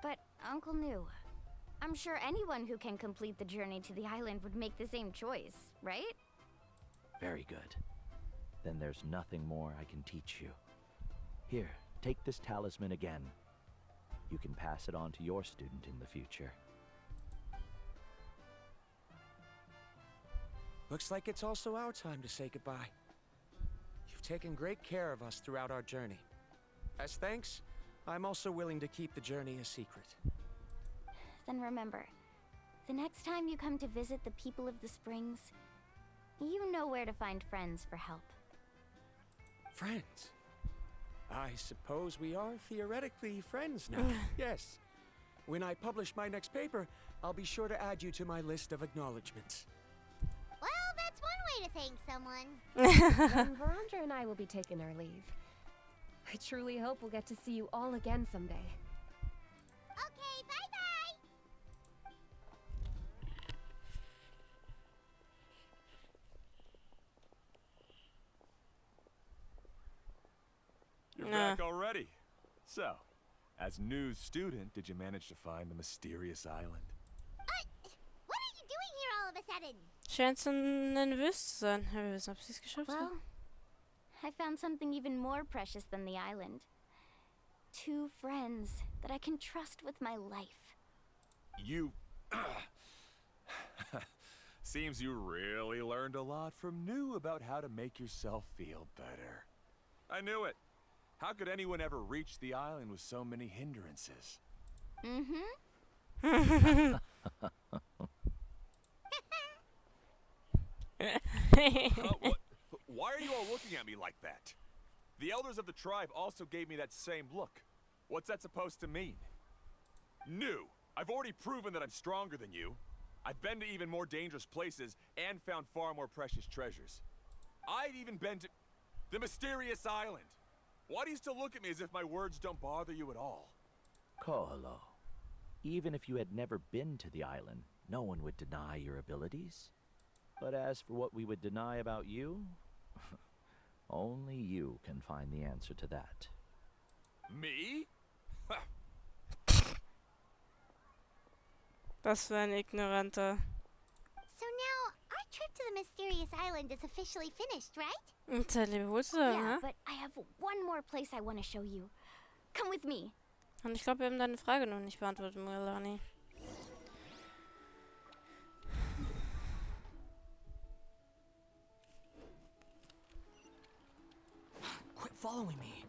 But, Uncle Nu, I'm sure anyone who can complete the journey to the island would make the same choice, right? Very good. Then there's nothing more I can teach you. Here, take this talisman again. You can pass it on to your student in the future. Looks like it's also our time to say goodbye. You've taken great care of us throughout our journey. As thanks, I'm also willing to keep the journey a secret. Then remember, the next time you come to visit the people of the springs, you know where to find friends for help. Friends? I suppose we are theoretically friends now. Yes. When I publish my next paper, I'll be sure to add you to my list of acknowledgements. Well, that's one way to thank someone. Then Varamdra and I will be taking our leave. I truly hope we'll get to see you all again someday. Okay, bye-bye! You're back already. So, as new student, did you manage to find the mysterious island? What are you doing here all of a sudden? Scheint so nervös zu sein. Wir wissen, ob sie es geschafft hat. Well, I found something even more precious than the island. 2 friends that I can trust with my life. You... Seems you really learned a lot from New about how to make yourself feel better. I knew it. How could anyone ever reach the island with so many hindrances? Why are you all looking at me like that? The elders of the tribe also gave me that same look. What's that supposed to mean? New, I've already proven that I'm stronger than you. I've been to even more dangerous places and found far more precious treasures. I've even been to the mysterious island. Why do you still look at me as if my words don't bother you at all? Koalo, even if you had never been to the island, no one would deny your abilities. But as for what we would deny about you, only you can find the answer to that. Me? Was für ein Ignoranter. So now, our trip to the mysterious island is officially finished, right? Zeit, liebe Grüße, Yeah, ne? but I have one more place I want to show you. Come with me. Und ich glaube, wir haben deine Frage noch nicht beantwortet, Mulani. Quit following me.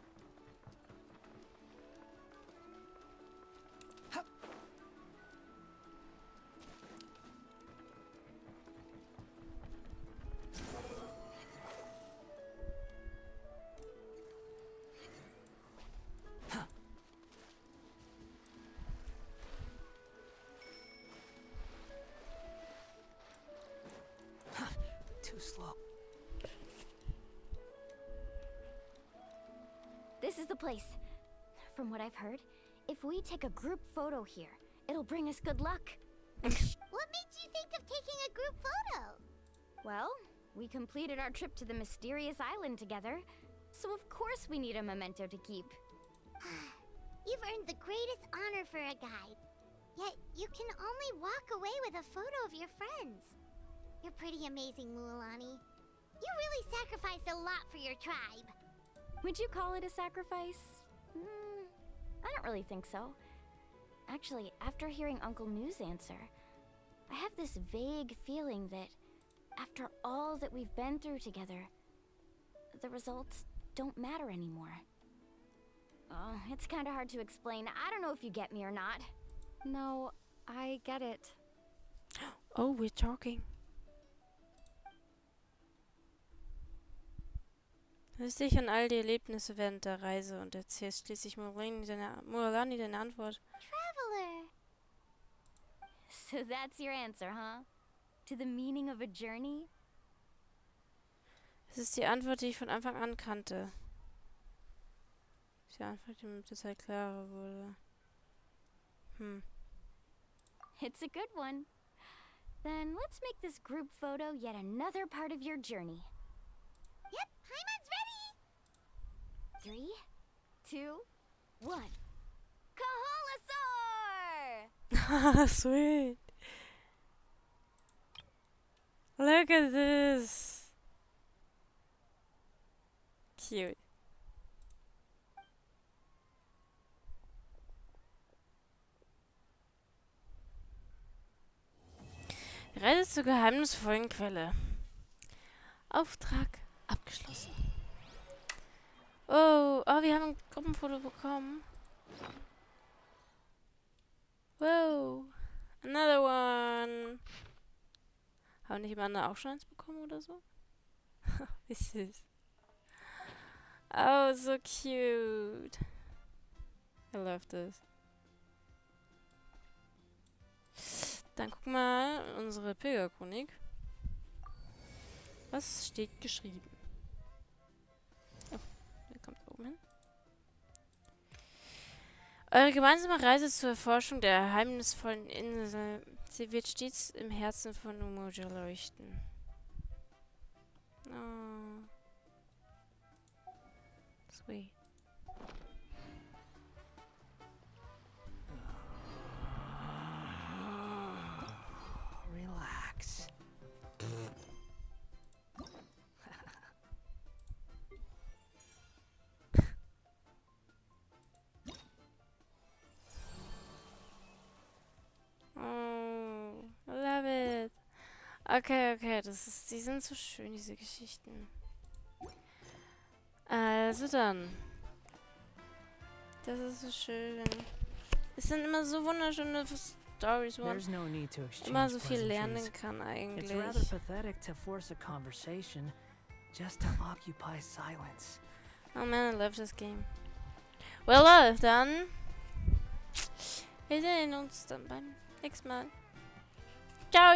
Too slow. This is the place. From what I've heard, if we take a group photo here, it'll bring us good luck. What made you think of taking a group photo? Well, we completed our trip to the mysterious island together, so of course we need a memento to keep. You've earned the greatest honor for a guide. Yet, you can only walk away with a photo of your friends. You're pretty amazing, Mualani. You really sacrificed a lot for your tribe. Would you call it a sacrifice? I don't really think so. Actually, after hearing Uncle New's answer, I have this vague feeling that after all that we've been through together, the results don't matter anymore. Oh, it's kind of hard to explain. I don't know if you get me or not. No, I get it. Oh, we're talking. Erinnerst dich an all die Erlebnisse während der Reise und erzählst schließlich Mulani deine Antwort. Traveler. So that's your answer, huh? To the meaning of a journey? Es ist die Antwort, die ich von Anfang an kannte. Die Antwort, die mir mit der Zeit klarer wurde. It's a good one. Then let's make this group photo yet another part of your journey. Yep, Paimon's ready. 3, 2, 1. Kaholasaur! Sweet. Look at this. Cute. Reise zur geheimnisvollen Quelle. Auftrag abgeschlossen. Oh, wir haben ein Gruppenfoto bekommen. Wow. Another one. Haben nicht immer andere auch schon eins bekommen oder so? Wie süß. Oh, so cute. I love this. Dann guck mal unsere Pilgerchronik. Was steht geschrieben? Oh, hier kommt oben hin. Eure gemeinsame Reise zur Erforschung der geheimnisvollen Insel. Sie wird stets im Herzen von Umoja leuchten. Oh. Sweet. Relax. Oh, I love it. Okay, die sind so schön, diese Geschichten. Also dann. Das ist so schön. Es sind immer so wunderschöne Stories, wo man There's no need to immer exchange so viel lernen pleasantries. kann It's rather eigentlich. pathetic to force a conversation just to occupy silence. Oh man, I love this game. Well, dann. Wir sehen uns dann beim nächsten Mal. Ciao!